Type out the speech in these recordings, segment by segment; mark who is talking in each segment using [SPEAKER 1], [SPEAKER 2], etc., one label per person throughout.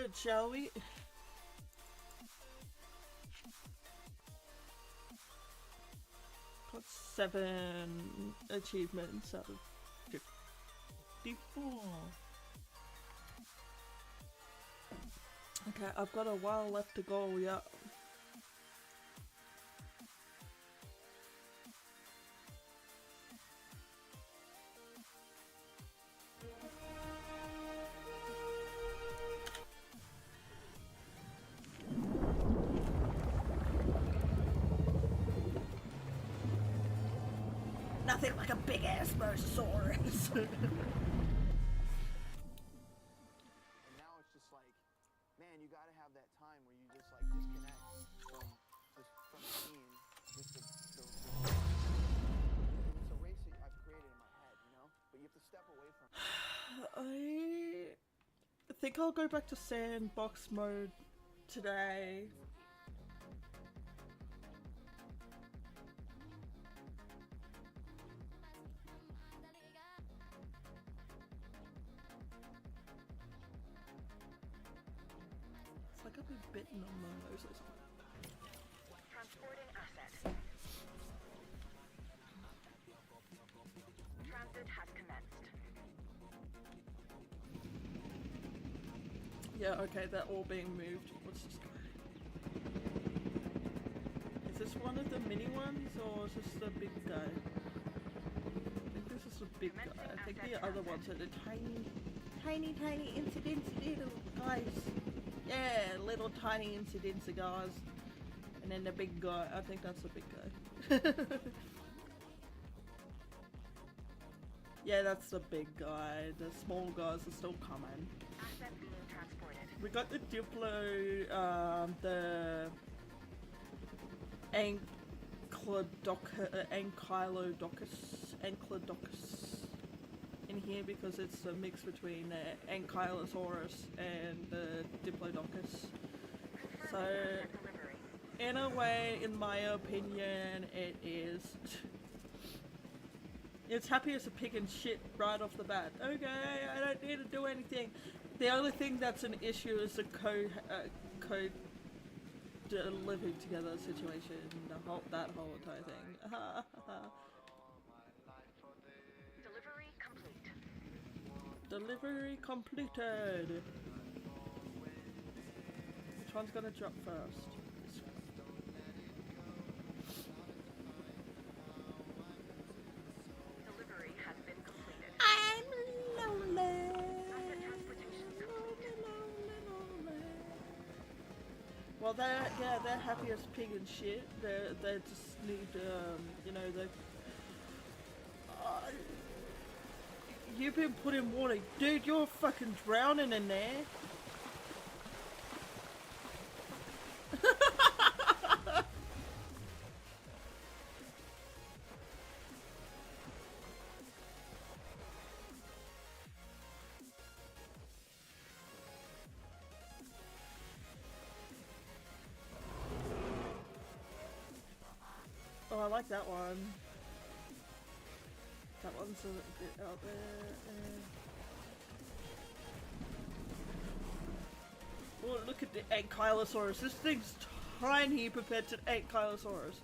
[SPEAKER 1] it, shall we? Got 7 achievements out of 54. Okay, I've got a while left to go, yeah. Nothing like a big ass Mosasaurus.
[SPEAKER 2] And now it's just like, man, you gotta have that time where you just like disconnect from the scene. Just it's a race that I've created in my head, you know? But you have to step away from it.
[SPEAKER 1] I think I'll go back to sandbox mode today. It's like I've been bitten on my nose or something.
[SPEAKER 3] Transporting asset. Transit has commenced.
[SPEAKER 1] Yeah, okay, they're all being moved. What's this guy? Is this one of the mini ones or is this the big guy? I think this is the big guy. I think the other ones are the tiny incidental guys. Yeah, little tiny incidental guys. And then the big guy, I think that's the big guy. Yeah, that's the big guy. The small guys are still coming.
[SPEAKER 3] Asset being transported.
[SPEAKER 1] We got the Diplo, the Ankylodocus in here because it's a mix between the Ankylosaurus and the Diplodocus. So, in a way, in my opinion, it is. It's happy as a pig and shit right off the bat. Okay, I don't need to do anything. The only thing that's an issue is the code living together situation. That whole entire thing.
[SPEAKER 3] Delivery complete.
[SPEAKER 1] Delivery completed. Which one's gonna drop first? This one.
[SPEAKER 3] Delivery has been completed.
[SPEAKER 1] I'm lonely.
[SPEAKER 3] Asset transportation complete.
[SPEAKER 1] Well, they're happy as pig and shit. They just need, you know, they. You've been put in water, dude. You're fucking drowning in there. Oh, I like that one. That one's a bit out there. Oh, look at the Ankylosaurus. This thing's tiny compared to Ankylosaurus.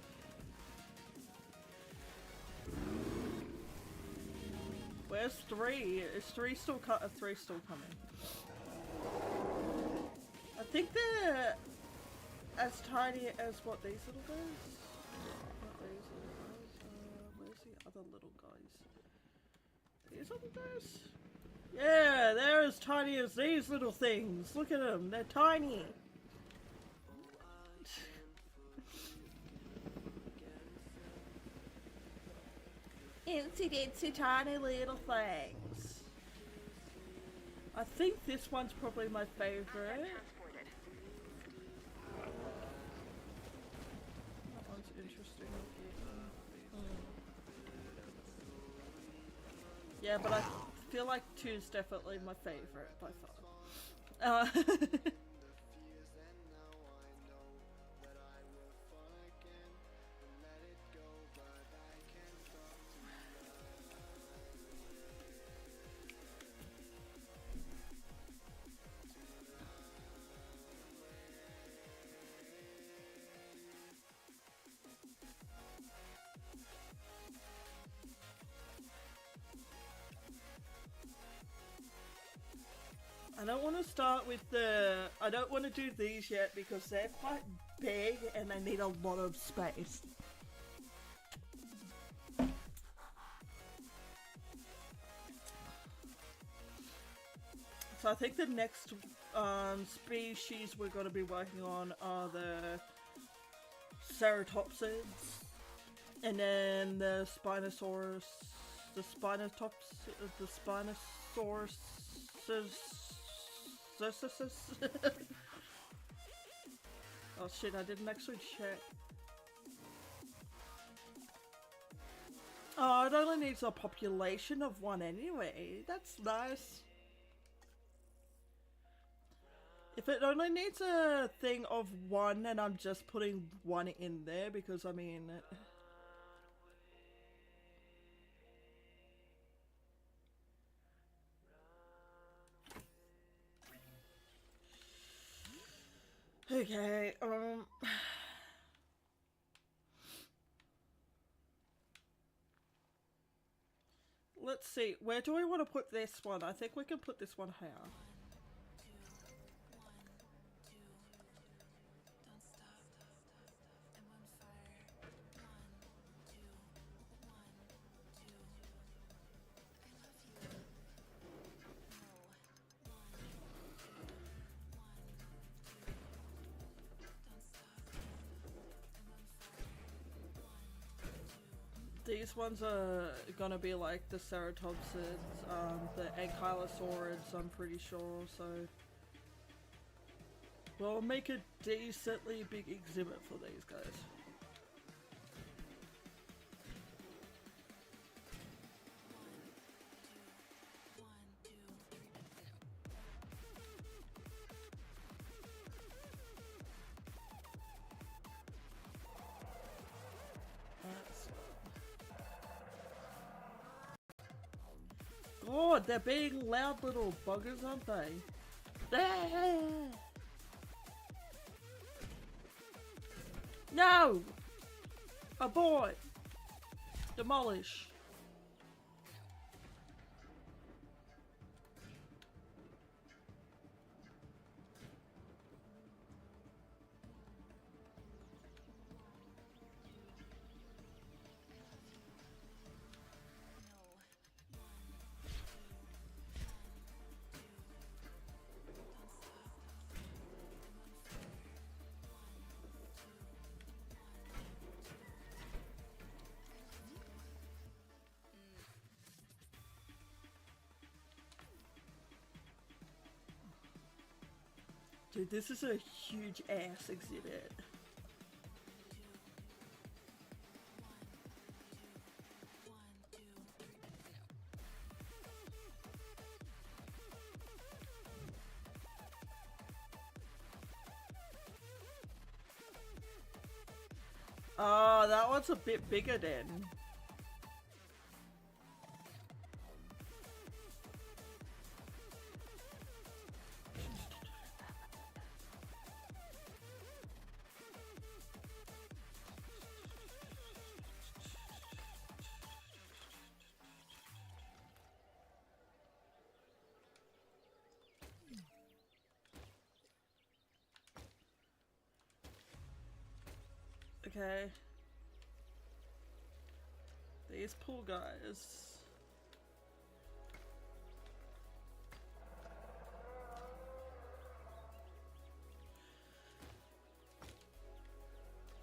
[SPEAKER 1] Where's 3? Is 3 still three's still coming? I think they're as tiny as what these little guys. Where's the other little guys? These little guys? Yeah, they're as tiny as these little things. Look at them, they're tiny. Incidents to tiny little things. I think this one's probably my favorite.
[SPEAKER 3] Transported.
[SPEAKER 1] That one's interesting. Yeah, but I feel like 2 is definitely my favorite by far. I don't want to start with the... I don't want to do these yet because they're quite big and they need a lot of space. So I think the next species we're going to be working on are the ceratopsids, and then the Spinosaurus, the Spinosaurus. Oh shit, I didn't actually check. Oh, it only needs a population of one anyway. That's nice. If it only needs a thing of one and I'm just putting one in there because I mean... Okay, let's see, where do we want to put this one? I think we can put this one here. These ones are gonna be like the ceratopsids, the ankylosaurids, I'm pretty sure, so... We'll make a decently big exhibit for these guys. God, they're being loud little buggers, aren't they? No! Abort! Demolish! Dude, this is a huge ass exhibit. Oh, that one's a bit bigger then. Okay. These poor guys.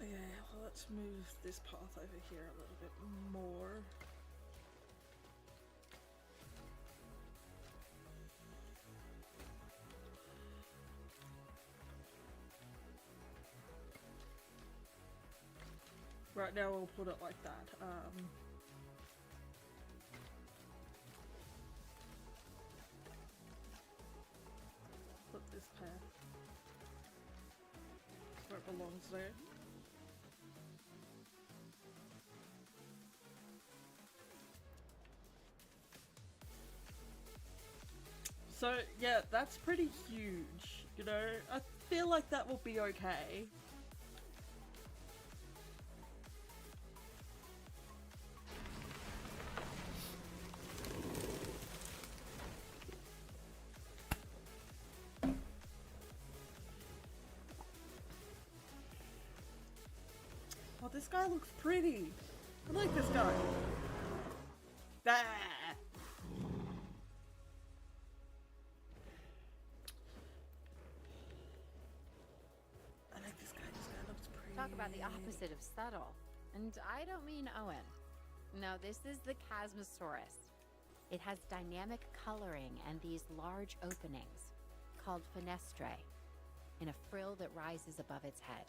[SPEAKER 1] Okay, well, let's move this path over here a little bit more. Right now we'll put it like that. Put this path where it belongs there. So yeah, that's pretty huge, you know? I feel like that will be okay. this guy looks pretty. I like this guy. Ah. I like this guy. This guy looks pretty.
[SPEAKER 4] Talk about the opposite of subtle. And I don't mean Owen. No, this is the Chasmosaurus. It has dynamic coloring and these large openings, called fenestrae, in a frill that rises above its head.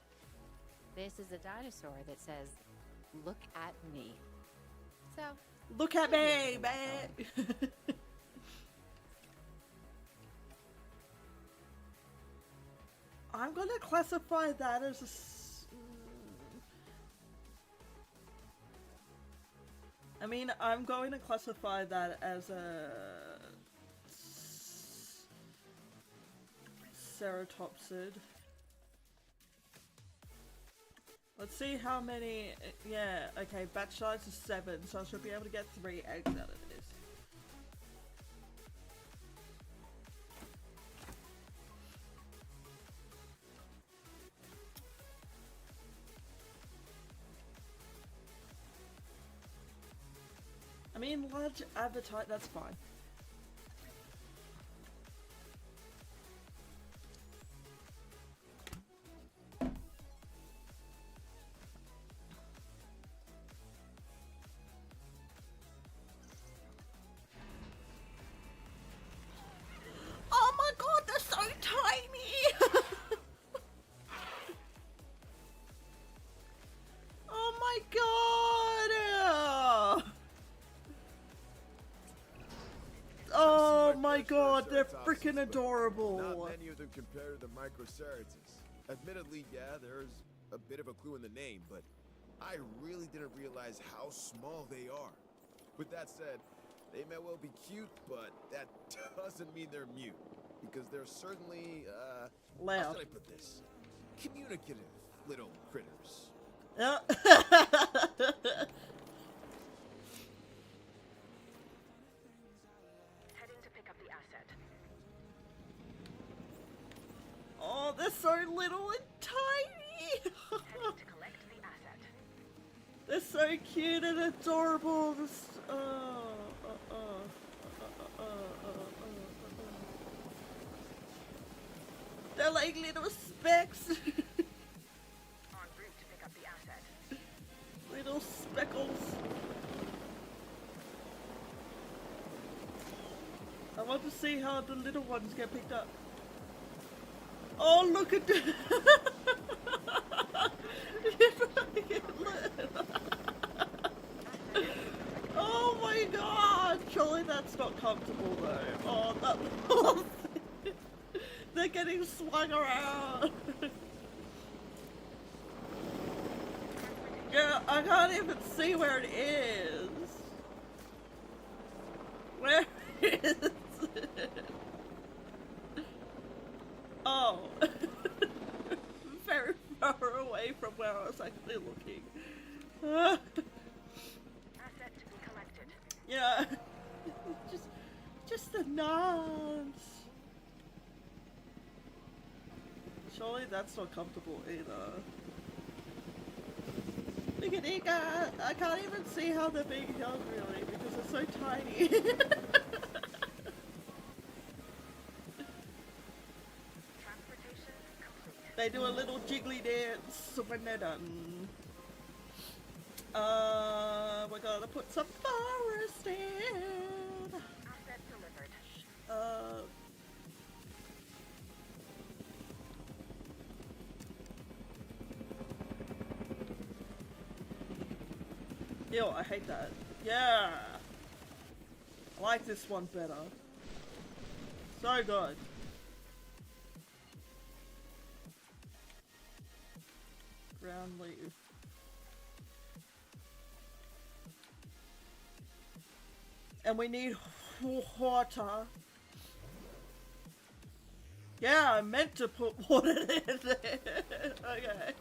[SPEAKER 4] This is a dinosaur that says, "Look at me." So,
[SPEAKER 1] Look at me, man. I'm gonna classify that as a I mean, I'm going to classify that as a ceratopsid. Let's see how many. Yeah, okay, batch size is 7, so I should be able to get 3 eggs out of this. I mean, large appetite, that's fine. Oh my god, they're so tiny! Oh my god! Oh my god, they're freaking adorable!
[SPEAKER 5] Not many of them compare to the Microceratops. Admittedly, yeah, there's a bit of a clue in the name, but I really didn't realize how small they are. With that said, they may well be cute, but that doesn't mean they're mute. Because they're certainly, how
[SPEAKER 1] Loud.
[SPEAKER 5] should I put this? Communicative little critters.
[SPEAKER 1] Yeah.
[SPEAKER 3] Heading to pick up the asset.
[SPEAKER 1] Oh, they're so little and tiny!
[SPEAKER 3] Heading to collect the asset.
[SPEAKER 1] They're so cute and adorable. They're like little specks.
[SPEAKER 3] En route to pick up the asset.
[SPEAKER 1] Little speckles. I want to see how the little ones get picked up. Oh, look at that! Oh my god! Surely that's not comfortable though. Oh, that. They're getting swung around. Yeah, I can't even see where it is. Where is it? Oh. Very far away from where I was actually looking.
[SPEAKER 3] Asset to be collected.
[SPEAKER 1] Yeah. Just the nuns. Surely that's not comfortable either. Look at it, guys. I can't even see how they're being held really because they're so tiny.
[SPEAKER 3] Transportation complete.
[SPEAKER 1] They do a little jiggly dance when they're done. We're gonna put some forest in.
[SPEAKER 3] Asset delivered.
[SPEAKER 1] Ew, I hate that. Yeah! I like this one better. So good. Ground leaf. And we need water. Yeah, I meant to put water in there. Okay.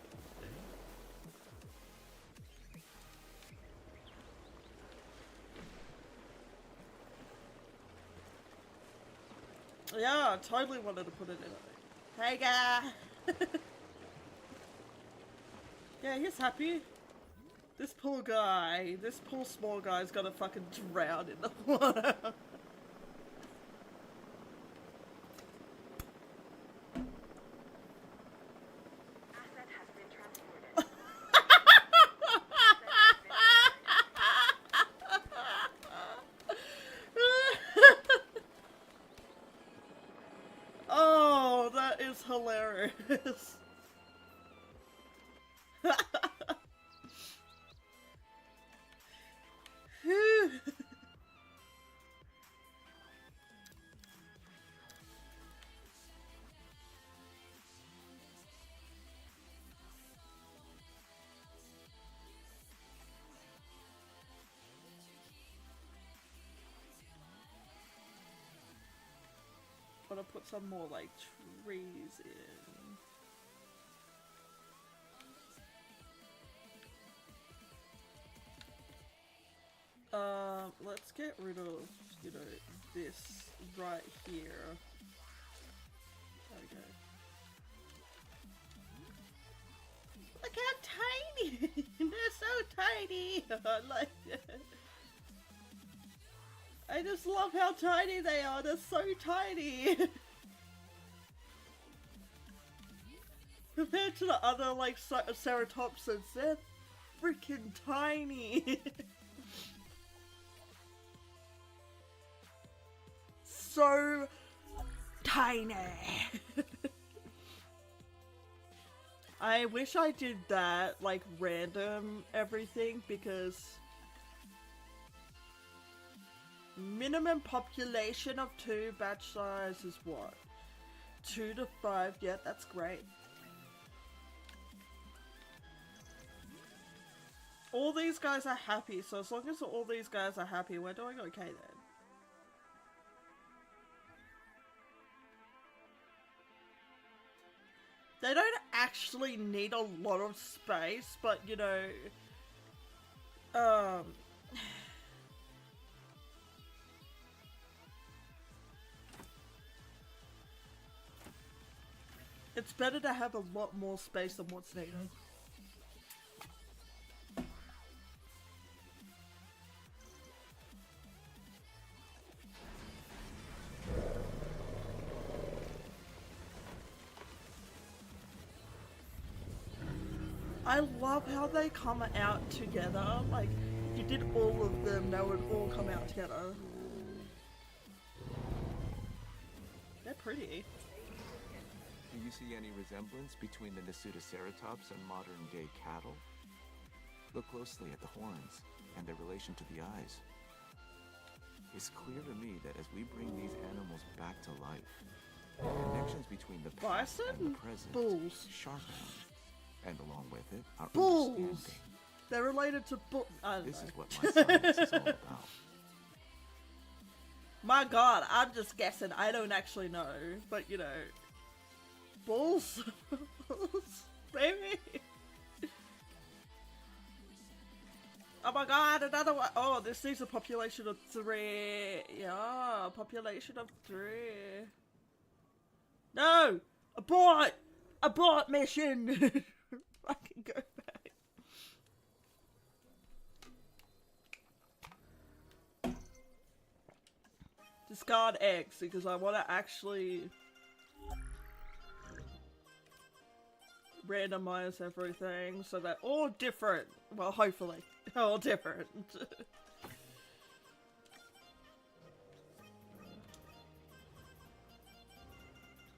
[SPEAKER 1] Yeah, I totally wanted to put it in. Hey, guy. Yeah, he's happy. This poor guy, this poor small guy's gonna fucking drown in the water.
[SPEAKER 3] Asset has been transported.
[SPEAKER 1] Oh, that is hilarious. Gotta put some more like trees in. Let's get rid of, you know, this right here. There we go. Look how tiny! They're so tiny! I like it. I just love how tiny they are. They're so tiny. Compared to the other like ceratopsids, they're freaking tiny. So tiny. I wish I did that, like random everything, because minimum population of 2, batch size is what? 2 to 5, yeah, that's great. All these guys are happy, so as long as all these guys are happy, we're doing okay then. They don't actually need a lot of space, but you know, it's better to have a lot more space than what's needed. I love how they come out together. Like, if you did all of them, they would all come out together. They're pretty.
[SPEAKER 6] Do you see any resemblance between the Nasutoceratops and modern-day cattle? Look closely at the horns and their relation to the eyes. It's clear to me that as we bring these animals back to life, the connections between the past and the present
[SPEAKER 1] Bulls.
[SPEAKER 6] sharpen. And along with it, our
[SPEAKER 1] Bulls.
[SPEAKER 6] understanding.
[SPEAKER 1] They're related to bull. I don't
[SPEAKER 6] This
[SPEAKER 1] know.
[SPEAKER 6] is what my science is all about.
[SPEAKER 1] My god, I'm just guessing. I don't actually know. But, you know. Bulls? Bulls? Baby? Oh my god, another one. Oh, this needs a population of 3. Yeah, population of 3. No! Abort! Abort mission! Fucking go back. Discard X because I want to actually randomize everything so that all different. Well, hopefully, all different.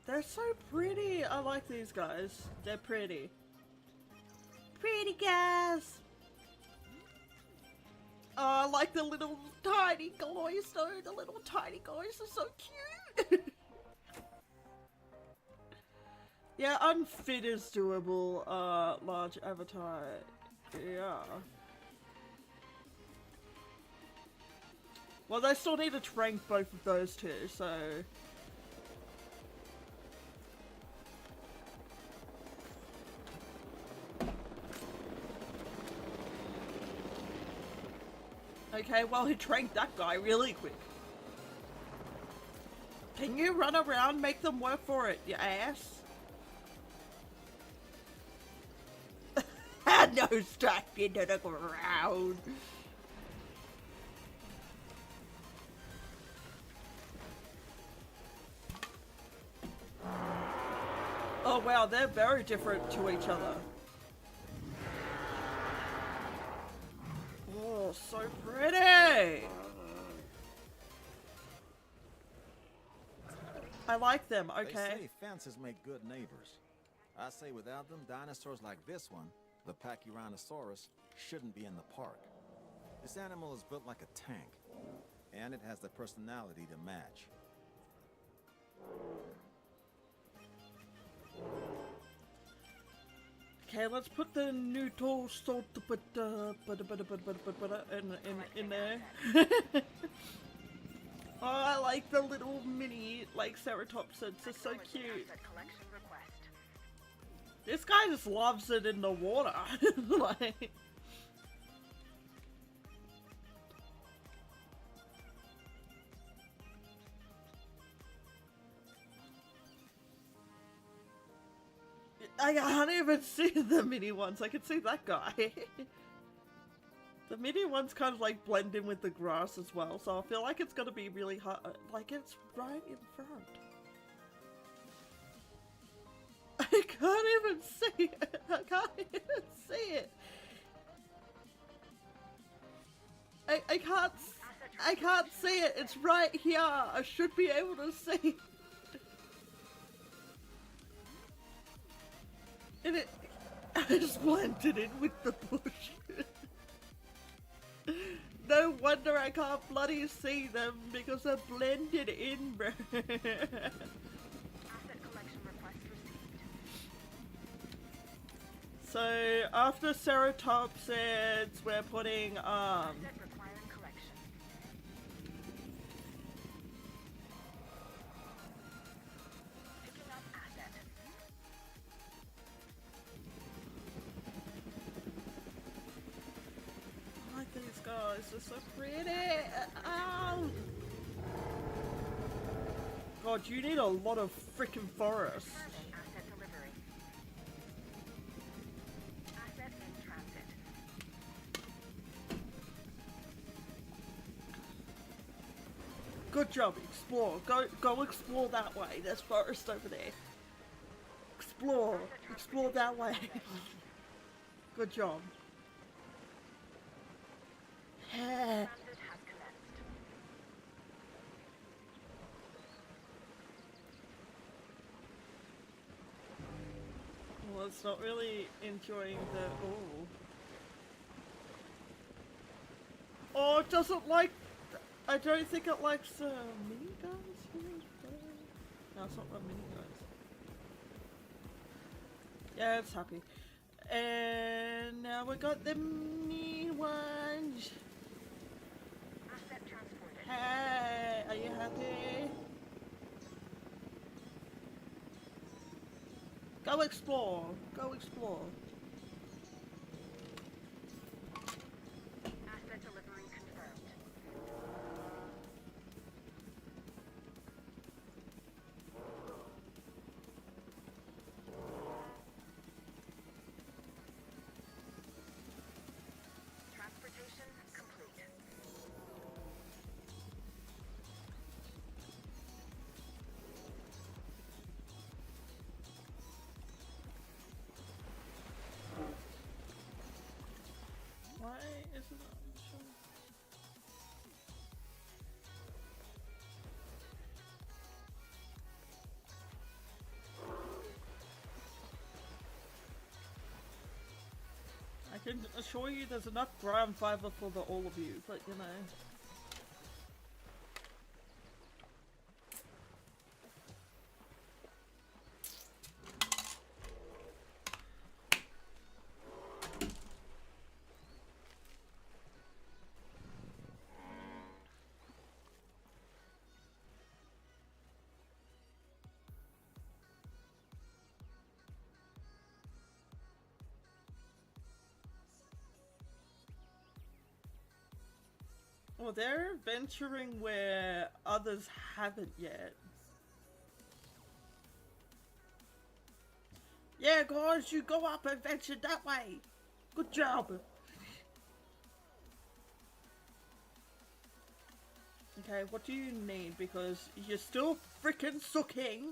[SPEAKER 1] They're so pretty. I like these guys. They're pretty. Pretty guys. Oh, I like the little tiny guys though. The little tiny guys are so cute. Yeah, unfit is doable. Large avatar. Yeah. Well, they still need to rank both of those two, so. Okay, well, he trained that guy really quick. Can you run around, make them work for it, you ass? No strapped into the ground. Oh wow, they're very different to each other. Oh, so pretty! I like them,
[SPEAKER 7] They
[SPEAKER 1] okay.
[SPEAKER 7] say fences make good neighbors. I say without them, dinosaurs like this one, the Pachyrhinosaurus, shouldn't be in the park. This animal is built like a tank, and it has the personality to match.
[SPEAKER 1] Okay, let's put the new tool salt in there. Oh, I like the little mini like ceratopsids. They're so
[SPEAKER 3] Acknowledge the
[SPEAKER 1] cute.
[SPEAKER 3] asset collection request.
[SPEAKER 1] This guy just loves it in the water. Like, I can't even see the mini ones. I can see that guy. The mini ones kind of like blend in with the grass as well, so I feel like it's gonna be really hard. Like, it's right in front. I can't even see it. I can't even see it. I can't see it. It's right here. I should be able to see. And it just blended in with the bush. No wonder I can't bloody see them because they're blended in, bro.
[SPEAKER 3] Asset collection request received.
[SPEAKER 1] So after ceratopsids, we're putting
[SPEAKER 3] Asset requiring collection. Picking up asset.
[SPEAKER 1] I like these guys. They're so pretty. Ow. God, you need a lot of freaking forest.
[SPEAKER 3] Confirming asset delivery. Asset in transit.
[SPEAKER 1] Good job. Explore. Go explore that way. There's forest over there. Explore. Explore that way. Good job.
[SPEAKER 3] Transit has commenced.
[SPEAKER 1] Well, it's not really enjoying the. Oh, it doesn't like. I don't think it likes mini guns. No, it's not the mini guns. Yeah, it's happy. And now we got the mini ones.
[SPEAKER 3] Asset transported.
[SPEAKER 1] Hey, are you happy? Go explore. Go explore.
[SPEAKER 3] Asset delivery confirmed. Transportation complete.
[SPEAKER 1] Why isn't it showing? I can assure you there's enough ground fiber for all of you, but you know. Well, they're venturing where others haven't yet. Yeah, guys, you go up and venture that way. Good job. Okay, what do you need? Because you're still freaking sucking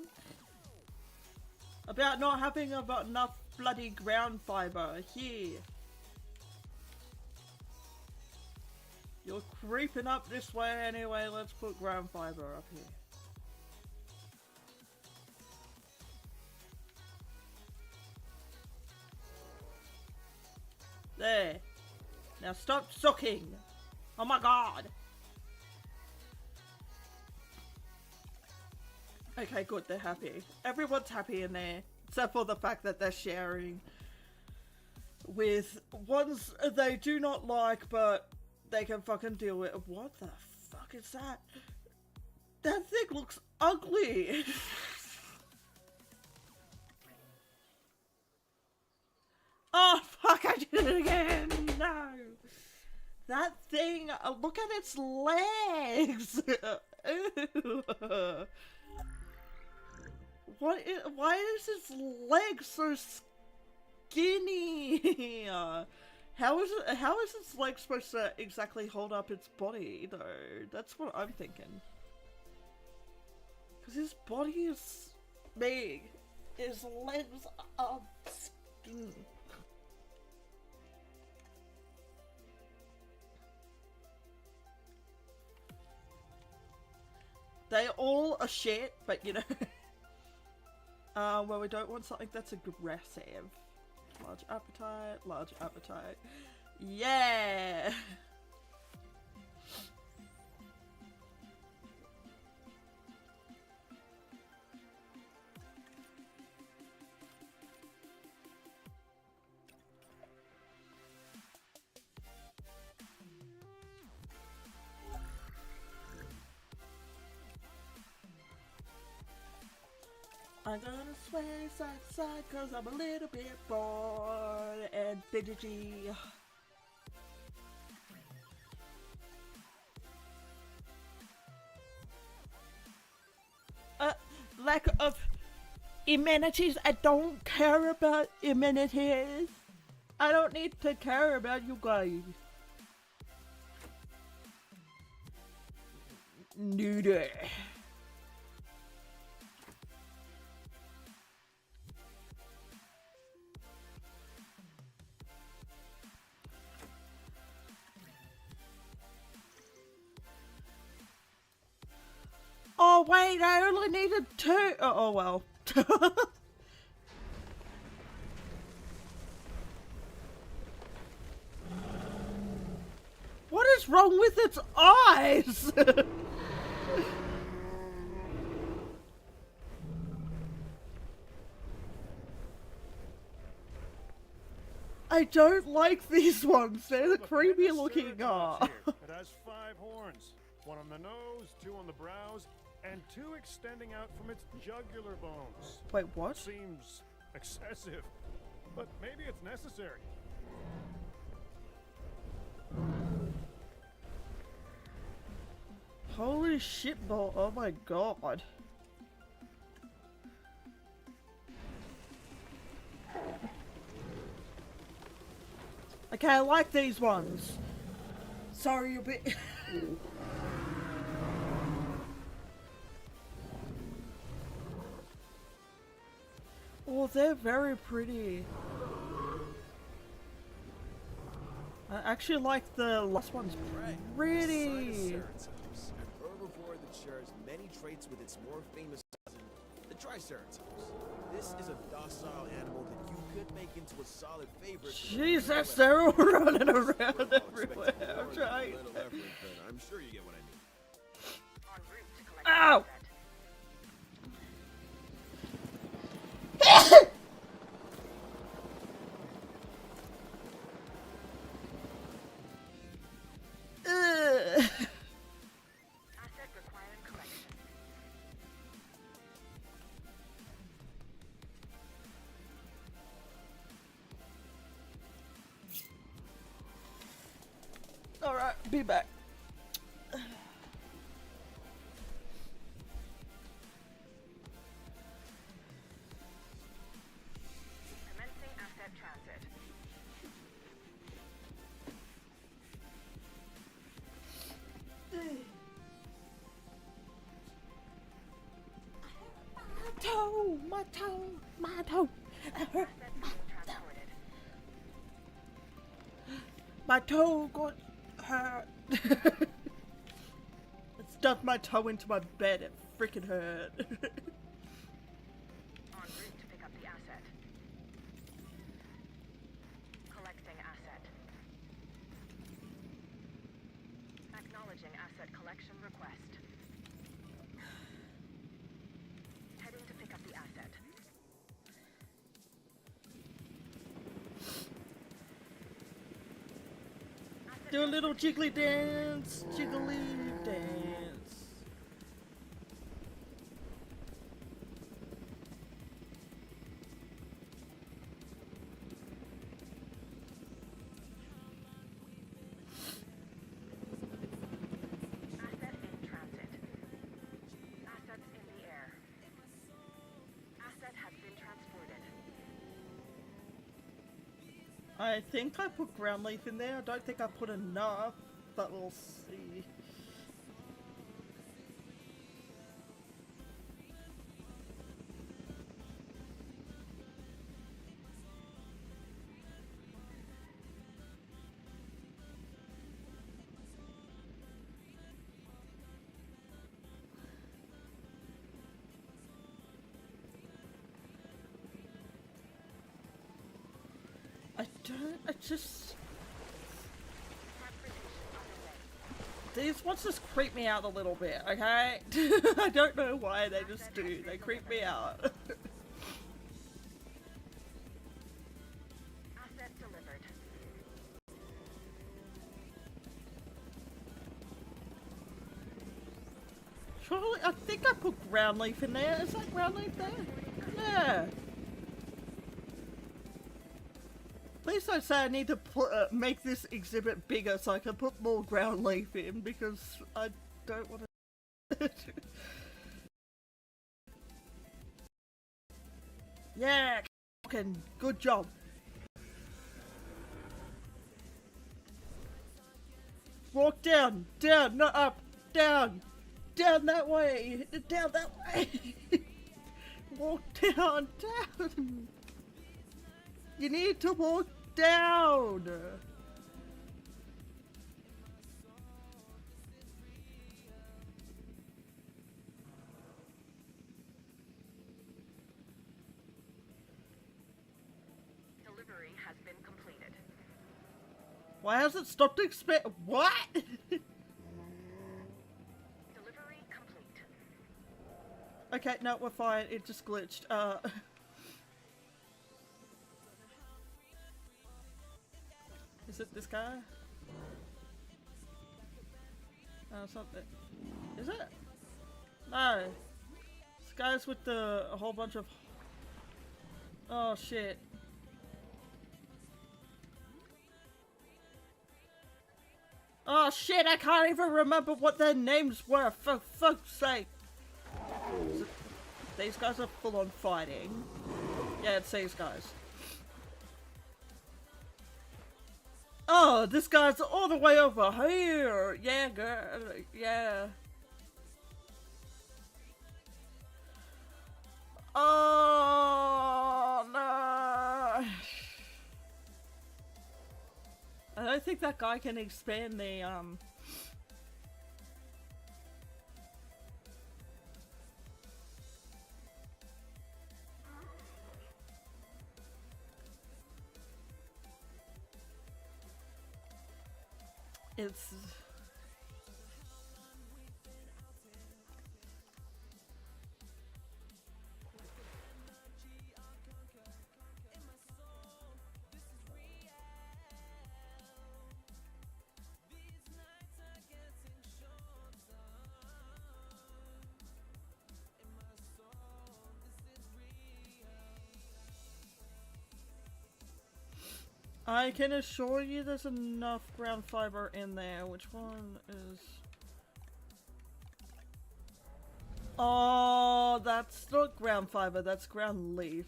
[SPEAKER 1] about not having enough bloody ground fiber. Here. You're creeping up this way anyway. Let's put ground fiber up here. There. Now stop sucking. Oh my god. Okay, good, they're happy. Everyone's happy in there, except for the fact that they're sharing with ones they do not like, but they can fucking deal with. What the fuck is that? That thing looks ugly. Oh fuck, I did it again. No. That thing, look at its legs. Ew. Why is its leg so skinny? How is its leg supposed to exactly hold up its body though? That's what I'm thinking. Cause his body is big. His legs are skinny. They all are shit, but you know. Well, we don't want something that's aggressive. Large appetite, large appetite. Yeah! I'm gonna sway side to side cause I'm a little bit bored and fidgety. Lack of amenities. I don't care about amenities. I don't need to care about you guys. Neuter. Oh wait, I only needed 2. Oh well. What is wrong with its eyes? I don't like these ones. They're the creepy looking.
[SPEAKER 8] It has 5 horns. 1 on the nose, 2 on the brows, and 2 extending out from its jugular bones.
[SPEAKER 1] Wait, what?
[SPEAKER 8] Seems excessive, but maybe it's necessary.
[SPEAKER 1] Holy shit ball, oh my god. Okay, I like these ones. Sorry, a bit. Oh, they're very pretty. I actually like the last one's pretty.
[SPEAKER 5] An herbivore that shares many traits with its more famous cousin, the Triceratops. This is a docile animal that you could make into a solid favorite.
[SPEAKER 1] Jesus, they're all running around everywhere. I'm trying.
[SPEAKER 5] I'm sure you get what I mean.
[SPEAKER 3] En route to collect
[SPEAKER 1] Ow!
[SPEAKER 3] the asset. Asset requiring collection.
[SPEAKER 1] Alright, be back.
[SPEAKER 3] Commencing asset transit.
[SPEAKER 1] toe, my toe. I hurt
[SPEAKER 3] Transported.
[SPEAKER 1] my toe got hurt. It stuffed my toe into my bed. It freaking hurt.
[SPEAKER 3] En route to pick up the asset. Collecting asset. Acknowledging asset collection request. Heading to pick up the asset.
[SPEAKER 1] Do a little jiggly dance, jiggly dance.
[SPEAKER 3] Asset in transit. Assets in the air. Asset has been transported.
[SPEAKER 1] I think I put ground leaf in there. I don't think I put enough, but we'll see. I just... These ones just creep me out a little bit, okay? I don't know why, they just do. They creep me out.
[SPEAKER 3] Asset delivered.
[SPEAKER 1] Surely, I think I put ground leaf in there. Is that ground leaf there? Yeah. Please don't say I need to put, make this exhibit bigger so I can put more ground leaf in, because I don't want to... Yeah, fucking good job. Walk down, down, not up, down, down that way, down that way. Walk down, down. You need to walk down.
[SPEAKER 3] Delivery has been completed.
[SPEAKER 1] Why has it stopped what?
[SPEAKER 3] Delivery complete.
[SPEAKER 1] Okay, no, we're fine. It just glitched. Is it this guy? No, it's not that. Is it? No. This guy's with a whole bunch of... Oh, shit. Oh, shit, I can't even remember what their names were, for fuck's sake. These guys are full on fighting. Yeah, it's these guys. Oh, this guy's all the way over here. Yeah, girl. Yeah. Oh, no. I don't think that guy can expand the, It's... I can assure you there's enough ground fiber in there. Which one is... Oh, that's not ground fiber, that's ground leaf.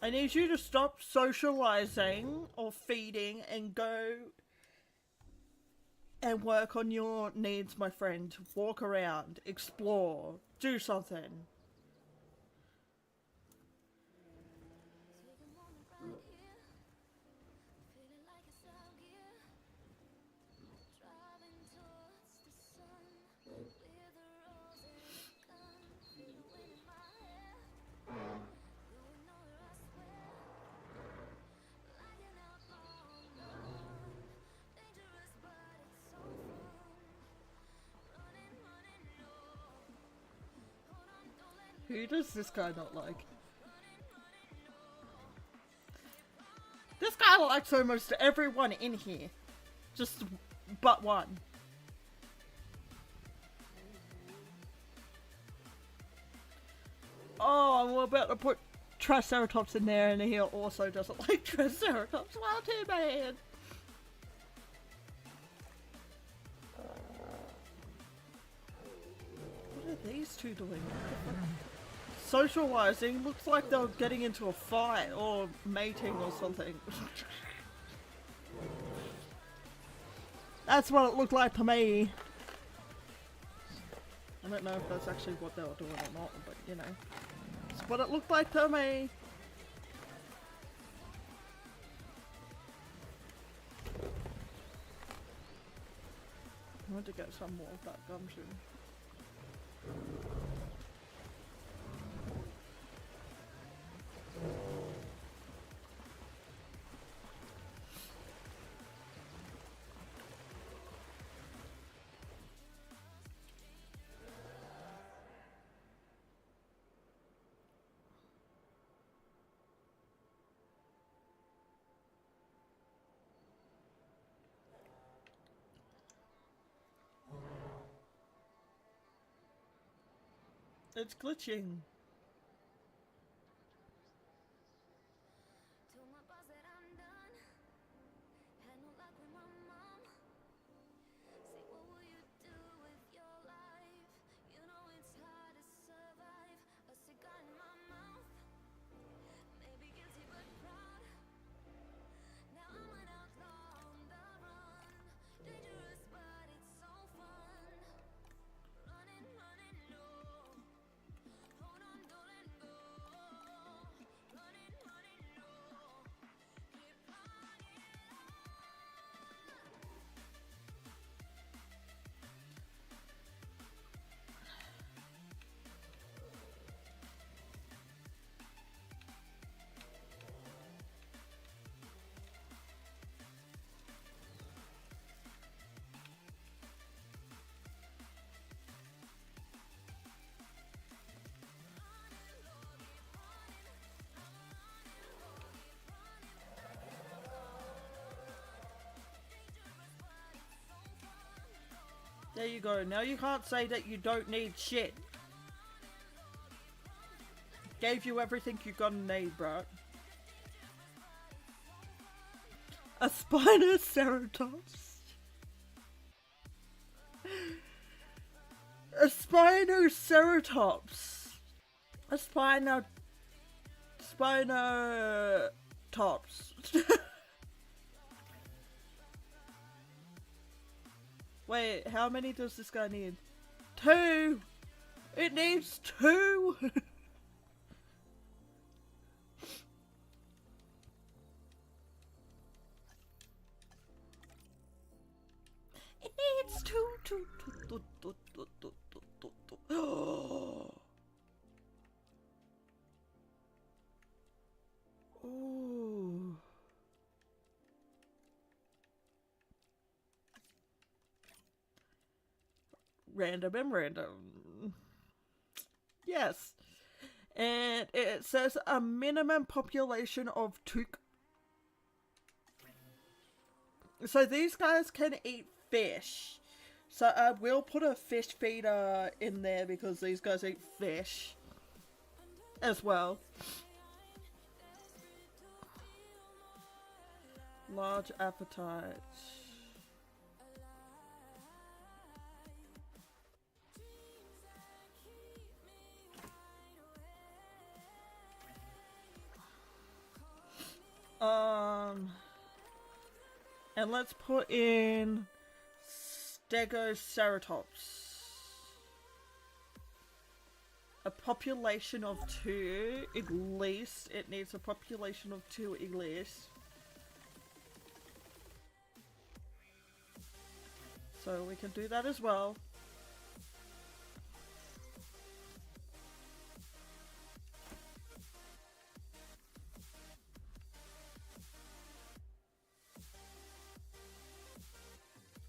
[SPEAKER 1] I need you to stop socializing or feeding and go and work on your needs, my friend. Walk around, explore, do something. Who does this guy not like? This guy likes almost everyone in here. Just but one. Oh, I'm about to put Triceratops in there and he also doesn't like Triceratops. Well, too bad. What are these two doing? Socializing looks like they're getting into a fight or mating or something. That's what it looked like to me. I don't know if that's actually what they were doing or not, but you know. It's what it looked like to me. I want to get some more of that gumshoe. It's glitching. There you go. Now you can't say that you don't need shit. Gave you everything you're gonna need, bro. A Spinoceratops. A Spinoceratops. A Spinotops. Wait, how many does this guy need? 2! It needs 2! It needs 2. Oh. Ooh. Random and random. Yes. And it says a minimum population of 2. So these guys can eat fish. So I will put a fish feeder in there because these guys eat fish as well. Large appetite. And let's put in Stegoceratops. A population of 2, at least. It needs a population of 2 at least. So we can do that as well.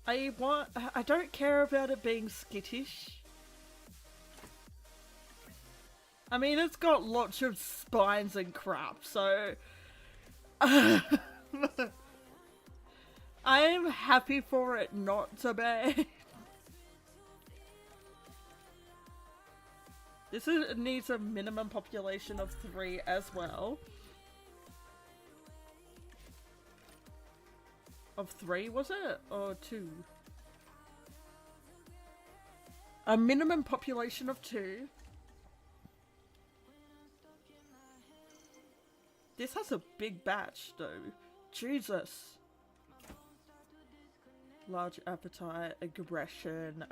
[SPEAKER 1] I don't care about it being skittish. I mean, it's got lots of spines and crap, so I am happy for it not to be. Needs a minimum population of 3 as well. Of 3, was it? Or 2? A minimum population of 2. This has a big batch, though. Jesus. Large appetite, aggression.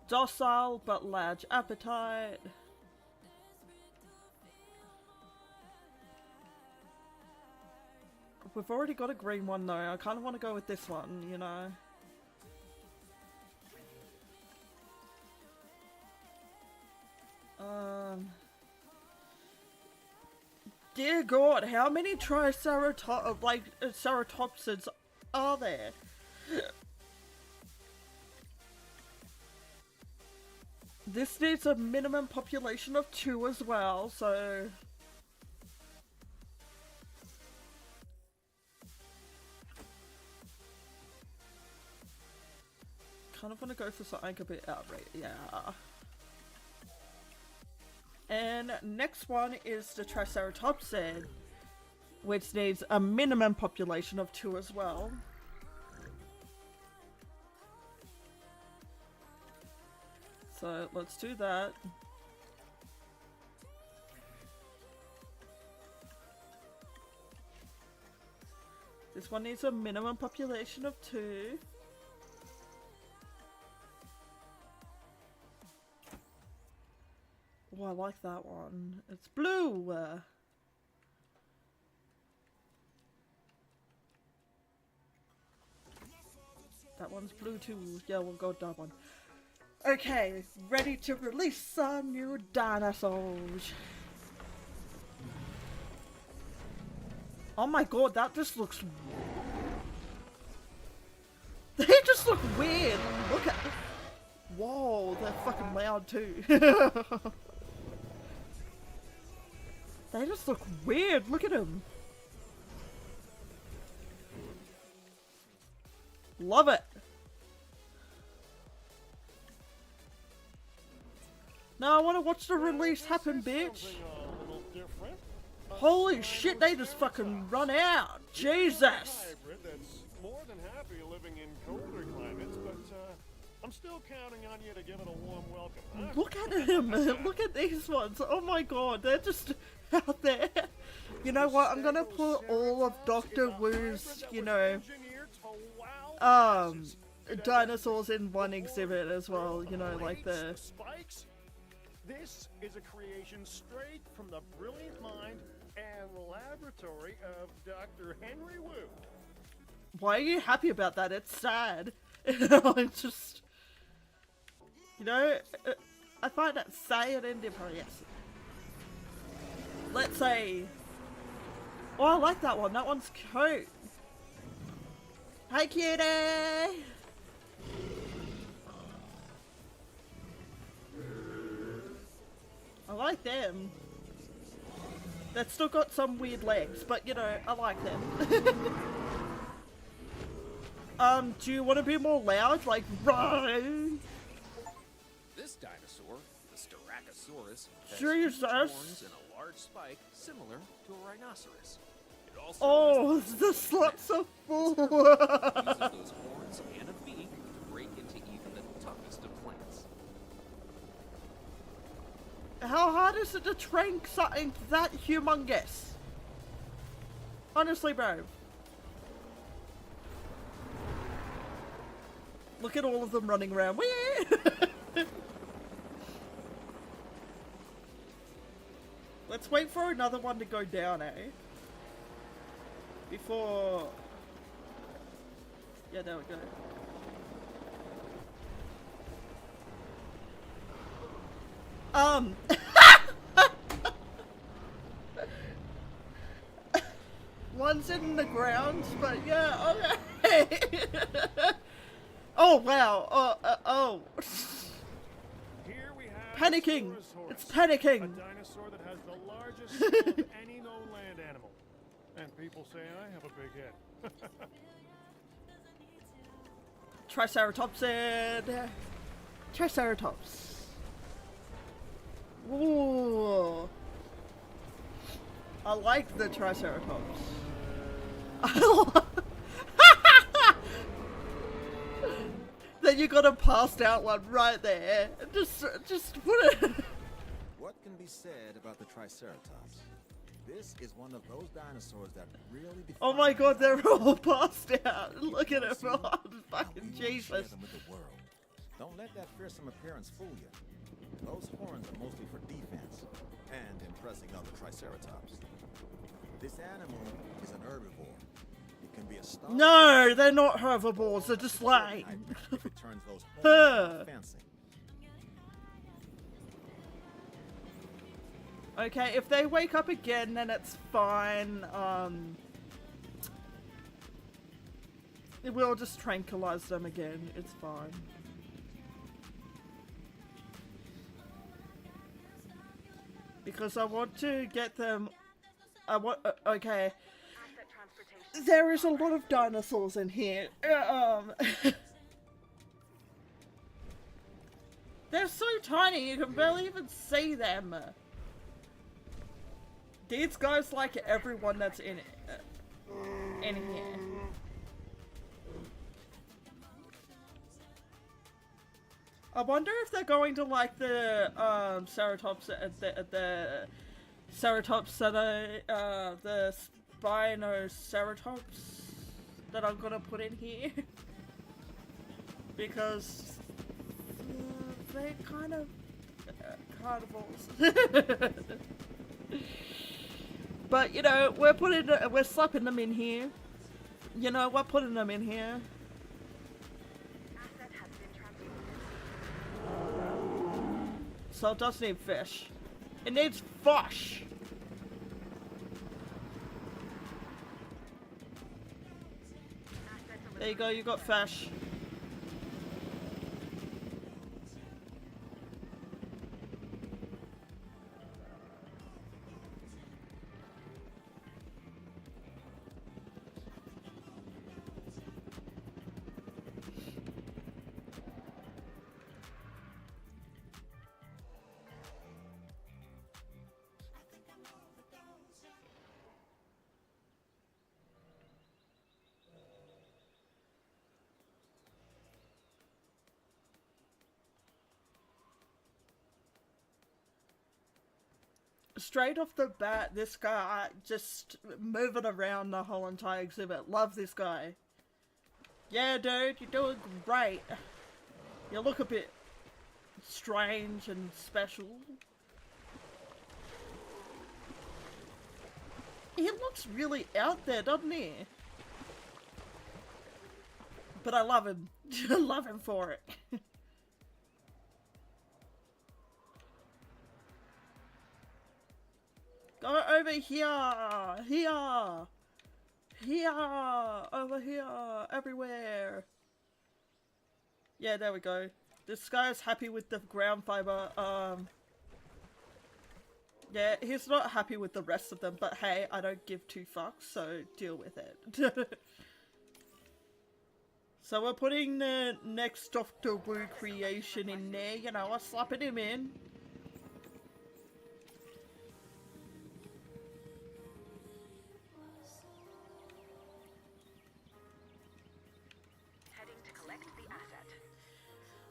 [SPEAKER 1] Docile, but large appetite. We've already got a green one, though. I kind of want to go with this one, you know. Dear God, how many ceratopsids are there? This needs a minimum population of 2 as well, so... kind of want to go for something a bit outright, yeah. And next one is the Triceratopsid, which needs a minimum population of 2 as well. So let's do that. This one needs a minimum population of 2. Oh, I like that one. It's blue! That one's blue too. Yeah, we'll go with that one. Okay, ready to release some new dinosaurs. Oh my god, that just looks... They just look weird. Look at... Whoa, they're fucking loud too. They just look weird. Look at them. Love it. Now I want to watch the release happen, bitch. Holy shit, they just fucking run out. Jesus.
[SPEAKER 8] That's more than happy living in colder climates, but I'm still counting on you to give it a warm welcome. Huh?
[SPEAKER 1] Look at him. Look at these ones. Oh my god, they're just out there. You know what? I'm gonna put all of Dr. Wu's, you know, dinosaurs in one exhibit as well. You know, like the
[SPEAKER 8] spikes. This is a creation straight from the brilliant mind and laboratory of Dr. Henry Wu.
[SPEAKER 1] Why are you happy about that? It's sad. It's just, you know, I find that sad and different. Yes. Let's say. Oh, I like that one. That one's cute. Hi, cutie. I like them. They've still got some weird legs, but you know, I like them. Do you want to be more loud? Like, run!
[SPEAKER 9] This dinosaur, the Styracosaurus, has
[SPEAKER 1] Jesus.
[SPEAKER 9] horns and a large spike similar to a rhinoceros. It
[SPEAKER 1] also the slots are full!
[SPEAKER 9] uses those horns and a beak to break into even the toughest of plants.
[SPEAKER 1] How hard is it to train something that humongous? Honestly, bro. Look at all of them running around. Whee! Let's wait for another one to go down, eh? Before... Yeah, there we go. One's in the ground, but yeah, okay. Oh, wow. Oh.
[SPEAKER 8] Here we have
[SPEAKER 1] Panicking.
[SPEAKER 8] Sporosaurus,
[SPEAKER 1] It's panicking.
[SPEAKER 8] a dinosaur that has the largest skull of any known land animal. And people say I have a big head.
[SPEAKER 1] Triceratops and... Triceratops. Ooh. I like the Triceratops. Then you got a passed out one right there. Just put it.
[SPEAKER 7] What can be said about the Triceratops? This is one of those dinosaurs that really define
[SPEAKER 1] Oh my god, they're all passed out. Look at it,
[SPEAKER 7] See,
[SPEAKER 1] oh,
[SPEAKER 7] how
[SPEAKER 1] fucking
[SPEAKER 7] we will share
[SPEAKER 1] Jesus.
[SPEAKER 7] them with the world. Don't let that fearsome appearance fool you. Those horns are mostly for defense and impressing other Triceratops. This animal is an herbivore. It can be a star.
[SPEAKER 1] No, they're not herbivores, they're just lame.
[SPEAKER 7] If it turns those horns into fencing.
[SPEAKER 1] Okay, if they wake up again, then it's fine. We'll just tranquilize them again. It's fine. Because I want to get them... okay.
[SPEAKER 3] Asset transportation.
[SPEAKER 1] There is a lot of dinosaurs in here. They're so tiny, you can barely even see them. These guys like everyone that's in here. I wonder if they're going to like the Ceratops, the Ceratops that the Spinoceratops that I'm gonna put in here. Because they're kind of carnivores. But you know, we're slapping them in here. You know, we're putting them in here.
[SPEAKER 3] Asset has been transported.
[SPEAKER 1] So it does need fish. It needs fish. There you go, you got fish. Straight off the bat, this guy just moving around the whole entire exhibit. Love this guy. Yeah, dude, you're doing great. You look a bit strange and special. He looks really out there, doesn't he? But I love him. I love him for it. Go over here! Here! Here! Over here! Everywhere! Yeah, there we go. This guy's happy with the ground fiber. Yeah, he's not happy with the rest of them, but hey, I don't give two fucks, so deal with it. So we're putting the next Doctor Wu creation in there, you know, we're slapping him in.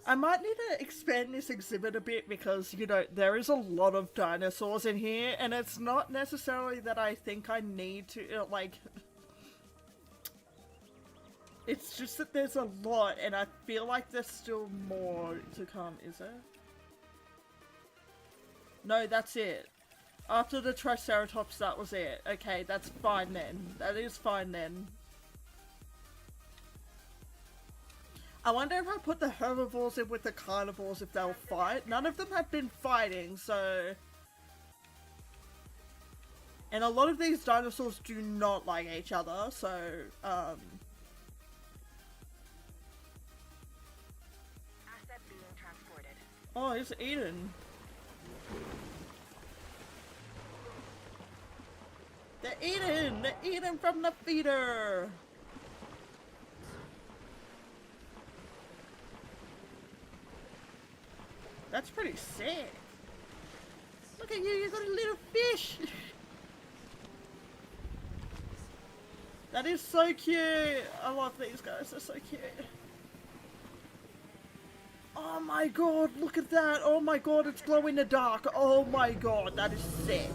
[SPEAKER 1] I might need to expand this exhibit a bit because, you know, there is a lot of dinosaurs in here, and it's not necessarily that I think I need to, like... It's just that there's a lot, and I feel like there's still more to come, is there? No, that's it. After the Triceratops, that was it. Okay, that's fine then. That is fine then. I wonder if I put the herbivores in with the carnivores if they'll fight. None of them have been fighting, so... And a lot of these dinosaurs do not like each other, so,
[SPEAKER 3] Asset being transported.
[SPEAKER 1] Oh, it's Eden. They're eating! They're eating from the feeder! That's pretty sick. Look at you, you got a little fish! That is so cute! I love these guys, they're so cute. Oh my god, look at that! Oh my god, it's glow in the dark! Oh my god, that is sick!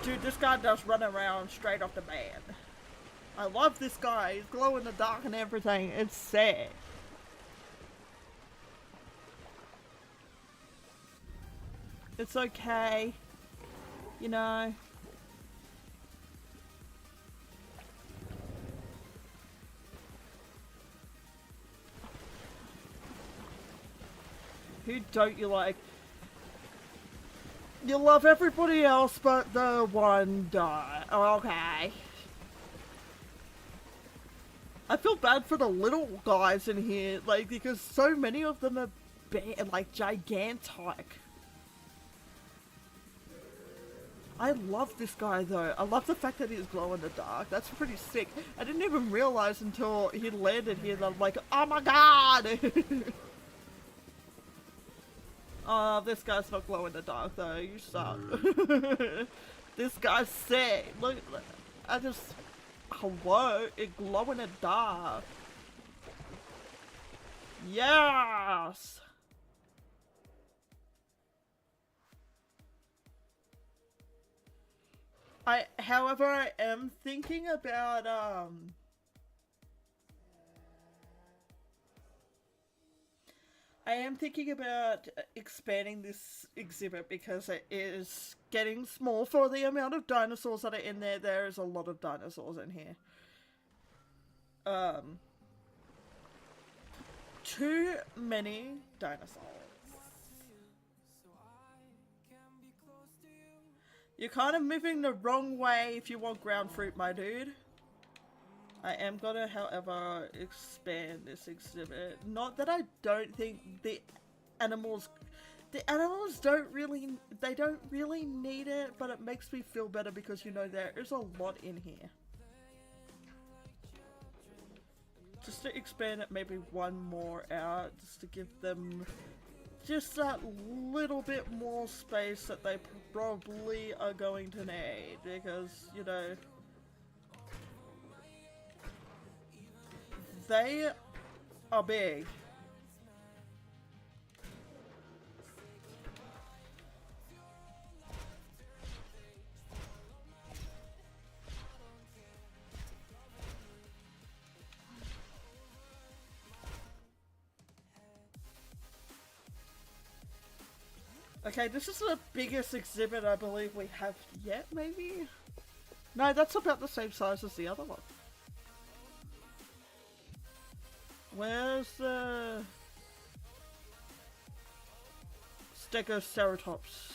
[SPEAKER 1] Dude, this guy does run around straight off the bat. I love this guy. He's glow in the dark and everything. It's sick. It's okay. You know. Who don't you like? You love everybody else but the one guy. Oh, okay. I feel bad for the little guys in here, like, because so many of them are like gigantic. I love this guy though. I love the fact that he's glow in the dark. That's pretty sick. I didn't even realize until he landed here that I'm like, oh my god! Oh, this guy's not glow in the dark though. You suck. This guy's sick. Look, I just... Hello? It glow in the dark. Yes! However, I am thinking about, expanding this exhibit because it is getting small for the amount of dinosaurs that are in there. There is a lot of dinosaurs in here. Too many dinosaurs. You're kind of moving the wrong way if you want ground fruit, my dude. I am gonna, however, expand this exhibit. Not that I don't think the animals don't really need it, but it makes me feel better because, you know, there is a lot in here. Just to expand it maybe one more out, just to give them just that little bit more space that they probably are going to need, because, you know, they are big. Okay, this is the biggest exhibit I believe we have yet, maybe? No, that's about the same size as the other one. Where's the Stegoceratops?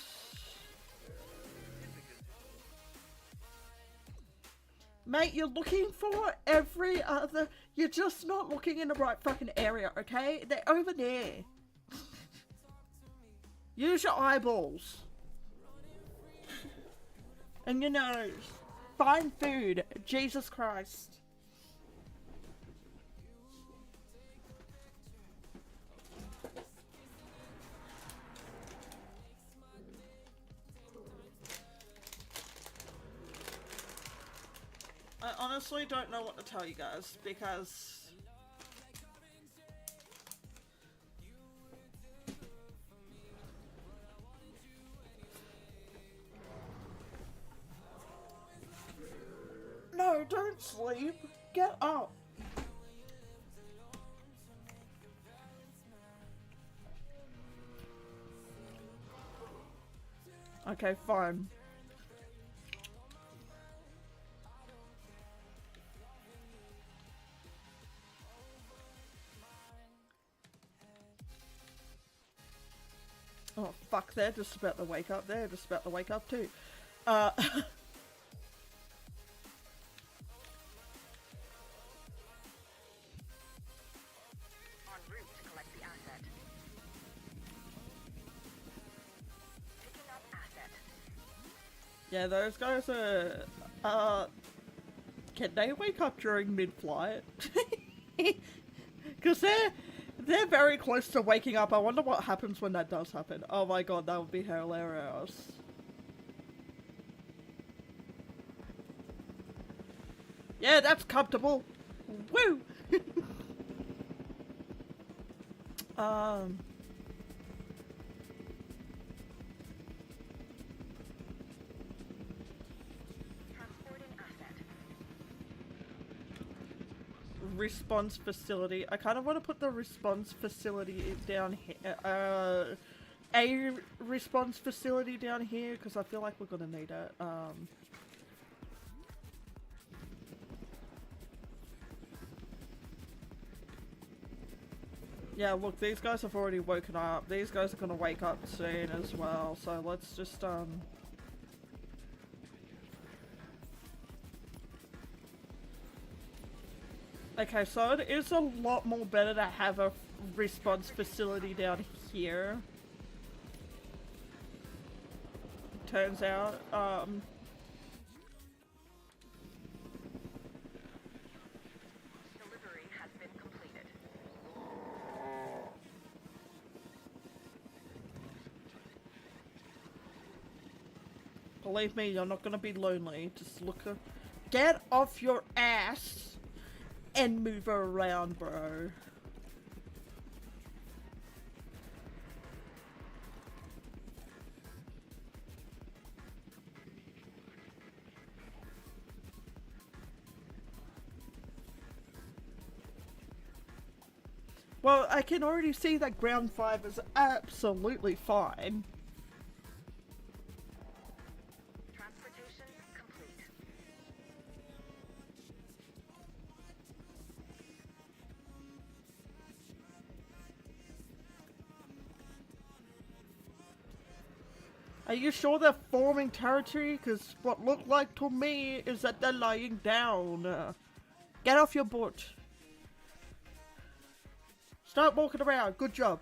[SPEAKER 1] Mate, you're looking for every other... You're just not looking in the right fucking area, okay? They're over there. Use your eyeballs. And your nose. Find food. Jesus Christ. I honestly don't know what to tell you guys, because asleep. Get up. Okay, fine. Oh, fuck, they're just about to wake up. They're just about to wake up too.
[SPEAKER 3] En route to collect the asset. Picking up asset.
[SPEAKER 1] Yeah, those guys are, can they wake up during mid-flight? Because they're very close to waking up. I wonder what happens when that does happen. Oh my god, that would be hilarious. Yeah, that's comfortable. Woo!
[SPEAKER 3] Transporting asset.
[SPEAKER 1] Response facility. I kind of want to put the response facility down here. A response facility down here because I feel like we're gonna need it. Yeah, look, these guys have already woken up. These guys are gonna wake up soon as well. So let's just Okay, so it is a lot more better to have a response facility down here. Turns out,
[SPEAKER 3] Delivery has been completed.
[SPEAKER 1] believe me, you're not gonna be lonely. Just get off your ass and move around, bro. Well, I can already see that ground 5 is absolutely fine.
[SPEAKER 3] Transportation complete.
[SPEAKER 1] Are you sure they're forming territory? Because what looked like to me is that they're lying down. Get off your boat. Start walking around. Good job.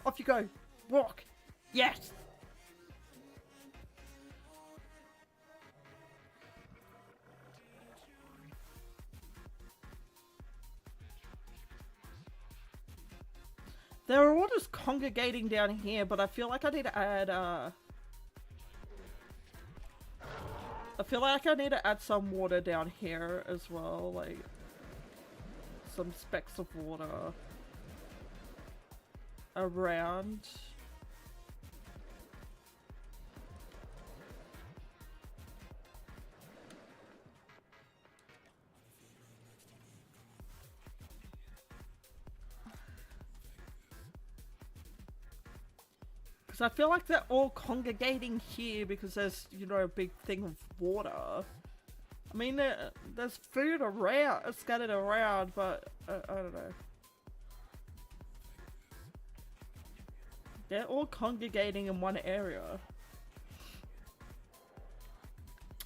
[SPEAKER 1] Off you go. Walk. Yes. They're all just congregating down here, but I feel like I need to add, I feel like I need to add some water down here as well, like some specks of water around. Because I feel like they're all congregating here because there's, you know, a big thing of water. I mean, there's food around, scattered around, but I don't know. They're all congregating in one area.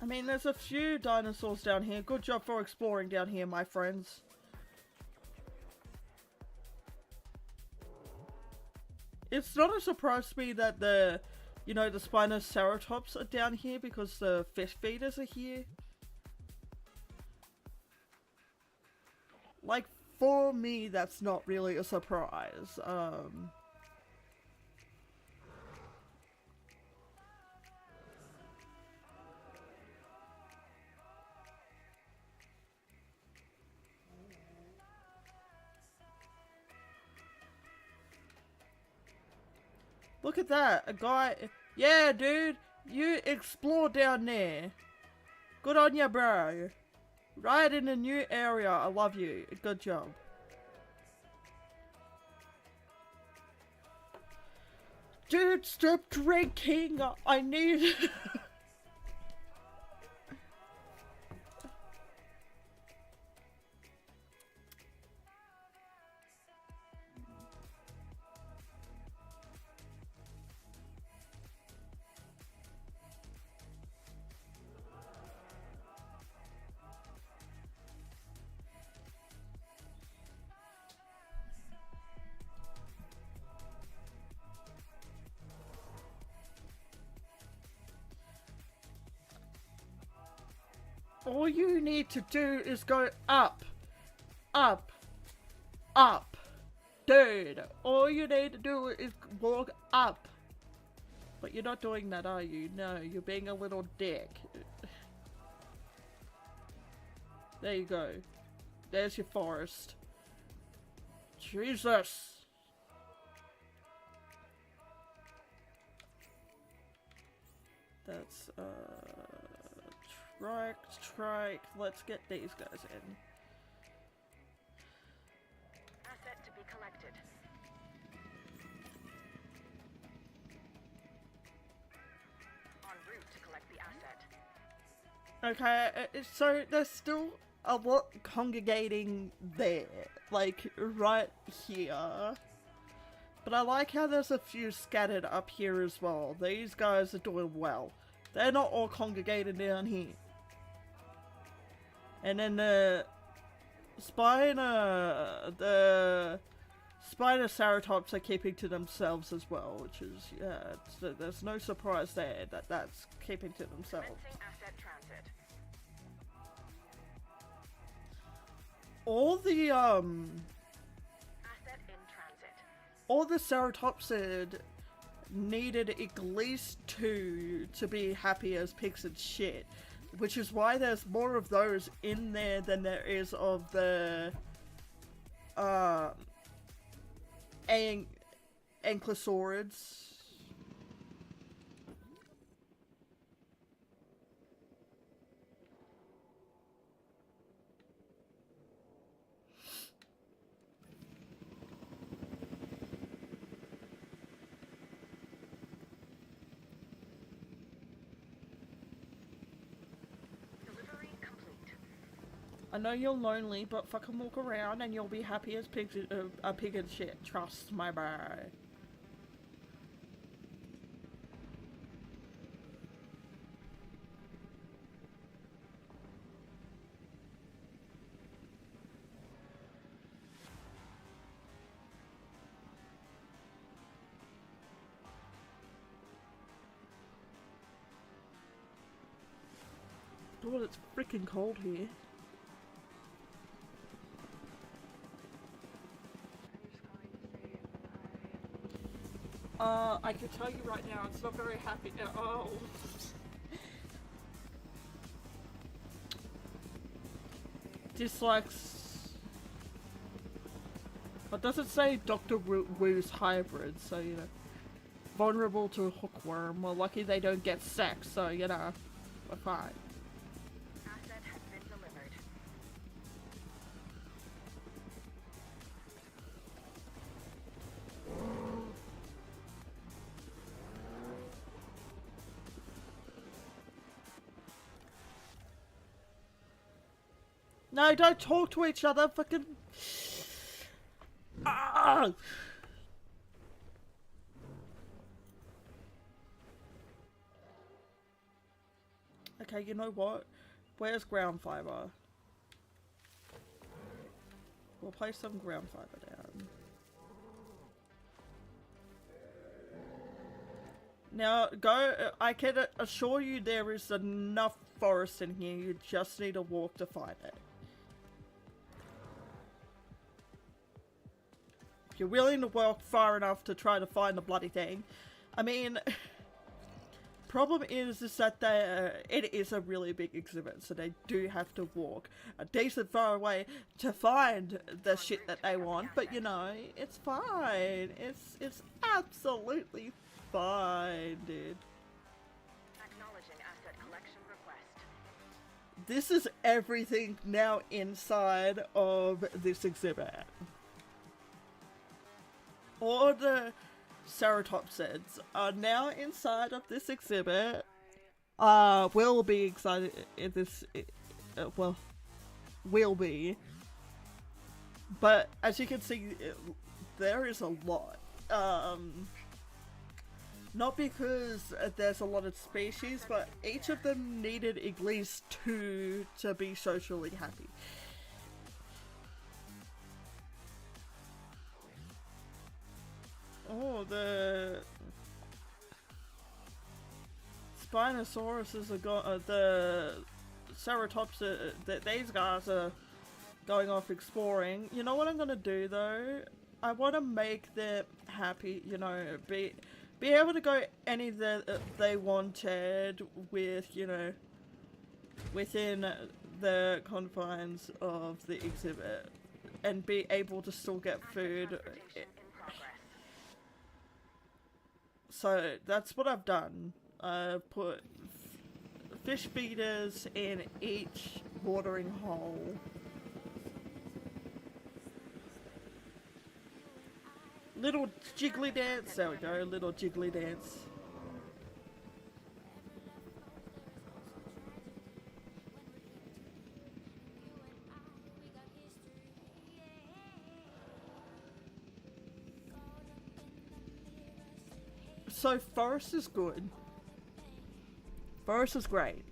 [SPEAKER 1] I mean, there's a few dinosaurs down here. Good job for exploring down here, my friends. It's not a surprise to me that the, you know, the Spinoceratops are down here because the fish feeders are here. Like, for me, that's not really a surprise. Look at that, a guy. Yeah, dude, you explore down there. Good on ya, bro. Right in a new area. I love you. Good job. Dude, stop drinking. I need... All you need to do is go up, up, up. Dude, all you need to do is walk up. But you're not doing that, are you? No, you're being a little dick. There you go. There's your forest. Jesus. That's, trike. Let's get these guys in.
[SPEAKER 3] Asset to be collected. En route to collect the asset.
[SPEAKER 1] Okay, so there's still a lot congregating there, like right here. But I like how there's a few scattered up here as well. These guys are doing well. They're not all congregated down here. And then the Spinoceratops are keeping to themselves as well, which is, yeah, there's no surprise there that that's keeping to themselves.
[SPEAKER 3] Commencing asset transit.
[SPEAKER 1] All the,
[SPEAKER 3] Asset in transit.
[SPEAKER 1] all the Ceratopsid needed at least 2 to be happy as pigs and shit. Which is why there's more of those in there than there is of the ankylosaurids. I know you're lonely, but fucking walk around and you'll be happy as pigs, a pig and shit. Trust my bro. God, it's freaking cold here. I can tell you right now, it's not very happy now. Oh. Dislikes. What does it say? Dr. Wu's hybrid, so you know. Vulnerable to a hookworm. Well, lucky they don't get sex, so you know, we're fine.
[SPEAKER 3] Asset has been delivered.
[SPEAKER 1] No, don't talk to each other, fucking... Ah! Okay, you know what? Where's ground fiber? We'll place some ground fiber down. Now, I can assure you there is enough forest in here, you just need to walk to find it. If you're willing to walk far enough to try to find the bloody thing. I mean, problem is that it is a really big exhibit, so they do have to walk a decent far away to find the shit that they want, but you know, it's fine. It's absolutely fine, dude.
[SPEAKER 3] Acknowledging asset collection request.
[SPEAKER 1] this is everything now inside of this exhibit. All the ceratopsids are now inside of this exhibit. Will be excited in this, well, will be. But as you can see, there is a lot. Not because there's a lot of species, but each of them needed at least 2 to be socially happy. Oh, the Spinosauruses are the Ceratops, these guys are going off exploring. You know what I'm gonna do though? I want to make them happy, you know, be able to go any that they wanted with, you know, within the confines of the exhibit, and be able to still get food. So that's what I've done. I've put fish feeders in each watering hole. Little jiggly dance, there we go, little jiggly dance. So forest is good. Forest is great.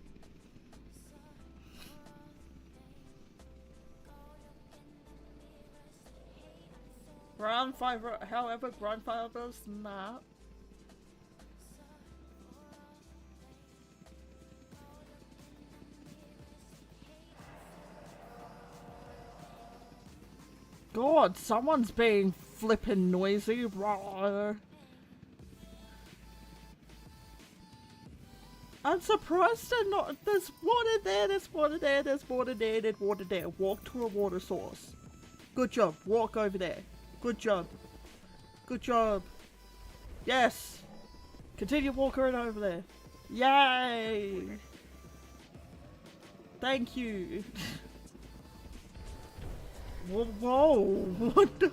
[SPEAKER 1] Ground fiber, however, ground fiber's not. God, someone's being flippin' noisy. Rawr. I'm surprised they're not. There's water there, there's water there, there's water there, there's water there. Walk to a water source. Good job. Walk over there. Good job. Good job. Yes. Continue walking over there. Yay. Thank you. Whoa. What the?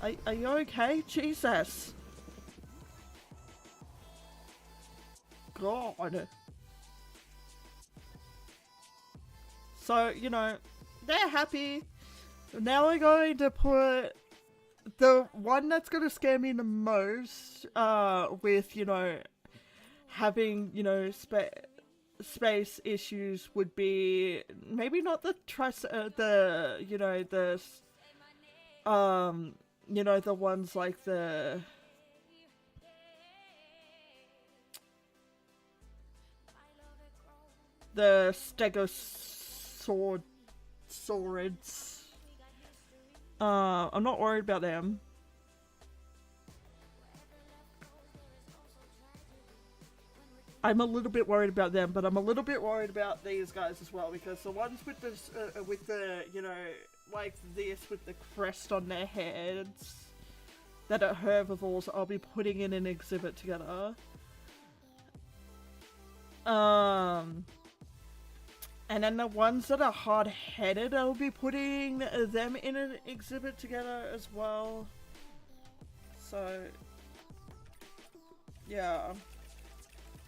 [SPEAKER 1] Are you okay? Jesus. God. So, you know, they're happy. Now we're going to put the one that's going to scare me the most, with, you know, having, you know, space issues would be maybe not the you know, the, you know, the ones like the, stegosaurids. I'm not worried about them. I'm a little bit worried about them, but I'm a little bit worried about these guys as well, because the ones with the, you know, like this with the crest on their heads that are herbivores, I'll be putting in an exhibit together. And then the ones that are hard-headed, I'll be putting them in an exhibit together as well. So, yeah.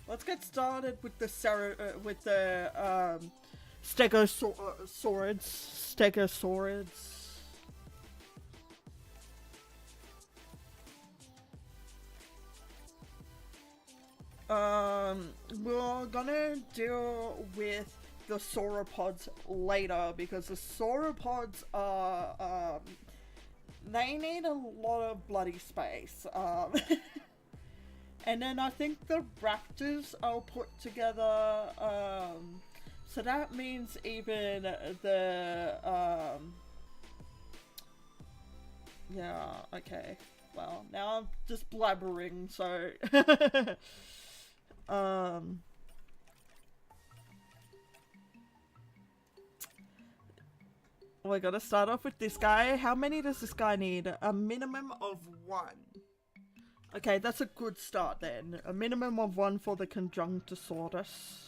[SPEAKER 1] Let's get started with the stegosaurids. We're gonna deal with the sauropods later, because the sauropods are, they need a lot of bloody space. And then I think the raptors I'll put together, so that means even the, yeah, okay. Well, now I'm just blabbering, so, we're gonna start off with this guy. How many does this guy need? A minimum of 1. Okay, that's a good start then. A minimum of 1 for the Conjunctosaurus.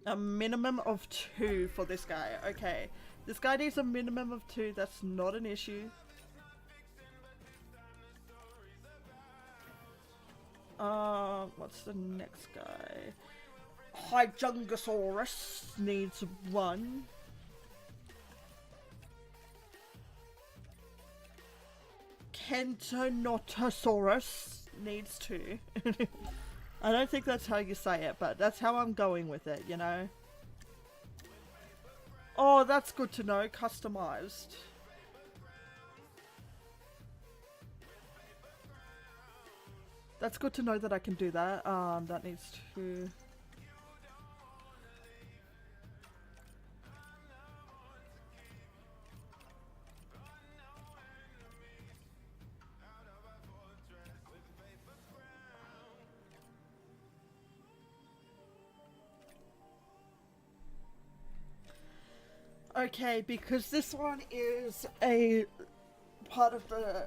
[SPEAKER 1] A minimum of 2 for this guy. Okay. This guy needs a minimum of 2. That's not an issue. What's the next guy? Hyjungosaurus needs 1. Kentonotosaurus needs 2. I don't think that's how you say it, but that's how I'm going with it, you know? Oh, that's good to know. Customized. That's good to know that I can do that. That needs to... Okay, because this one is a part of the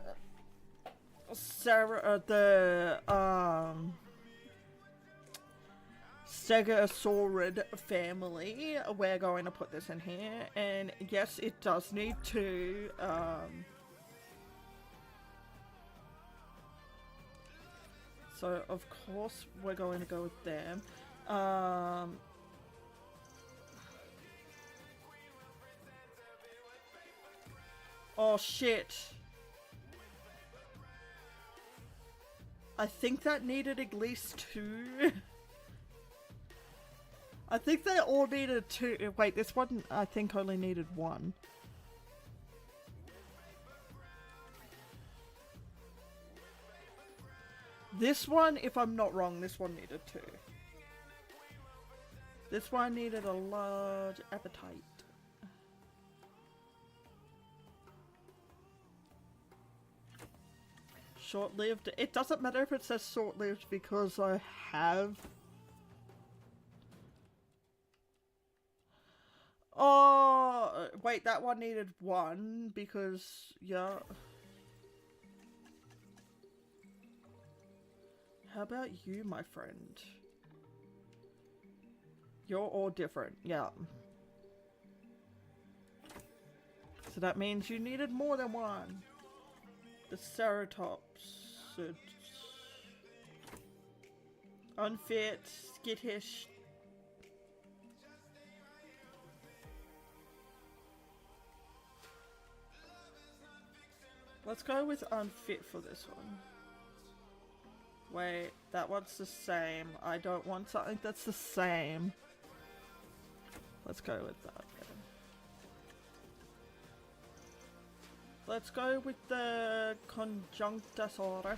[SPEAKER 1] Stegosaurid family, we're going to put this in here, and yes, it does need 2. So of course we're going to go with them. Oh shit. I think that needed at least 2. I think they all needed 2. Wait, this one I think only needed 1. This one, if I'm not wrong, this one needed 2. This one needed a large appetite. Short-lived. It doesn't matter if it says short-lived because I have... Oh, wait, that one needed 1 because, yeah. How about you, my friend? You're all different, yeah. So that means you needed more than 1. The Ceratops. Unfit, skittish. Let's go with unfit for this one. Wait, that one's the same. I don't want something that's the same. Let's go with that. Let's go with the Conjunctosaurus.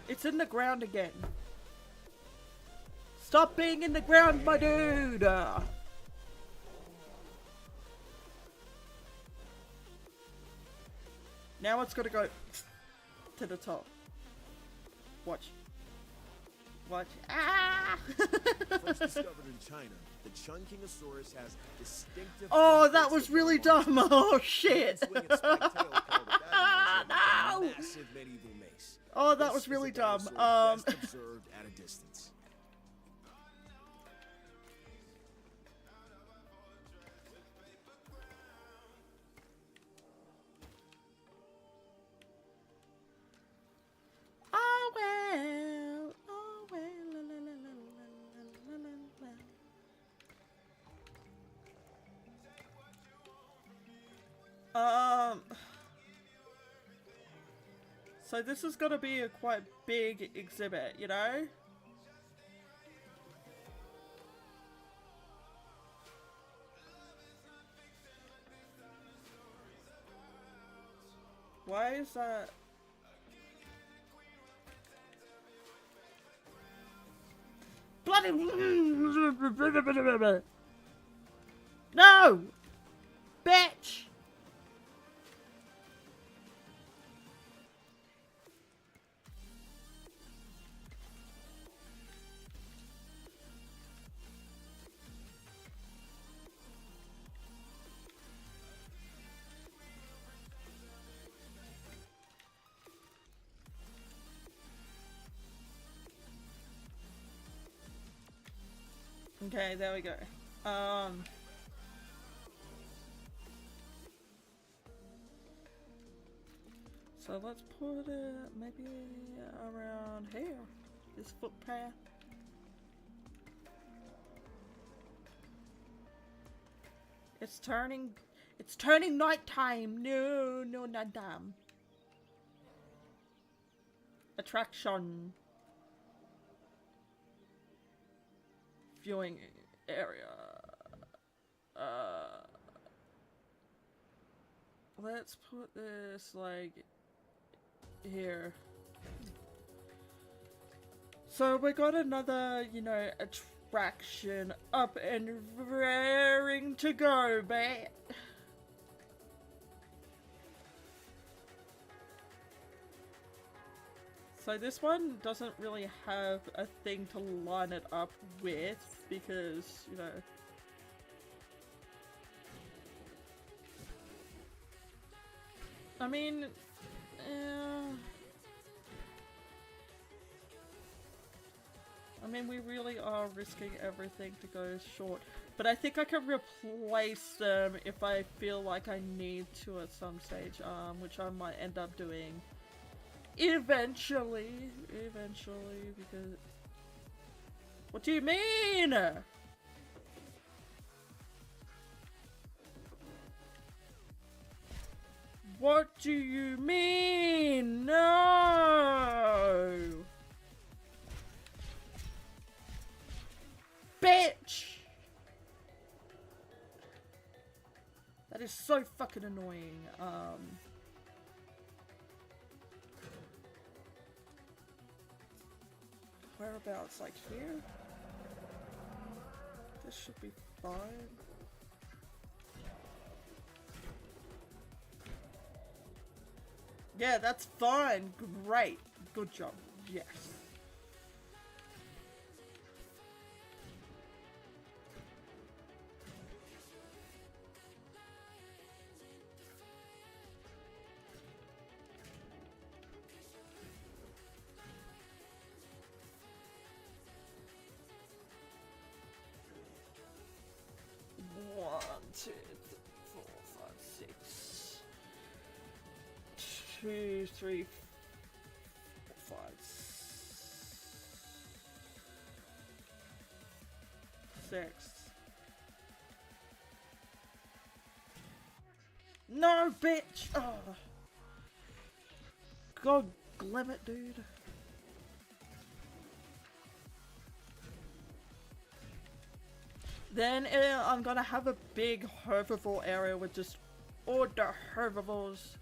[SPEAKER 1] It's in the ground again. Stop being in the ground, my dude! Now it's gotta go to the top. Watch. Watch. Ah!
[SPEAKER 5] First discovered in China, the Chungkingosaurus has distinctive...
[SPEAKER 1] Oh, that was really dumb. Oh, shit.
[SPEAKER 5] No! Massive medieval mace.
[SPEAKER 1] Oh, that
[SPEAKER 5] This
[SPEAKER 1] was
[SPEAKER 5] is
[SPEAKER 1] really
[SPEAKER 5] a
[SPEAKER 1] dumb.
[SPEAKER 5] dinosaur best observed at a distance.
[SPEAKER 1] Oh well, oh well, la, la, la, la, la, la, la, la. So this is gonna be a quite big exhibit, you know? Why is that? Bloody no, bitch! Okay, there we go. So let's put it maybe around here. This footpath. It's turning nighttime. No, not damn. Attraction. Viewing area. Let's put this like here. So we got another, you know, attraction up and raring to go, mate. So this one doesn't really have a thing to line it up with because, you know, I mean, we really are risking everything to go short. But I think I can replace them if I feel like I need to at some stage, which I might end up doing eventually, because... What do you mean? What do you mean? No! Bitch! That is so fucking annoying. Whereabouts? Like here? This should be fine. Yeah, that's fine. Great. Good job. Yes. One, two, three, 4, 5, 6. 2, 3, 4, 5, 6. No, bitch! Oh. God damn it, dude. Then I'm gonna have a big herbivore area with just all the herbivores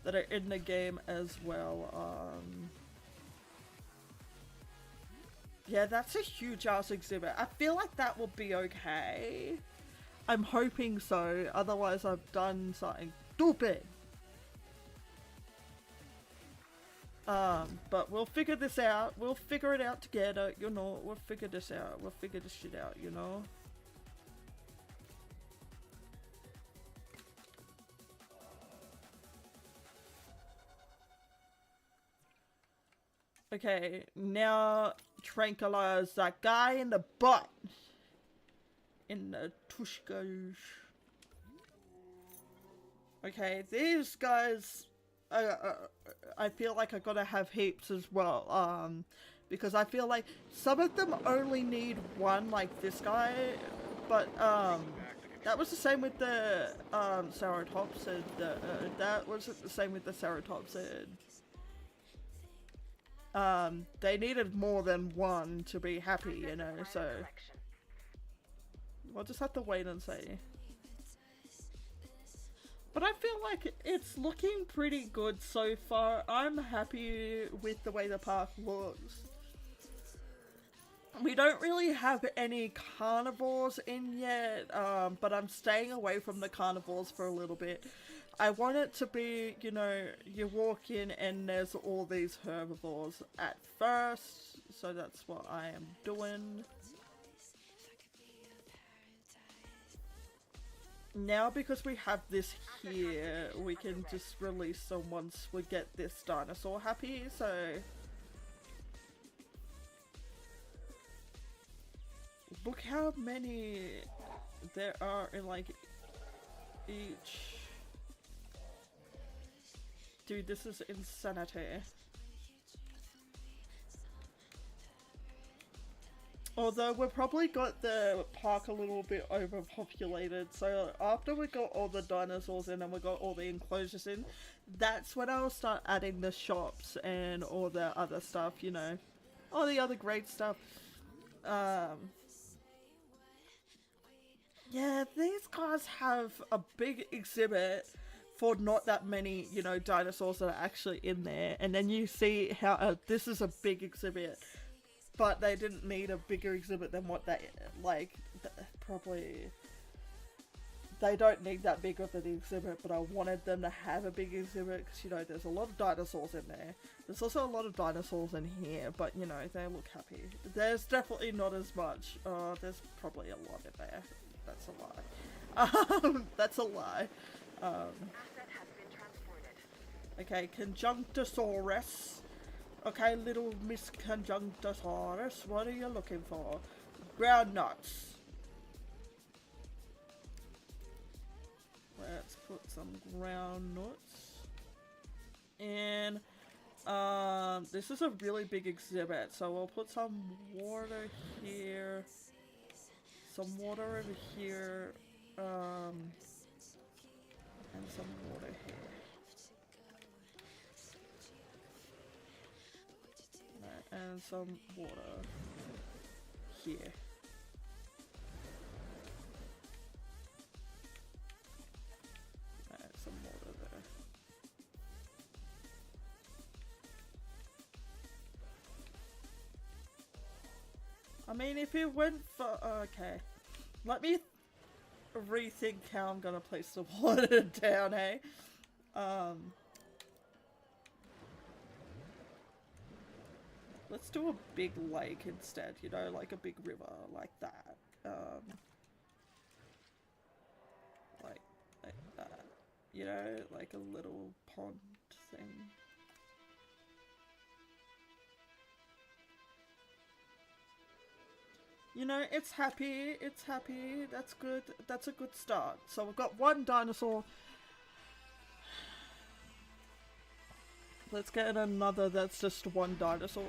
[SPEAKER 1] that are in the game as well. Yeah, that's a huge ass exhibit. I feel like that will be okay. I'm hoping so, otherwise I've done something stupid. But we'll figure this out. We'll figure it out together, you know. We'll figure this out. We'll figure this shit out, you know. Okay, now tranquilize that guy in the butt. In the tushka. Okay, these guys, I feel like I gotta have heaps as well. Because I feel like some of them only need one, like this guy. But that was the same with the Ceratops, and that wasn't the same with the Ceratops, and they needed more than one to be happy, you know, so we'll just have to wait and see. But I feel like it's looking pretty good so far. I'm happy with the way the park looks. We don't really have any carnivores in yet, but I'm staying away from the carnivores for a little bit. I want it to be, you know, you walk in and there's all these herbivores at first, so that's what I am doing. Now, because we have this here, we can just release them once we get this dinosaur happy, so... Look how many there are in like each. Dude, this is insanity. Although we've probably got the park a little bit overpopulated, so after we got all the dinosaurs in and we got all the enclosures in, that's when I'll start adding the shops and all the other stuff, you know. All the other great stuff. Yeah, these guys have a big exhibit for not that many, you know, dinosaurs that are actually in there. And then you see how this is a big exhibit, but they didn't need a bigger exhibit than what they, like, probably, they don't need that big of an exhibit, but I wanted them to have a big exhibit because, you know, there's a lot of dinosaurs in there. There's also a lot of dinosaurs in here, but, you know, they look happy. There's definitely not as much. There's probably a lot in there. That's a lie. That's a lie.
[SPEAKER 3] Asset has been transported.
[SPEAKER 1] Okay, Conjunctosaurus. Okay, little Miss Conjunctosaurus, what are you looking for? Ground nuts. Let's put some ground nuts. And this is a really big exhibit, so we'll put some water here, some water over here, and some water here. And some water here. And some water there. I mean, if it went for... okay. Let me rethink how I'm gonna place the water down, hey? Let's do a big lake instead, you know, like a big river, like that. Like that. You know, like a little pond thing. You know, it's happy, that's good, that's a good start. So we've got one dinosaur. Let's get another that's just one dinosaur.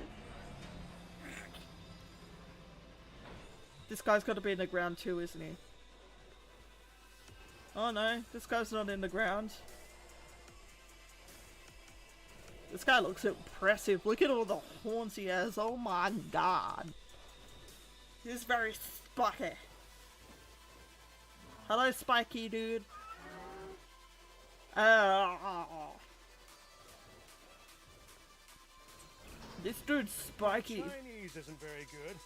[SPEAKER 1] This guy's got to be in the ground too, isn't he? Oh no, this guy's not in the ground. This guy looks impressive. Look at all the horns he has. Oh my god. He's very spiky. Hello, Spiky dude. This dude's spiky.
[SPEAKER 8] Chinese isn't very good.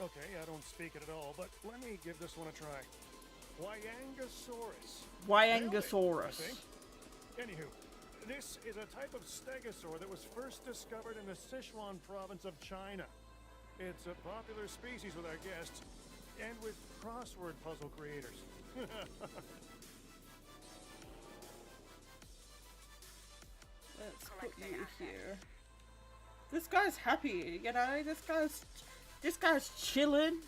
[SPEAKER 8] Okay, I don't speak it at all, but let me give this one a try. Wyangosaurus.
[SPEAKER 1] Wyangosaurus.
[SPEAKER 8] I think. Anywho, this is a type of stegosaur that was first discovered in the Sichuan province of China. It's a popular species with our guests and with crossword puzzle creators.
[SPEAKER 1] Let's put you here. This guy's happy, you know, this guy's chilling.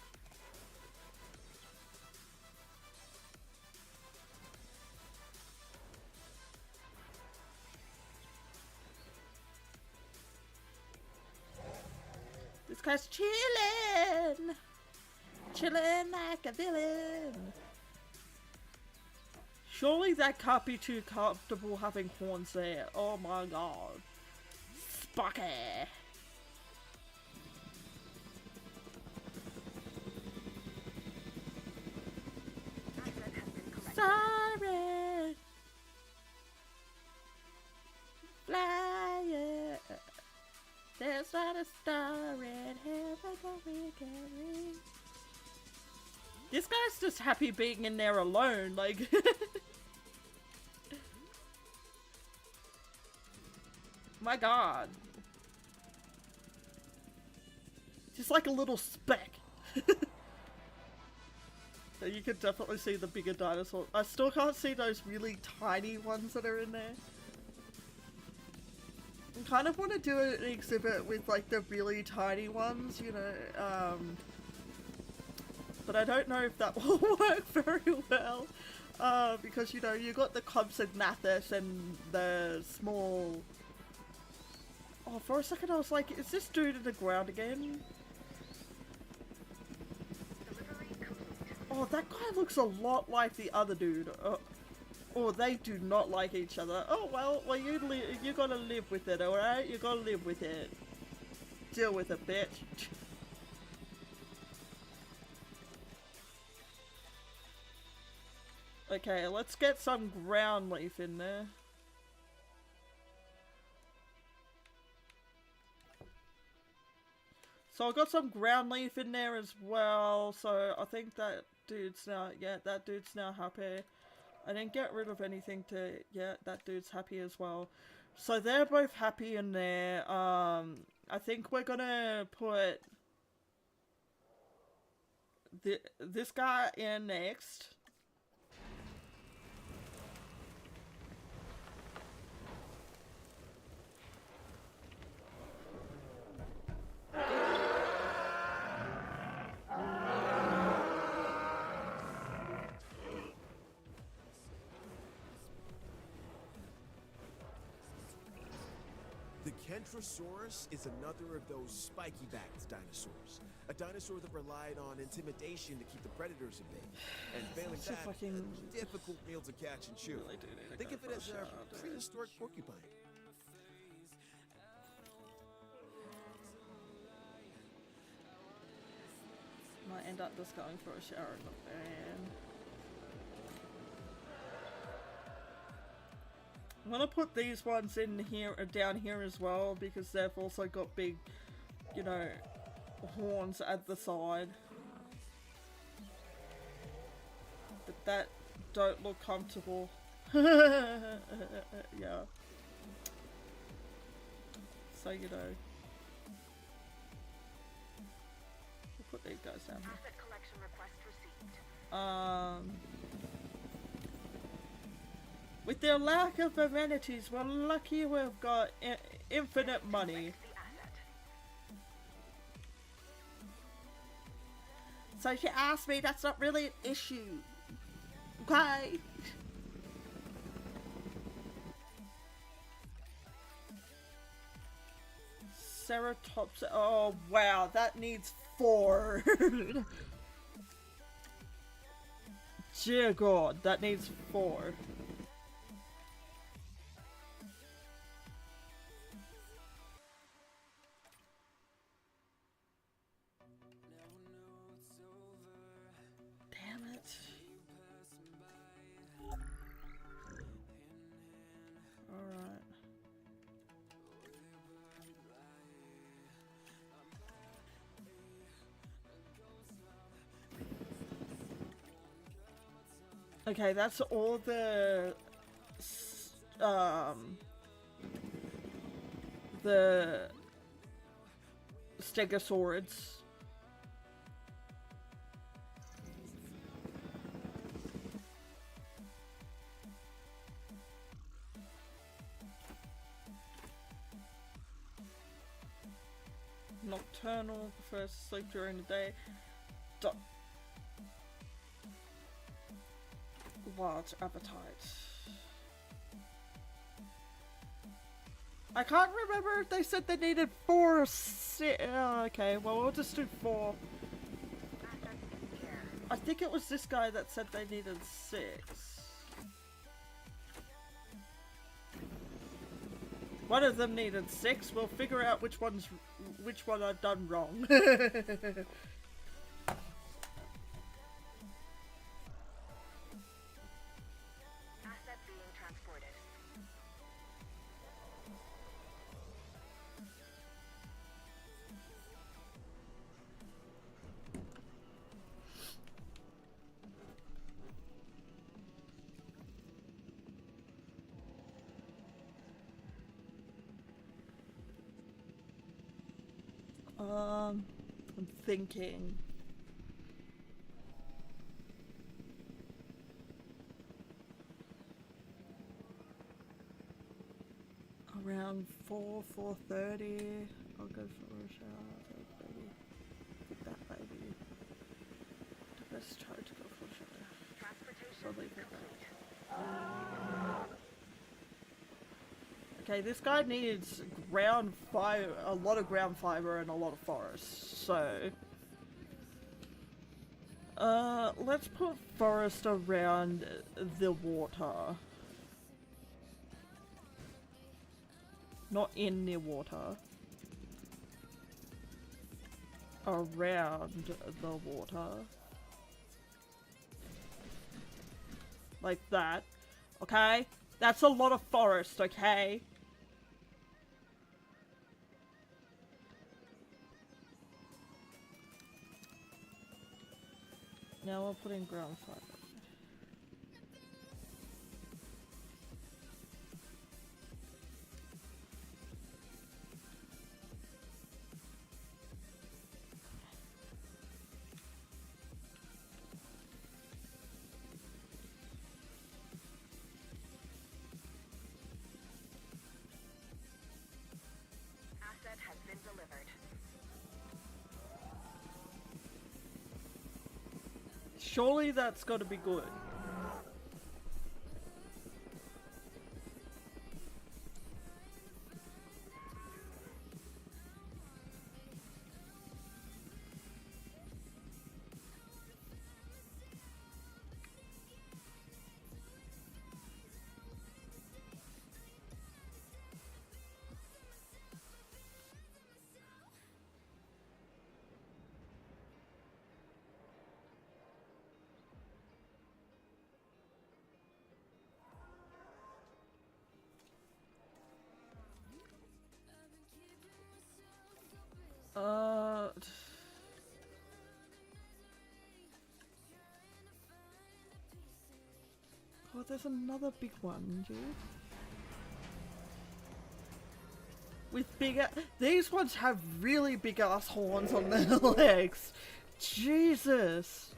[SPEAKER 1] This guy's chilling. Chilling like a villain. Surely that can't be too comfortable having horns there. Oh my god. Spucky. Sorry. Fly it. There's not a star in heaven that we can reach. This guy's just happy being in there alone, like. My god. Just like a little speck. So you can definitely see the bigger dinosaur. I still can't see those really tiny ones that are in there. I kind of want to do an exhibit with like the really tiny ones, you know, but I don't know if that will work very well. Because, you know, you got the Compsognathus and the small... Oh, for a second I was like, is this dude in the ground again? Oh, that guy looks a lot like the other dude. Oh, they do not like each other. Oh, well, you gotta live with it, alright? You gotta live with it. Deal with it, bitch. Okay, let's get some ground leaf in there. So I got some ground leaf in there as well, so I think that dude's now, yeah, that dude's now happy. I didn't get rid of anything to, yeah, that dude's happy as well. So they're both happy in there. I think we're gonna put this guy in next.
[SPEAKER 5] The Kentrosaurus is another of those spiky-backed dinosaurs. A dinosaur that relied on intimidation to keep the predators at bay. And failing
[SPEAKER 1] That's a
[SPEAKER 5] that,
[SPEAKER 1] fucking-
[SPEAKER 5] a difficult meal to catch and chew.
[SPEAKER 1] Really do need to
[SPEAKER 5] Think
[SPEAKER 1] go
[SPEAKER 5] of it
[SPEAKER 1] for a
[SPEAKER 5] as a
[SPEAKER 1] shower, dude.
[SPEAKER 5] prehistoric porcupine.
[SPEAKER 1] Might end up just going for a shower in the fan. I'm gonna put these ones in here or down here as well because they've also got big, you know, horns at the side. But that don't look comfortable. Yeah. So, you know. We'll put these guys down here.
[SPEAKER 3] Asset collection request received.
[SPEAKER 1] With their lack of amenities, we're lucky we've got infinite money.
[SPEAKER 3] The asset.
[SPEAKER 1] So if you ask me, that's not really an issue. Okay? Ceratops. Oh, wow. That needs 4. Dear God, that needs 4. Damn it. Alright. Okay, that's all the stegosaurids. Nocturnal, prefers to sleep during the day. Large appetite. I can't remember if they said they needed 4 or 6. Okay, well we'll just do 4.
[SPEAKER 3] Assets in the air.
[SPEAKER 1] I think it was this guy that said they needed 6. One of them needed 6. We'll figure out which one I've done wrong.
[SPEAKER 3] Asset being transported.
[SPEAKER 1] I'm thinking. Around 4:30. I'll go for a shower, baby. Get that baby. Let's try to go for sure.
[SPEAKER 3] Transportation
[SPEAKER 1] So leave it
[SPEAKER 3] complete.
[SPEAKER 1] there. Okay, this guy needs a lot of ground fiber and a lot of forest. So, let's put forest around the water. Not in the water. Around the water. Like that. Okay? That's a lot of forest, okay? Now we're putting ground fiber.
[SPEAKER 3] Asset has been delivered.
[SPEAKER 1] Surely that's got to be good. Oh, there's another big one, dude. With bigger... These ones have really big ass horns on their legs. Jesus.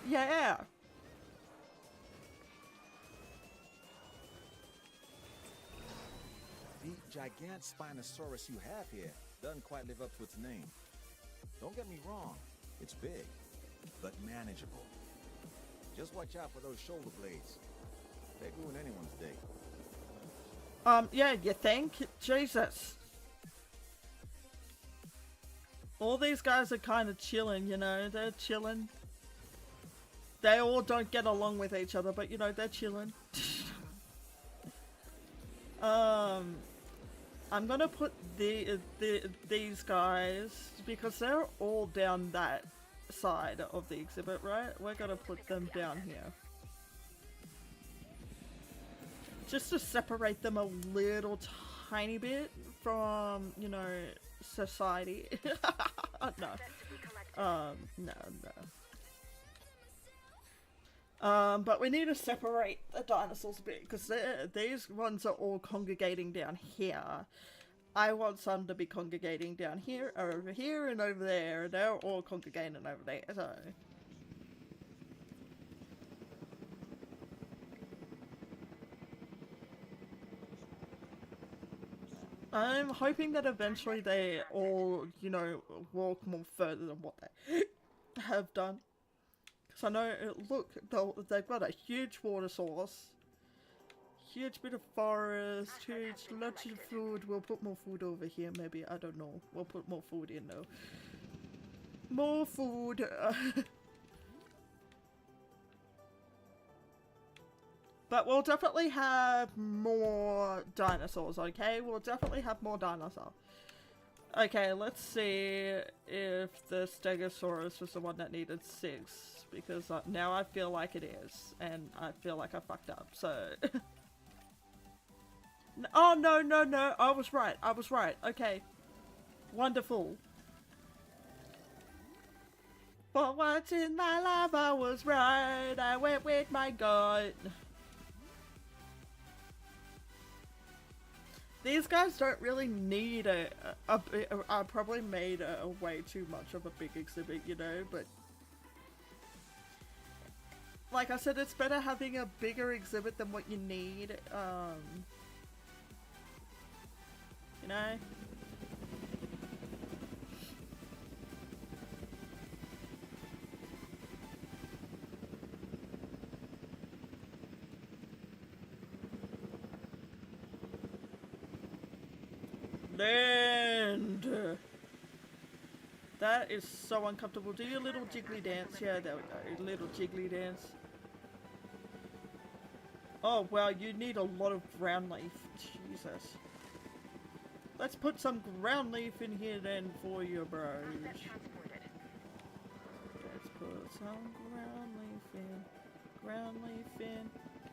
[SPEAKER 1] Yeah.
[SPEAKER 7] The giant Spinosaurus you have here doesn't quite live up to its name. Don't get me wrong, it's big, but manageable. Just watch out for those shoulder blades. They ruin anyone's day.
[SPEAKER 1] Yeah, you think? Jesus. All these guys are kind of chilling, you know, they're chilling. They all don't get along with each other, but you know, they're chilling. I'm gonna put these guys, because they're all down that side of the exhibit, right? We're gonna put them down here. Just to separate them a little tiny bit from, you know, society. No. No. But we need to separate the dinosaurs a bit, because these ones are all congregating down here. I want some to be congregating down here, over here, and over there. They're all congregating over there, so... I'm hoping that eventually they all, you know, walk more further than what they have done. Because I know, look, they've got a huge water source, huge bit of forest, huge, lots of food. We'll put more food over here, maybe, I don't know. We'll put more food in though. More food! But we'll definitely have more dinosaurs, okay? We'll definitely have more dinosaurs. Okay, let's see if the Stegosaurus was the one that needed 6. Because now I feel like it is. And I feel like I fucked up, so... Oh, no, I was right, okay. Wonderful. But once in my life I was right, I went with my gut. These guys don't really need I probably made a way too much of a big exhibit, you know, but... Like I said, it's better having a bigger exhibit than what you need. You know? Land! That is so uncomfortable. Do your little jiggly dance. Yeah, there we go. Little jiggly dance. Oh, wow, you need a lot of ground leaf. Jesus. Let's put some ground leaf in here then for you, bros.
[SPEAKER 3] Asset transported.
[SPEAKER 1] Let's put some ground leaf in. Ground leaf in.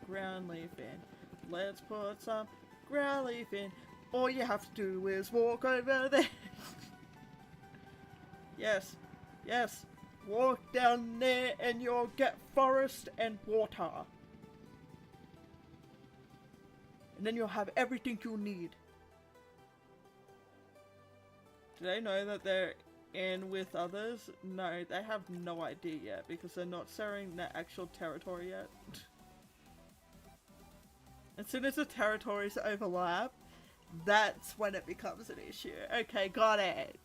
[SPEAKER 1] Ground leaf in. Let's put some ground leaf in. All you have to do is walk over there. Yes. Yes. Walk down there and you'll get forest and water. And then you'll have everything you need. Do they know that they're in with others? No, they have no idea yet because they're not sharing their actual territory yet. As soon as the territories overlap, that's when it becomes an issue. Okay, got it.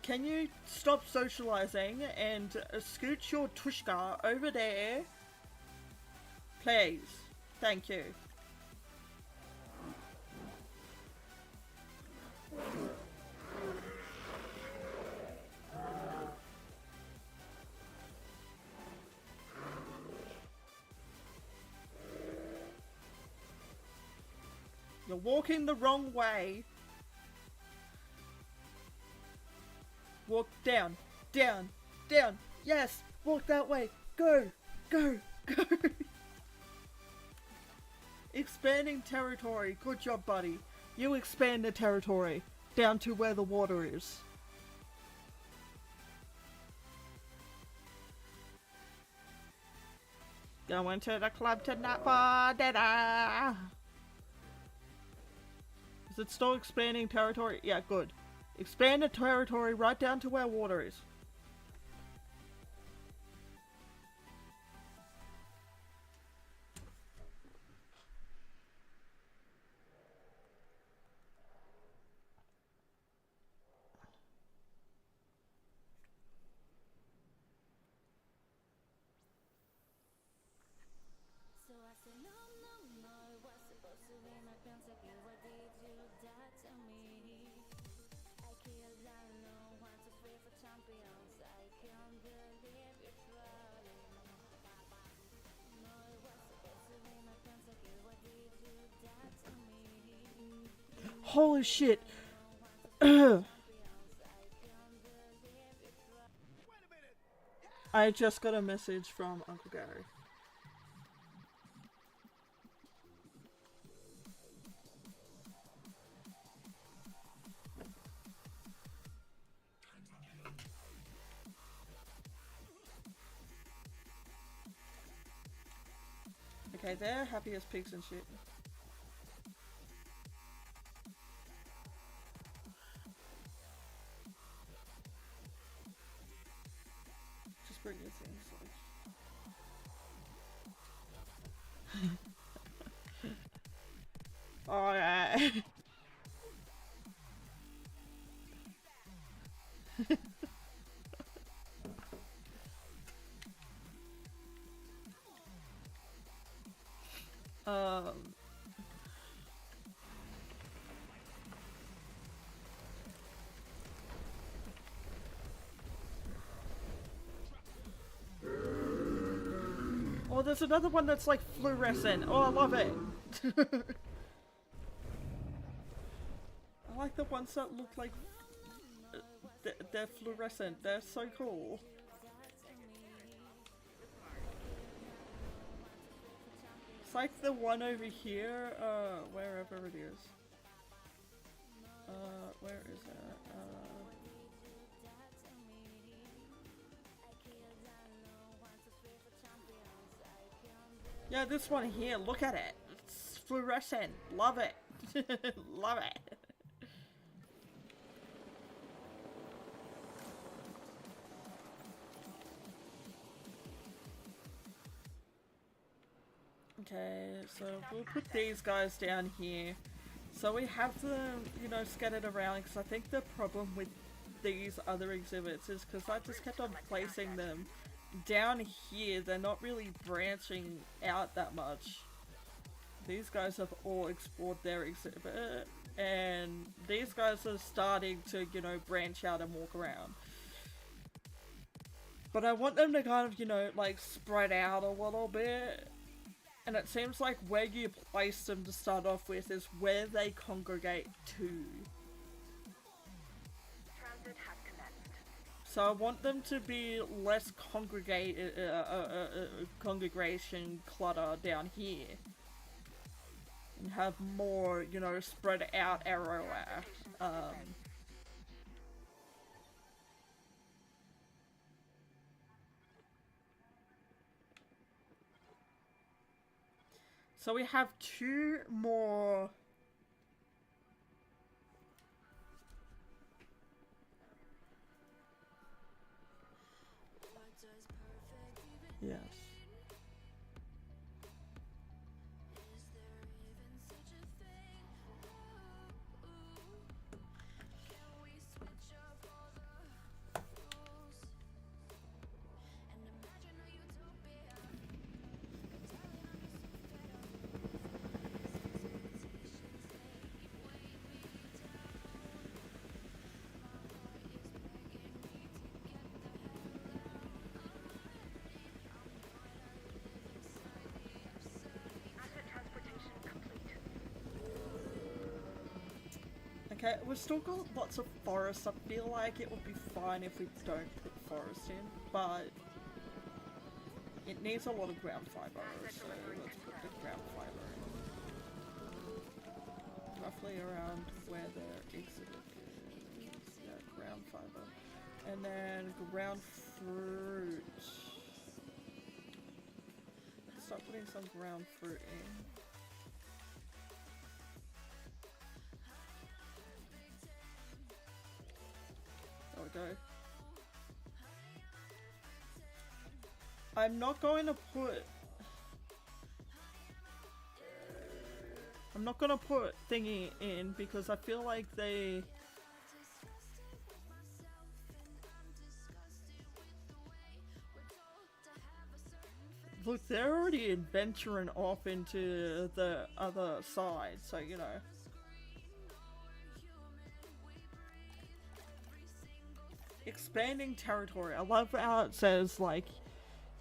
[SPEAKER 1] Can you stop socializing and scoot your Tushka over there? Please. Thank you. You're walking the wrong way. Walk down, down, down. Yes, walk that way. Go, go, go. Expanding territory. Good job, buddy. You expand the territory down to where the water is. Going to the club tonight for dinner. Is it still expanding territory? Yeah, good. Expand the territory right down to where water is.
[SPEAKER 10] So I said, no, no, no, it was supposed to be my pentacle. What did you do to me? I killed alone, want to free for champions. I can't believe you're falling. No, it was supposed to be my pentacle. What did you do to me?
[SPEAKER 1] Holy shit. I just got a message from Uncle Gary. Okay, they're happy as pigs and shit. Just bring your things. Alright. Oh, there's another one that's like fluorescent. Oh, I love it. I like the ones that look like they're fluorescent. They're so cool. It's like the one over here, wherever it is. Where is it? Yeah, this one here, look at it. It's fluorescent. Love it. Love it. Okay, so we'll put these guys down here. So we have them, you know, scattered around, because I think the problem with these other exhibits is because I just kept on placing them down here. They're not really branching out that much. These guys have all explored their exhibit, and these guys are starting to, you know, branch out and walk around. But I want them to kind of, you know, like spread out a little bit. And it seems like where you place them to start off with is where they congregate to.
[SPEAKER 3] Transit has commenced.
[SPEAKER 1] So I want them to be less congregation clutter down here. And have more, you know, spread out everywhere. So we have 2 more. Yes. Okay, we've still got lots of forest. I feel like it would be fine if we don't put forest in, but it needs a lot of ground fiber, so let's put the ground fiber in. Roughly around where the exhibit is. Yeah, ground fiber. And then ground fruit. Start putting some ground fruit in. Go. I'm not going to put thingy in because I feel like they look, they're already adventuring off into the other side, so you know. Expanding territory. I love how it says, like,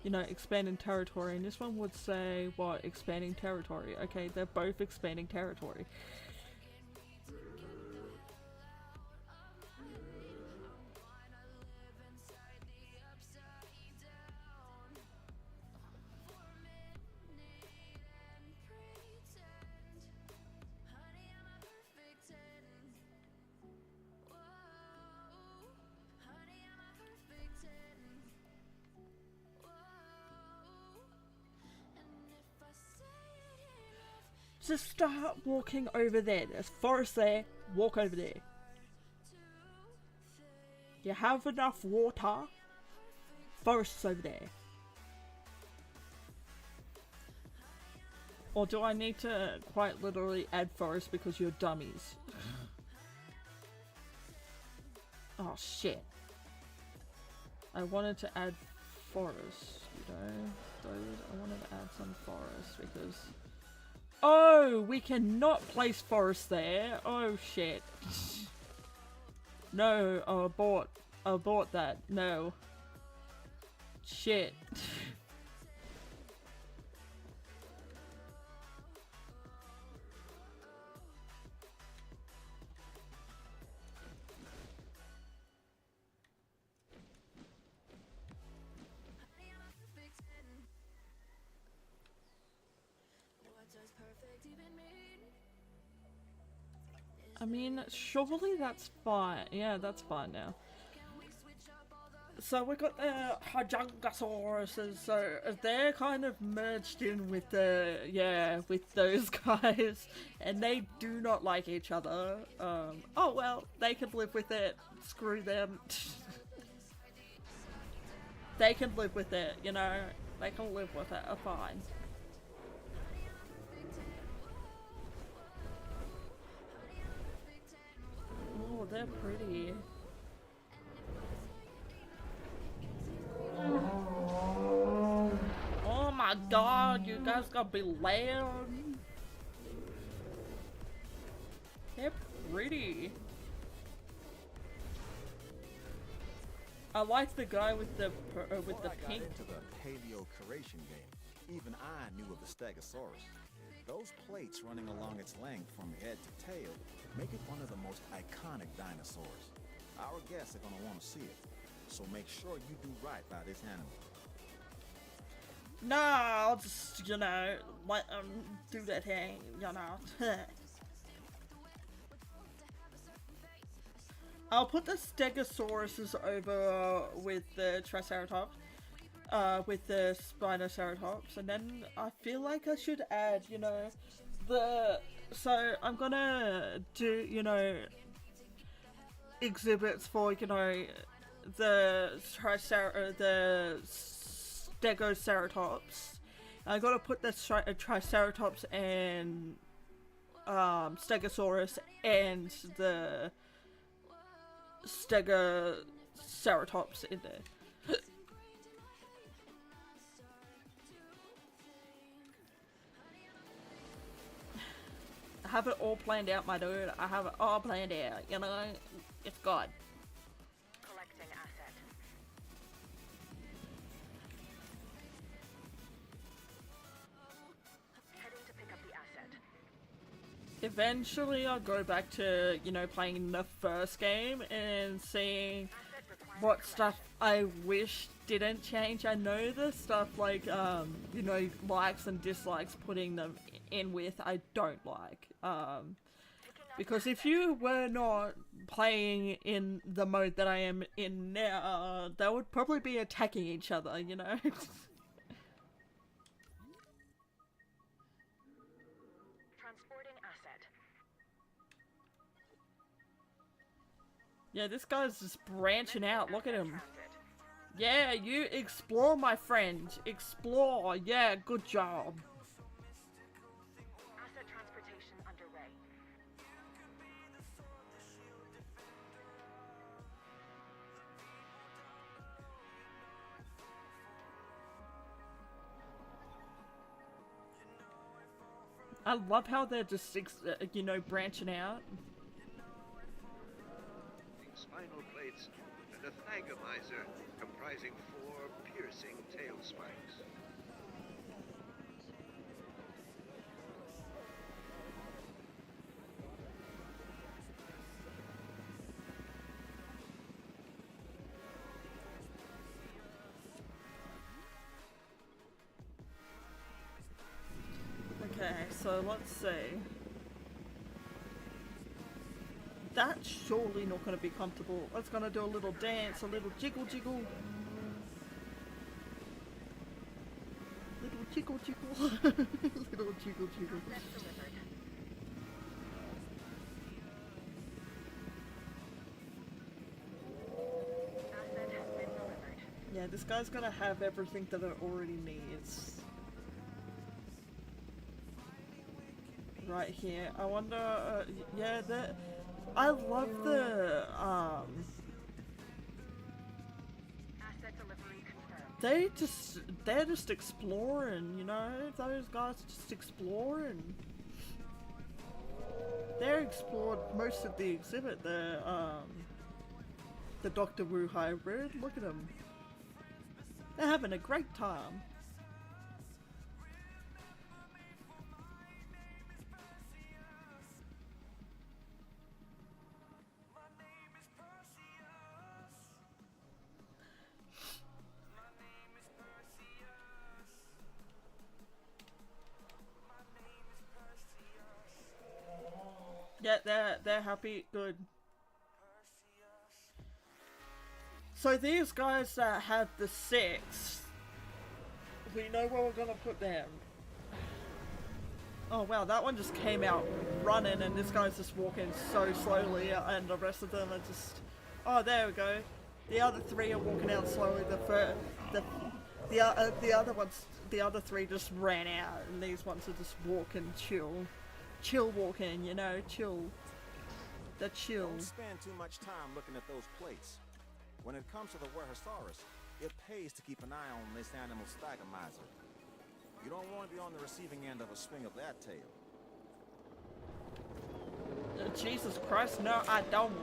[SPEAKER 1] you know, expanding territory, and this one would say, what, expanding territory. Okay, they're both expanding territory. Just start walking over there. There's forest there. Walk over there. You have enough water. Forest's over there. Or do I need to quite literally add forest because you're dummies? Oh shit. I wanted to add forest, you know. I wanted to add some forest because... Oh, we cannot place forest there. Oh shit. No, abort that. No. Shit. I mean, surely that's fine. Yeah, that's fine now. So we got the Hajungasauruses, so they're kind of merged in with the, yeah, with those guys, and they do not like each other. Oh well, they can live with it. Screw them. They can live with it, you know. They can live with it. Fine. they're pretty. Oh my god, you guys gotta be loud. They're pretty. I like the guy with the
[SPEAKER 7] Before I got
[SPEAKER 1] pink.
[SPEAKER 7] into the paleo-curation game, even I knew of the Stegosaurus. Those plates running along its length from head to tail make it one of the most iconic dinosaurs. Our guests are gonna want to see it, so make sure you do right by this animal.
[SPEAKER 1] No, I'll just, you know, let them do that thing, you know. I'll put the Stegosauruses over with the Triceratops, with the Spinoceratops, and then I feel like I should add, you know, so I'm gonna do, you know, exhibits for, you know, the Stegoceratops. I gotta put the Triceratops and Stegosaurus and the Stegoceratops in there. I have it all planned out, my dude. I have it all planned out, you know? It's God.
[SPEAKER 3] Collecting asset. Heading to pick up the asset.
[SPEAKER 1] Eventually I'll go back to, you know, playing the first game and seeing what stuff I wish didn't change. I know the stuff like, you know, likes and dislikes, putting them in with, I don't like. Because if you were not playing in the mode that I am in now, they would probably be attacking each other, you know?
[SPEAKER 3] Transporting asset.
[SPEAKER 1] Yeah, this guy's just branching out. Look at him.
[SPEAKER 3] Transit.
[SPEAKER 1] Yeah, you explore, my friend. Explore. Yeah, good job.
[SPEAKER 3] Asset transportation underway.
[SPEAKER 1] I love how they're just, you know, branching out.
[SPEAKER 11] Spinal plates and a thagomizer comprising 4 piercing tail spikes.
[SPEAKER 1] Okay, so let's see. That's surely not going to be comfortable. It's going to do a little dance, a little jiggle jiggle. Little jiggle jiggle. Little jiggle jiggle.
[SPEAKER 3] Asset delivered. Asset has been delivered.
[SPEAKER 1] Yeah, this guy's going to have everything that it already needs. Right here. I wonder, yeah, that... I love the,
[SPEAKER 3] Asset delivery confirmed.
[SPEAKER 1] they're just exploring, you know? Those guys are just exploring. They explored most of the exhibit, the Doctor Wu hybrid. Look at them. They're having a great time. Yeah, they're happy. Good. So these guys that have the 6, we know where we're gonna put them. Oh wow, that one just came out running, and this guy's just walking so slowly, and the rest of them are just... Oh, there we go. The other 3 are walking out slowly. The other ones, the other 3 just ran out, and these ones are just walking chill walking, you know, chill. The chill.
[SPEAKER 7] Don't spend too much time looking at those plates. When it comes to the Weresaurus, it pays to keep an eye on this animal's Stagamizer. You don't want to be on the receiving end of a swing of that tail.
[SPEAKER 1] Jesus Christ, no, I don't.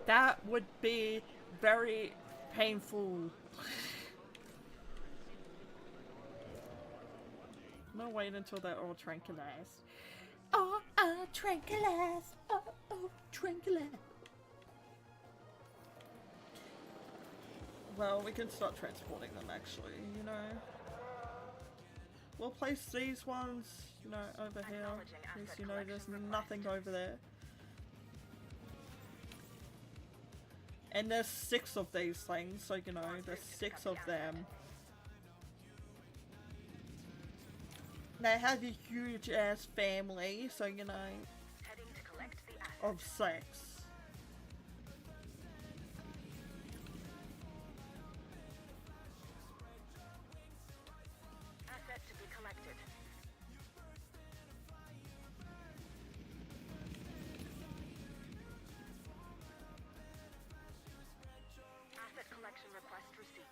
[SPEAKER 1] That would be very painful. No, wait until they're all tranquilized. Oh, tranquilized. Oh, tranquilized. Well, we can start transporting them actually, you know. We'll place these ones, you know, over here. Because, you know, there's nothing over there. And there's 6 of these things, so, you know, there's 6 of them. They have a huge ass family, so, you know, of 6.
[SPEAKER 3] Asset to be collected. Asset collection request received.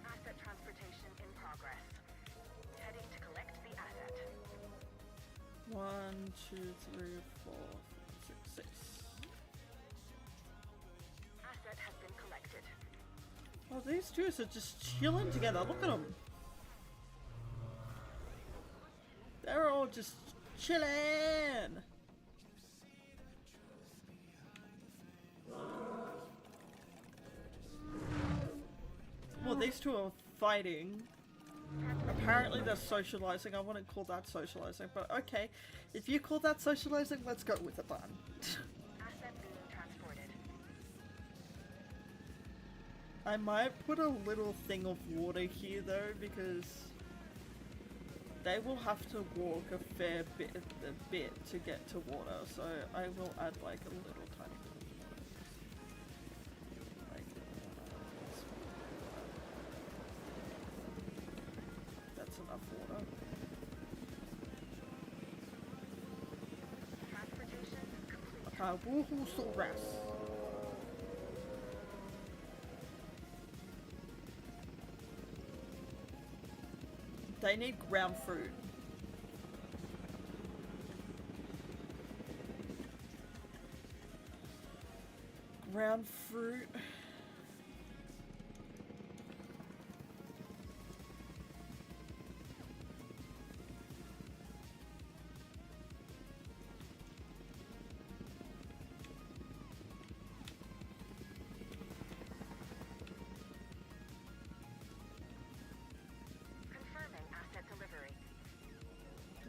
[SPEAKER 3] Asset transportation in progress. Heading to collect the asset.
[SPEAKER 1] 1, 2, 3, 4, 5, 6, 6.
[SPEAKER 3] Asset has been collected.
[SPEAKER 1] Oh, these two are just chilling together. Look at them. They're all just chilling. Well, these two are fighting. Apparently they're socializing. I wouldn't call that socializing, but okay. If you call that socializing, let's go with it then.
[SPEAKER 3] Asset being transported.
[SPEAKER 1] I might put a little thing of water here though, because they will have to walk a fair bit to get to water, so I will add like a little tiny bit of water. Like, that's enough water.
[SPEAKER 3] Transportation complete.
[SPEAKER 1] Carbohydrates. They need ground fruit. Ground fruit.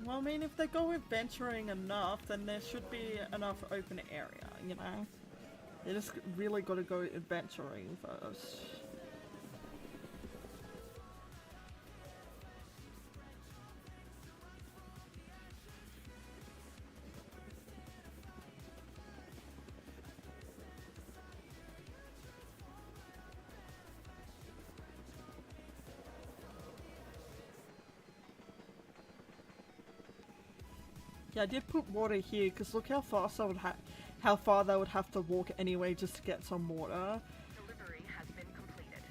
[SPEAKER 1] Well, I mean, if they go adventuring enough, then there should be enough open area, you know? They just really got to go adventuring first. Yeah, I did put water here because look how fast I would how far they would have to walk anyway just to get some water.
[SPEAKER 3] Delivery has been completed.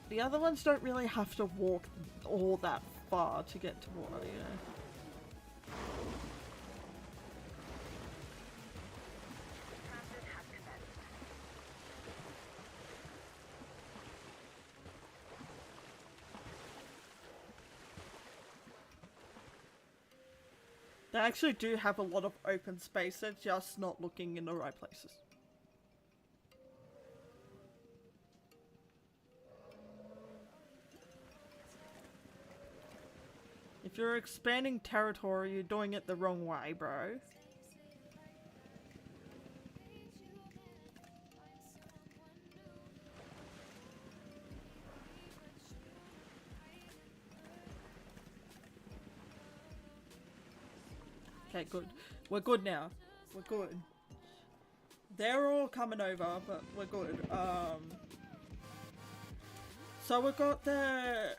[SPEAKER 1] The other ones don't really have to walk all that far to get to water, you know.
[SPEAKER 3] Transit has commenced.
[SPEAKER 1] They actually do have a lot of open space, they're just not looking in the right places. If you're expanding territory, you're doing it the wrong way, bro. Okay, good. We're good now. We're good. They're all coming over, but we're good. So we've got the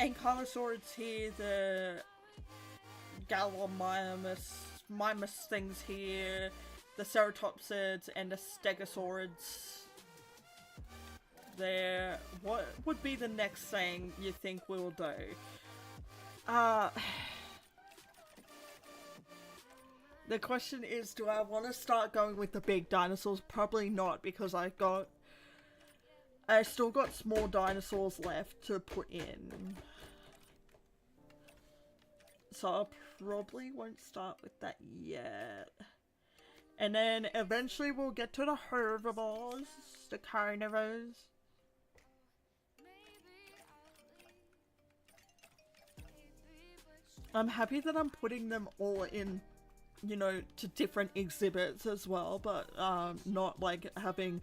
[SPEAKER 1] Ankylosaurids here, the Gallimimus things here, the Ceratopsids and the Stegosaurids there. What would be the next thing you think we'll do? The question is, do I want to start going with the big dinosaurs? Probably not, because I still got small dinosaurs left to put in. So I probably won't start with that yet. And then eventually we'll get to the herbivores, the carnivores. I'm happy that I'm putting them all in, you know, to different exhibits as well, but not like having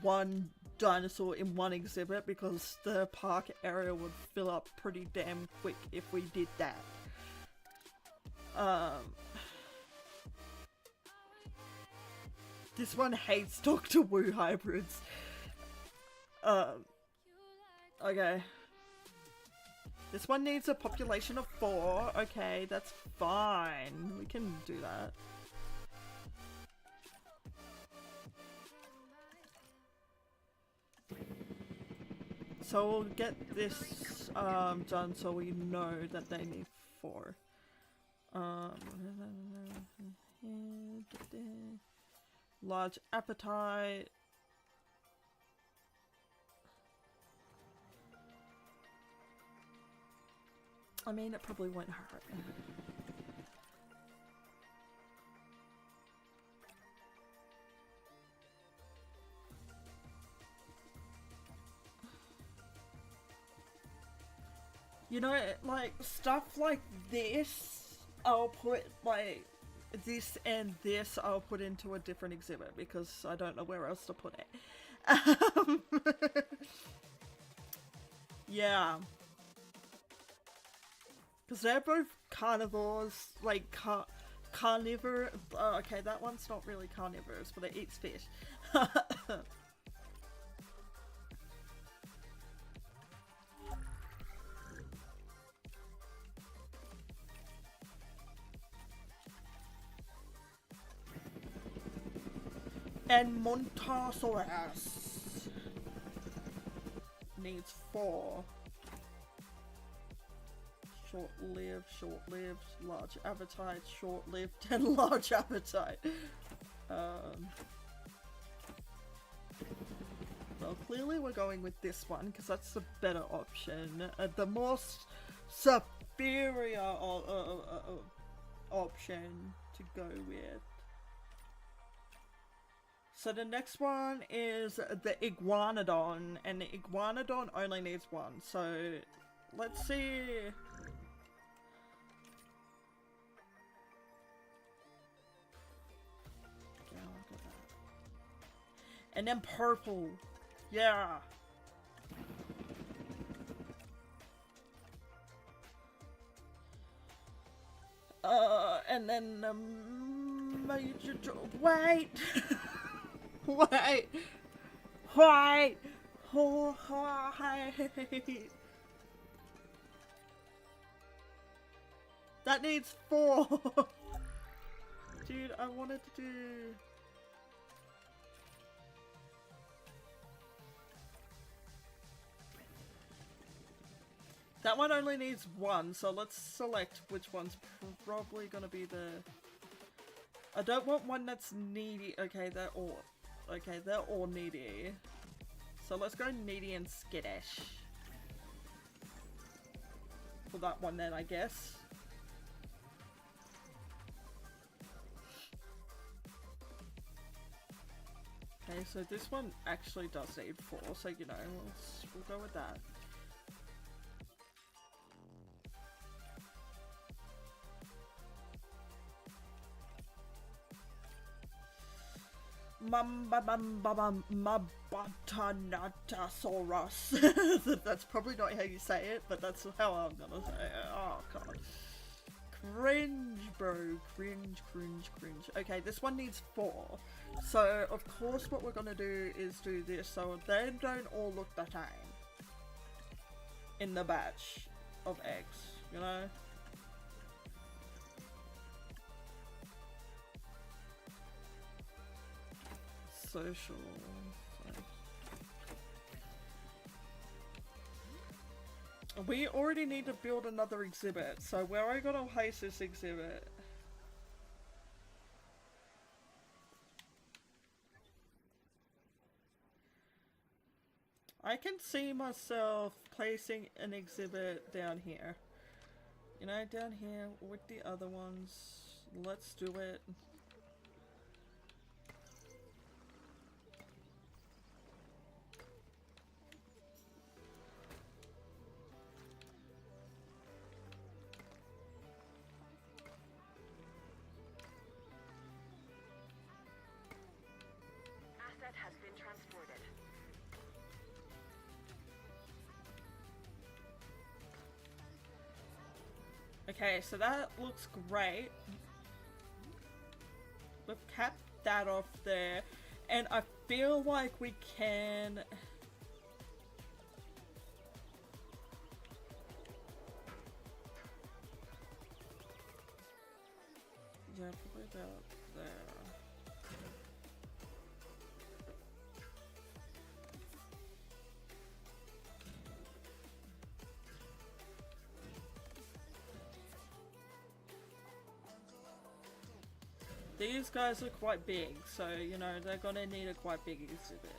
[SPEAKER 1] one dinosaur in one exhibit, because the park area would fill up pretty damn quick if we did that. This one hates Dr. Wu hybrids. Okay. This one needs a population of 4. Okay, that's fine. We can do that. So we'll get this done so we know that they need 4. Large appetite. I mean, it probably won't hurt. You know, like, stuff like this, I'll put, like, this and this I'll put into a different exhibit, because I don't know where else to put it. Yeah. Because they're both carnivores, like, carnivore. Okay, that one's not really carnivorous, but it eats fish. And Montosaurus needs 4. Short-lived, large appetite, short-lived, and large appetite. Well, clearly we're going with this one, because that's the better option. The most superior option to go with. So the next one is the Iguanodon, and the Iguanodon only needs 1. So let's see. And then purple. Yeah. And then major. Wait. Wait. Wait. Oh, wait. That needs 4. Dude, I wanted to do. That one only needs 1, so let's select which one's probably gonna be the... I don't want one that's needy. Okay, they're all needy. So let's go needy and skittish. For that one then, I guess. Okay, so this one actually does need 4, so you know, we'll go with that. Mabatanatasaurus. That's probably not how you say it, but that's how I'm gonna say it. Oh god. Cringe, bro. Cringe. Okay, this one needs 4. So, of course, what we're gonna do is do this so they don't all look the same in the batch. of eggs, you know? Social. We already need to build another exhibit, so where are we gonna place this exhibit? I can see myself placing an exhibit down here. You know, down here with the other ones. Let's do it.
[SPEAKER 3] Asset has been transported.
[SPEAKER 1] Okay, so that looks great. We've capped that off there, and I feel like we can... Yeah, probably about there. These guys are quite big, so you know they're gonna need a quite big exhibit.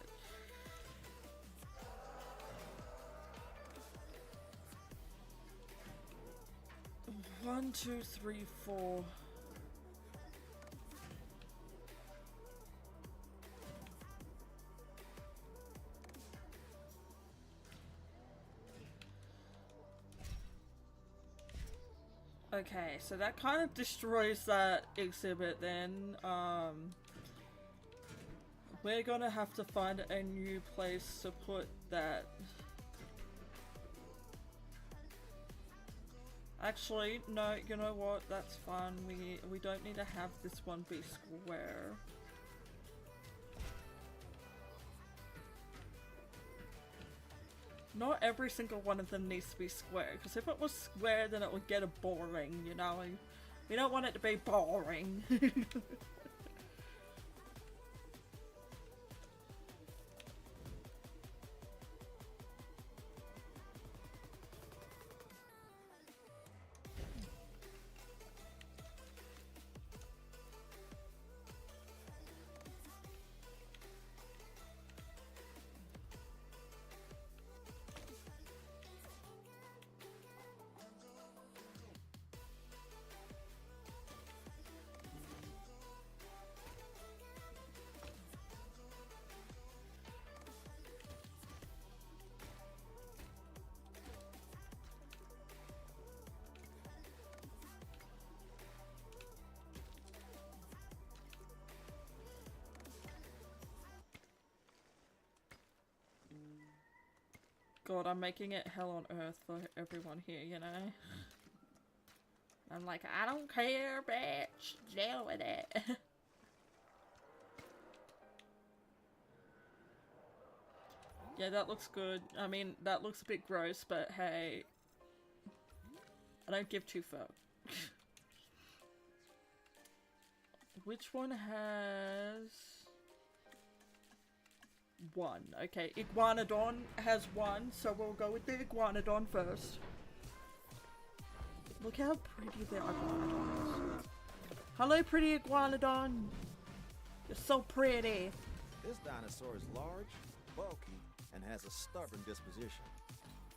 [SPEAKER 1] One, two, three, four. Okay, so that kind of destroys that exhibit then. We're gonna have to find a new place to put that. Actually, no, you know what? That's fine. We don't need to have this one be square. Not every single one of them needs to be square, because if it was square then it would get boring, you know? We don't want it to be boring. God, I'm making it hell on earth for everyone here, you know? I'm like, I don't care, bitch. Deal with it. Yeah, that looks good. I mean, that looks a bit gross, but hey. I don't give two fucks. Which one has... one? Okay, Iguanodon has one, so we'll go with the Iguanodon first. Look how pretty the Iguanodon is. Hello, pretty Iguanodon! You're so pretty!
[SPEAKER 7] This dinosaur is large, bulky, and has a stubborn disposition.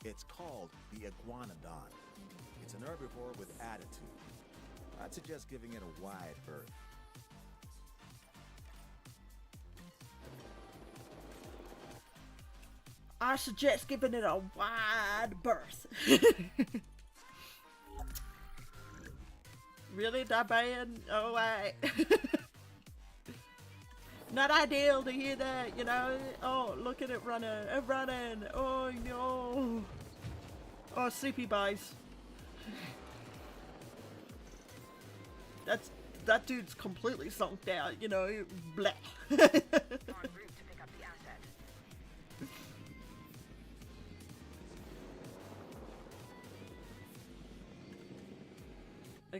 [SPEAKER 7] It's called the Iguanodon. It's an herbivore with attitude. I'd suggest giving it a wide berth.
[SPEAKER 1] I suggest giving it a wide berth. Really, that bad? Oh, wait. Not ideal to hear that, you know? Oh, look at it running. Running. Oh, no. Oh, sleepy buys. That dude's completely sunk down, you know? Blah.
[SPEAKER 3] En route to pick up the asset.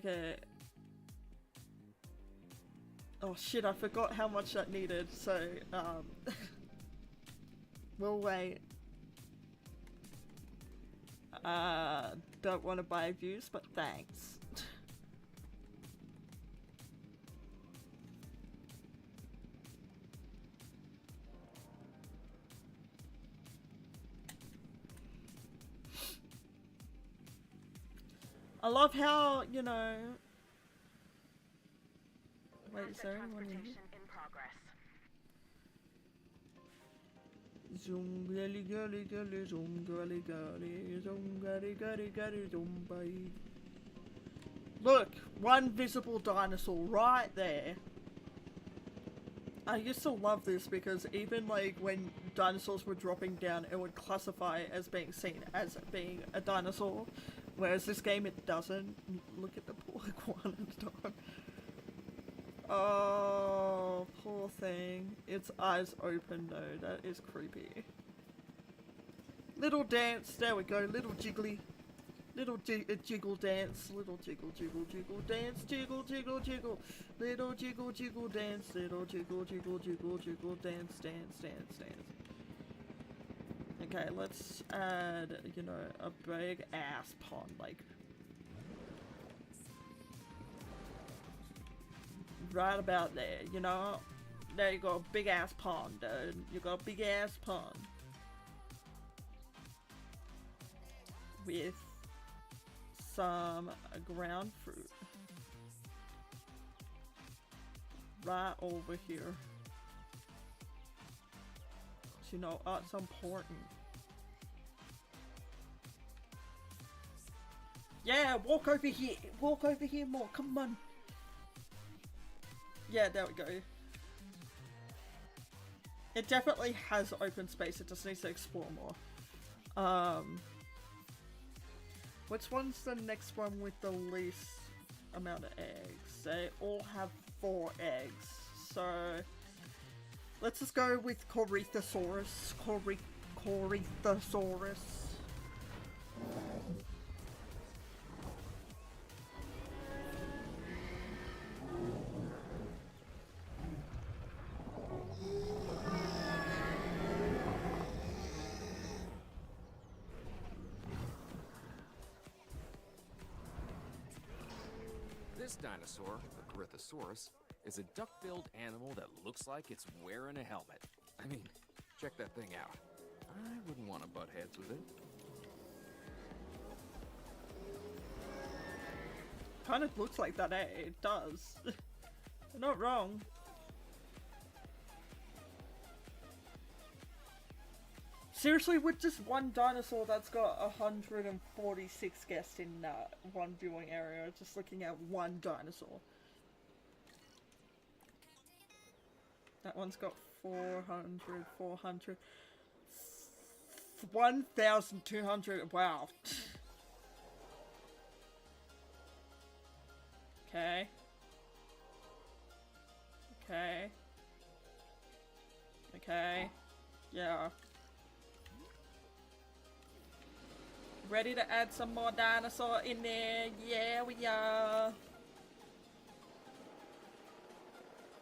[SPEAKER 1] Okay. Oh shit, I forgot how much that needed, so, we'll wait. Don't want to buy views, but thanks. I love how, you know... Wait, is there anyone in here?
[SPEAKER 3] In progress.
[SPEAKER 1] Zoom gully gully gully zoom gully gully zoom gully gully gully zoom babe. Look, one visible dinosaur right there. I used to love this because even like when dinosaurs were dropping down, it would classify as being seen as being a dinosaur, whereas this game it doesn't. Look at the poor iguana dog. Oh, poor thing. Its eyes open though, that is creepy. Little dance, there we go, little jiggly. Little jiggle dance, little jiggle jiggle jiggle dance, jiggle jiggle jiggle. Little jiggle jiggle dance, little jiggle jiggle jiggle jiggle dance, dance, dance, dance. Okay, let's add, you know, a big ass pond, like right about there, you know? There you go, big ass pond, dude. You got a big ass pond. With some ground fruit. Right over here. You know, it's important. Yeah, walk over here. Walk over here more. Come on. Yeah, there we go. It definitely has open space. It just needs to explore more. Which one's the next one with the least amount of eggs? They all have 4 eggs. So let's just go with Corythosaurus. Corythosaurus.
[SPEAKER 9] This dinosaur, the Corythosaurus, is a duck-billed animal that looks like it's wearing a helmet. I mean, check that thing out. I wouldn't want to butt heads with it.
[SPEAKER 1] Kind of looks like that, eh? It does. You're not wrong. Seriously, with just one dinosaur that's got 146 guests in one viewing area, just looking at one dinosaur. That one's got 400, 400, 1,200, wow. Okay. Okay. Okay. Yeah. Ready to add some more dinosaur in there? Yeah, we are.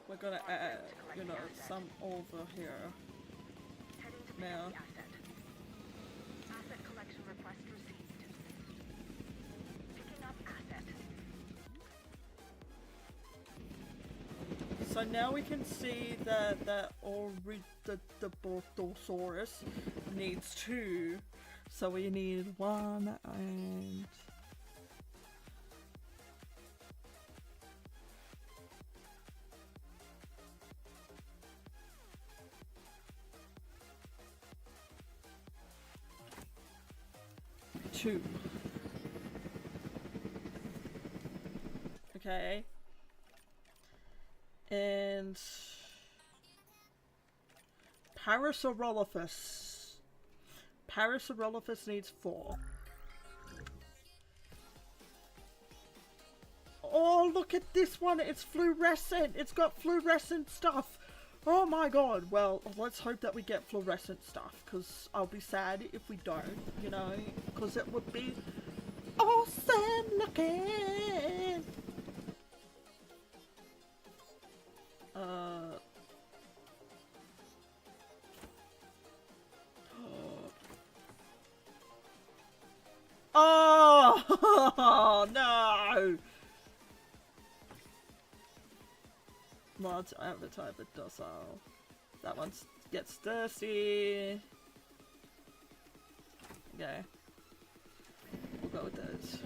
[SPEAKER 1] We're gonna add, you know, some over here. Now.
[SPEAKER 3] Asset collection request received. Picking up asset.
[SPEAKER 1] So now we can see that the Ornithosaurus needs 2. So we need 1 and... two. Okay. And... Parasaurolophus. Parasaurolophus needs 4. Oh, look at this one! It's fluorescent! It's got fluorescent stuff! Oh my god! Well, let's hope that we get fluorescent stuff, because I'll be sad if we don't, you know? Because it would be awesome looking. Oh no! Mods avatar the docile. That one gets thirsty. Okay. We'll go with those.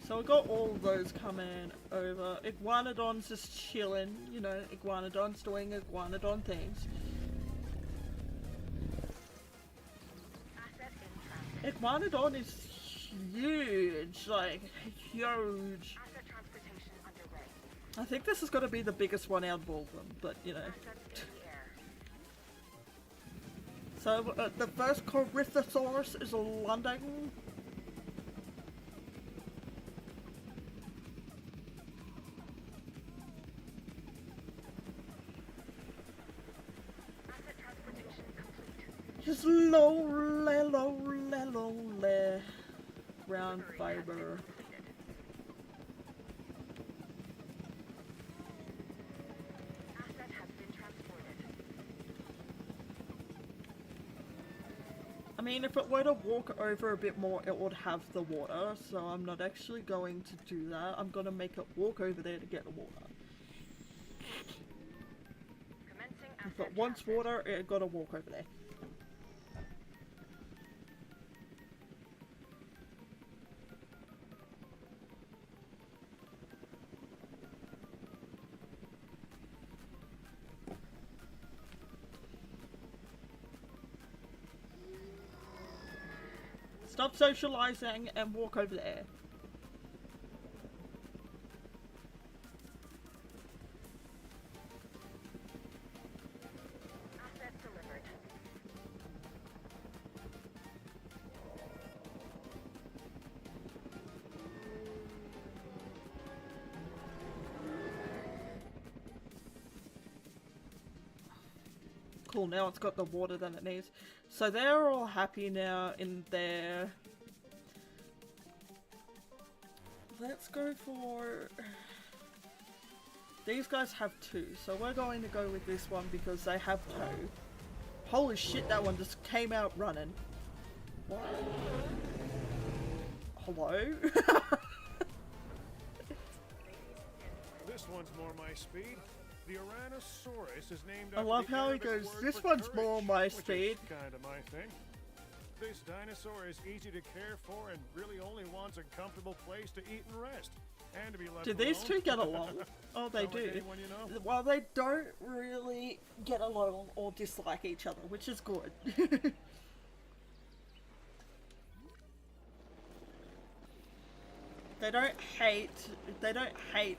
[SPEAKER 1] So we got all of those coming over. Iguanodon's just chilling, you know, Iguanodon's doing Iguanodon things. Iguanodon is huge, like, huge. I think this is going to be the biggest one out of all of them, but, you know. So, the first Corythosaurus is landing. Just low, round fiber. I mean, if it were to walk over a bit more, it would have the water, so I'm not actually going to do that. I'm going to make it walk over there to get the water. If it wants water, it got to walk over there. Stop socializing and walk over there.
[SPEAKER 3] Asset delivered.
[SPEAKER 1] Cool, now it's got the water that it needs. So they're all happy now in there. Let's go for... These guys have 2, so we're going to go with this one because they have 2. Holy shit, that one just came out running. What? Hello?
[SPEAKER 8] This one's more my speed. The Tyrannosaurus is named
[SPEAKER 1] I
[SPEAKER 8] after
[SPEAKER 1] love
[SPEAKER 8] the
[SPEAKER 1] how he
[SPEAKER 8] Arabic
[SPEAKER 1] goes,
[SPEAKER 8] word
[SPEAKER 1] this
[SPEAKER 8] for
[SPEAKER 1] one's
[SPEAKER 8] courage,
[SPEAKER 1] more my
[SPEAKER 8] which is
[SPEAKER 1] speed.
[SPEAKER 8] Kinda my thing. This dinosaur is easy to care for and really only wants a comfortable place to eat and rest. And to be left
[SPEAKER 1] Do these
[SPEAKER 8] alone.
[SPEAKER 1] two get along? Oh, they
[SPEAKER 8] Sound like
[SPEAKER 1] do.
[SPEAKER 8] anyone you know?
[SPEAKER 1] Well, they don't really get along or dislike each other, which is good. They don't hate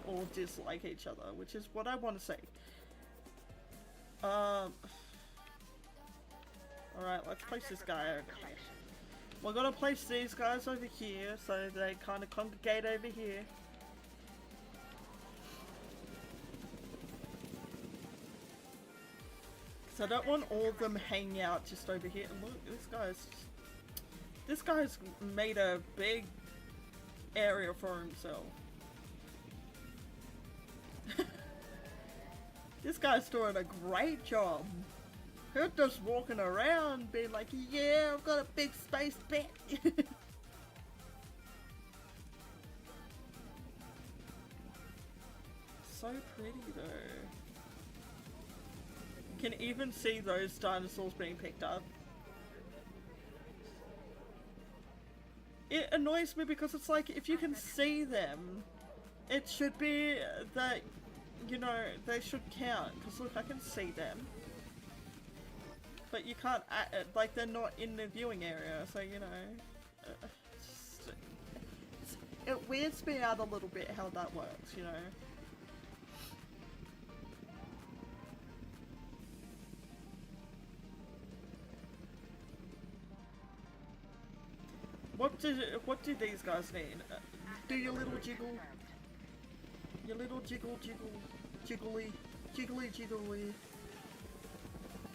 [SPEAKER 1] or dislike each other, which is what I want to say. Alright, let's place this guy over here. We're gonna place these guys over here, so they kind of congregate over here. So I don't want all of them hanging out just over here. And look, this guy's made a big area for himself. This guy's doing a great job. He's just walking around being like, yeah, I've got a big space bet. So pretty though. You can even see those dinosaurs being picked up. It annoys me because it's like, if you can see them, it should be that, you know, they should count. Because look, I can see them. But you can't, like, they're not in the viewing area, so, you know. It weirds me out a little bit how that works, you know. What do these guys need? Do your little jiggle. Your little jiggle, jiggly.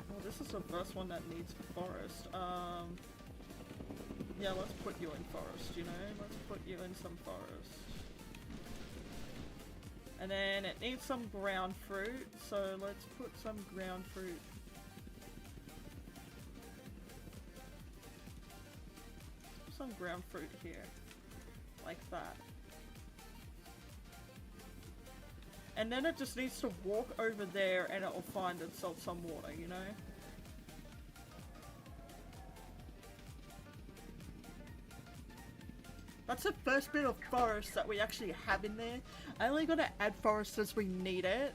[SPEAKER 1] Well, this is the first one that needs forest. Yeah, let's put you in forest, you know? Let's put you in some forest. And then it needs some ground fruit, so let's put some ground fruit. Let's put some ground fruit here. Like that. And then it just needs to walk over there and it will find itself some water, you know? That's the first bit of forest that we actually have in there. I only gotta add forest as we need it.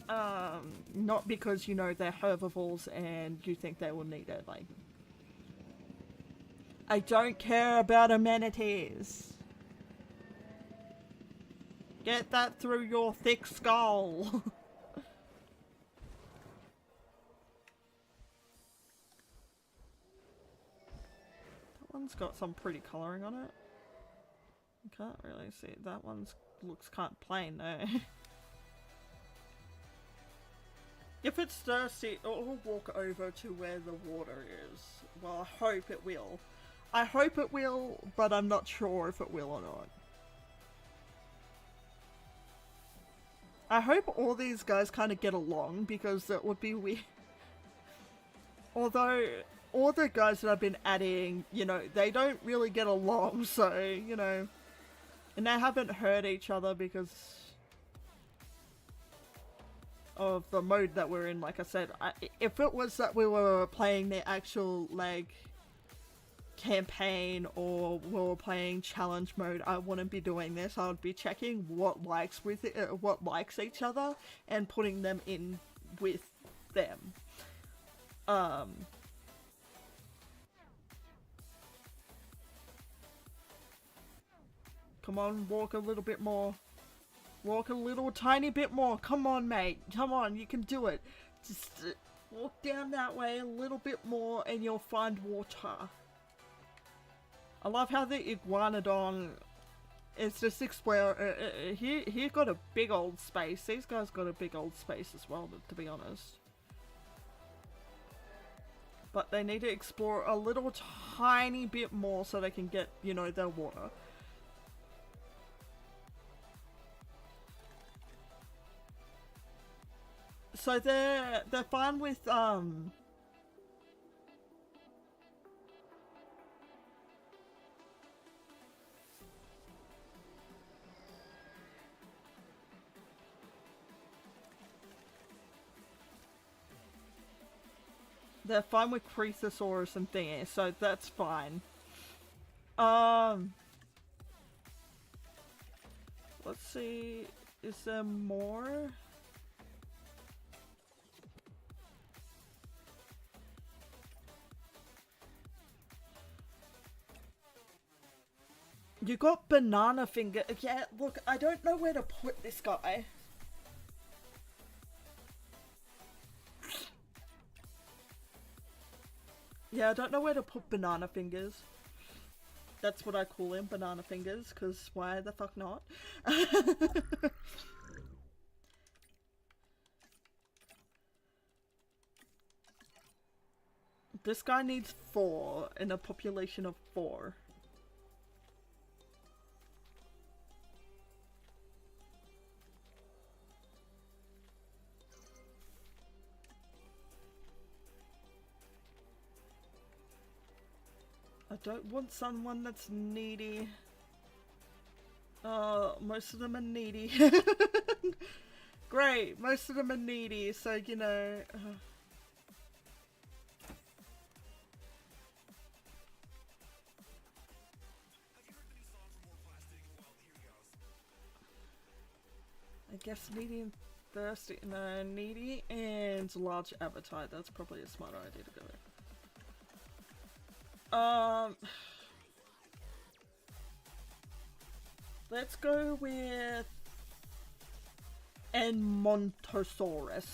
[SPEAKER 1] Not because, you know, they're herbivores and you think they will need it, like. I don't care about amenities. Get that through your thick skull. That one's got some pretty colouring on it. You can't really see it. That one's looks kind of plain though. If it's thirsty, it will walk over to where the water is. Well, I hope it will. I hope it will, but I'm not sure if it will or not. I hope all these guys kind of get along, because it would be weird. Although, all the guys that I've been adding, you know, they don't really get along, so, you know. And they haven't hurt each other because of the mode that we're in, like I said. If it was that we were playing the actual, like, campaign or we were playing challenge mode, I wouldn't be doing this. I would be checking what likes with it, what likes each other and putting them in with them. Come on, walk a little bit more. Walk a little tiny bit more. Come on, mate. Come on, you can do it. Just walk down that way a little bit more and you'll find water. I love how the iguanodon is just explore. He got a big old space. These guys got a big old space as well, to be honest. But they need to explore a little tiny bit more so they can get, you know, their water. So they're fine with they're fine with Creathosaurus and thingy, so that's fine. Let's see, is there more? You got banana finger. Yeah, look, I don't know where to put this guy. Yeah, I don't know where to put banana fingers. That's what I call him, banana fingers, because why the fuck not? This guy needs 4 in a population of 4. I don't want someone that's needy. Most of them are needy. Great, most of them are needy, so you know. I guess needy and thirsty. No, needy and large appetite. That's probably a smarter idea to go with. Let's go with Montosaurus.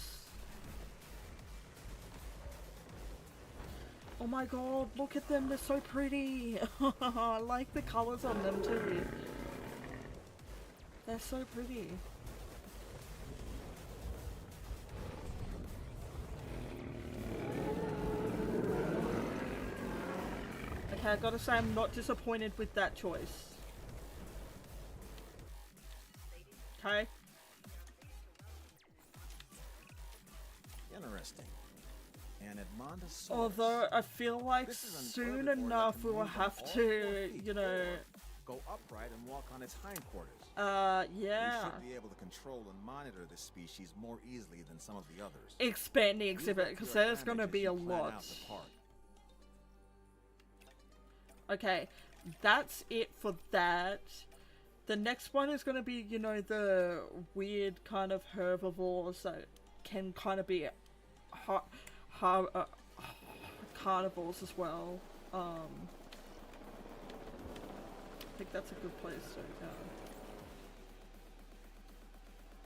[SPEAKER 1] Oh my god, look at them, they're so pretty. I like the colors on them too. They're so pretty. I gotta say I'm not disappointed with that choice. Okay?
[SPEAKER 7] Interesting. And Edmondosaurus.
[SPEAKER 1] Although I feel like
[SPEAKER 7] This is an
[SPEAKER 1] soon
[SPEAKER 7] herbivore that
[SPEAKER 1] enough
[SPEAKER 7] can
[SPEAKER 1] we will
[SPEAKER 7] move on
[SPEAKER 1] have
[SPEAKER 7] all
[SPEAKER 1] to,
[SPEAKER 7] 4 feet
[SPEAKER 1] you know,
[SPEAKER 7] or go upright and walk on its hindquarters.
[SPEAKER 1] yeah.
[SPEAKER 7] We should be able to control and monitor this species more easily than some of the others.
[SPEAKER 1] Expand the
[SPEAKER 7] Use
[SPEAKER 1] exhibit,
[SPEAKER 7] that to
[SPEAKER 1] because
[SPEAKER 7] your
[SPEAKER 1] there's gonna
[SPEAKER 7] advantage
[SPEAKER 1] be
[SPEAKER 7] as
[SPEAKER 1] a
[SPEAKER 7] you plan
[SPEAKER 1] lot.
[SPEAKER 7] out the park.
[SPEAKER 1] Okay, that's it for that. The next one is gonna be, you know, the weird kind of herbivores that can kind of be carnivores as well. I think that's a good place to go.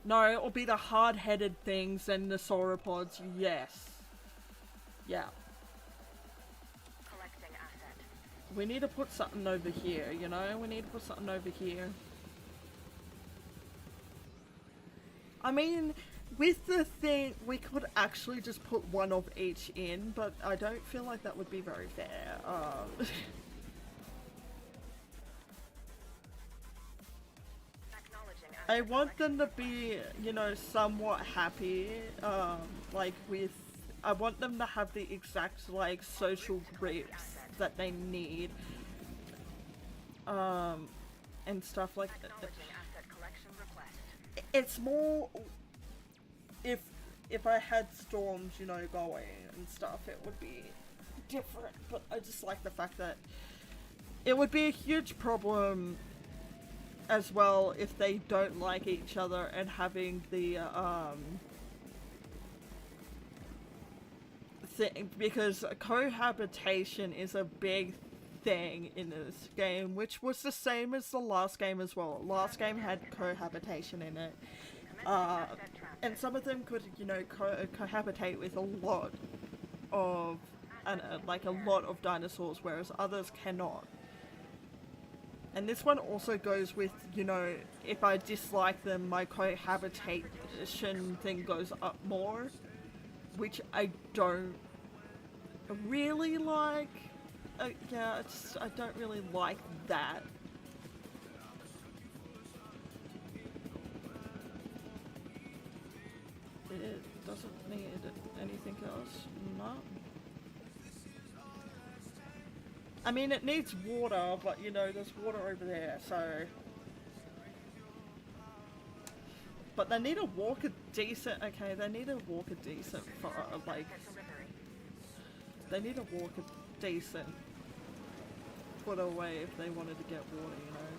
[SPEAKER 1] No, it'll be the hard-headed things and the sauropods, yes. Yeah.
[SPEAKER 3] Collecting asset.
[SPEAKER 1] We need to put something over here, you know? We need to put something over here. I mean, with the thing, we could actually just put one of each in, but I don't feel like that would be very fair. I want them to be, you know, somewhat happy, like with, I want them to have the exact, like, social grips that they need, and stuff like that. It's more, if I had storms, you know, going and stuff, it would be different, but I just like the fact that it would be a huge problem as well if they don't like each other and having the thing, because cohabitation is a big thing in this game, which was the same as the last game as well. Last game had cohabitation in it, and some of them could, you know, cohabitate with a lot of like a lot of dinosaurs, whereas others cannot. And this one also goes with, you know, if I dislike them, my cohabitation thing goes up more, which I don't really like. Yeah, I don't really like that. It doesn't need anything else. No. I mean, it needs water, but you know, there's water over there, so. But they need to walk a decent. Okay, they need to walk a decent for like. They need to walk a decent foot away if they wanted to get water, you know.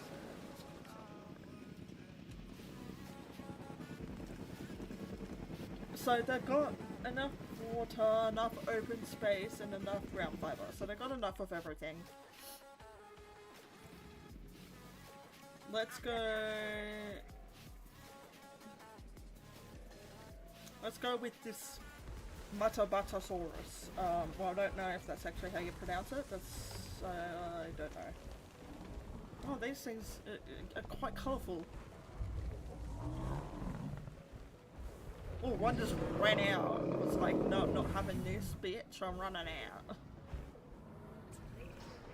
[SPEAKER 1] So they've got enough water, enough open space, and enough ground fiber. So they've got enough of everything. Let's go. Let's go with this Mutabatasaurus. Well, I don't know if that's actually how you pronounce it. That's I don't know. Oh, these things are quite colourful. Oh, one just ran out. It was like, no, not having this, bitch. I'm running out.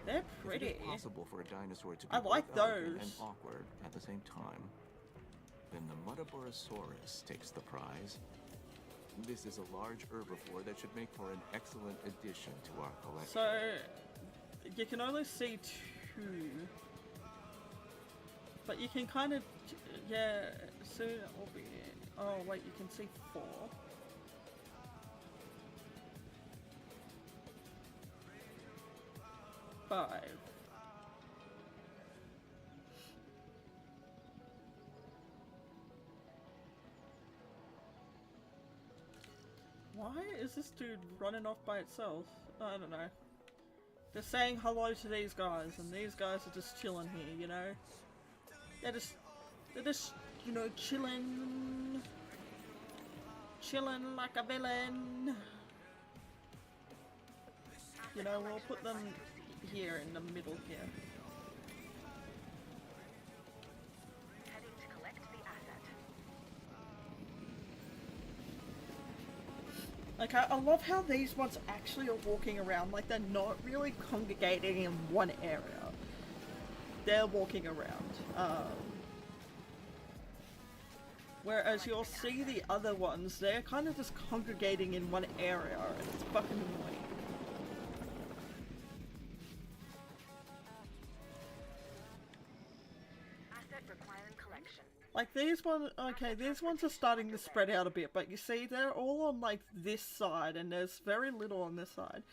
[SPEAKER 1] They're pretty.
[SPEAKER 6] If it is possible for a dinosaur to be
[SPEAKER 1] I like
[SPEAKER 6] both elegant
[SPEAKER 1] those.
[SPEAKER 6] and awkward at the same time, then the Mutaborosaurus takes the prize. This is a large herbivore that should make for an excellent addition to our collection.
[SPEAKER 1] So, you can only see 2. But you can kind of, yeah, soon it will be, oh wait, you can see 4. Five. Why is this dude running off by itself? I don't know. They're saying hello to these guys, and these guys are just chilling here, you know? They're just, you know, chilling like a villain. You know, we'll put them here in the middle here.
[SPEAKER 3] Heading to collect the asset.
[SPEAKER 1] Like, I love how these ones actually are walking around, like they're not really congregating in one area. They're walking around. Whereas you'll see the other ones, they're kind of just congregating in one area, and it's fucking annoying.
[SPEAKER 3] Asset requiring collection.
[SPEAKER 1] Like these ones, okay, these ones are starting to spread out a bit, but you see they're all on like this side and there's very little on this side.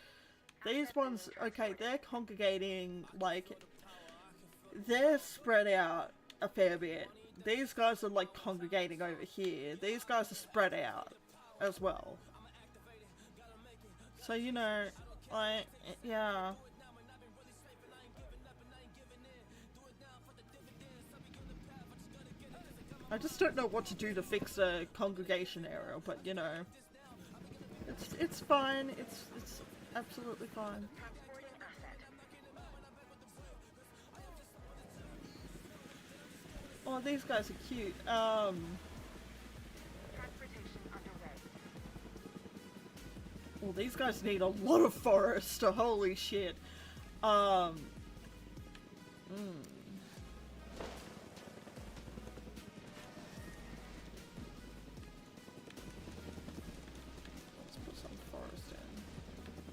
[SPEAKER 1] These ones, okay, they're congregating, like, they're spread out a fair bit. These guys are like congregating over here. These guys are spread out as well. So, you know, like, yeah. I just don't know what to do to fix the congregation area, but you know, it's fine. It's absolutely fine.
[SPEAKER 3] Transporting asset.
[SPEAKER 1] Oh, these guys are cute.
[SPEAKER 3] Transportation underway.
[SPEAKER 1] Well, these guys need a lot of forest. Holy shit. Let's put some forest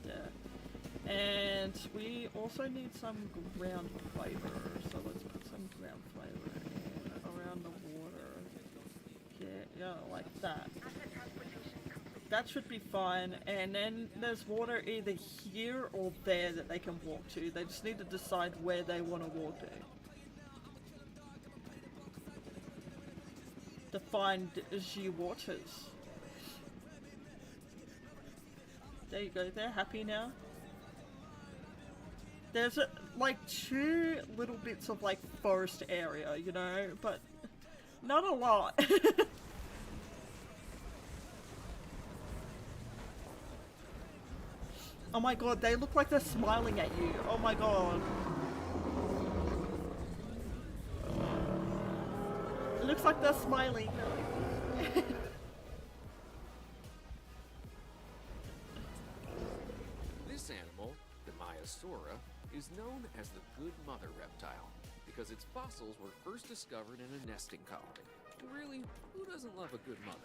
[SPEAKER 1] in. Yeah. And we also need some ground flavor. So let's put some ground flavor in around the water. Yeah, like that.
[SPEAKER 3] Asset transportation complete.
[SPEAKER 1] That should be fine, and then there's water either here or there that they can walk to. They just need to decide where they want to walk to. To find G waters. There you go, they're happy now. There's like 2 little bits of like forest area, you know, but not a lot. Oh my god, they look like they're smiling at you. Oh my god. It looks like they're smiling.
[SPEAKER 9] This animal, the Maiasaura, is known as the Good Mother reptile because its fossils were first discovered in a nesting colony. Really, who doesn't love a good mother?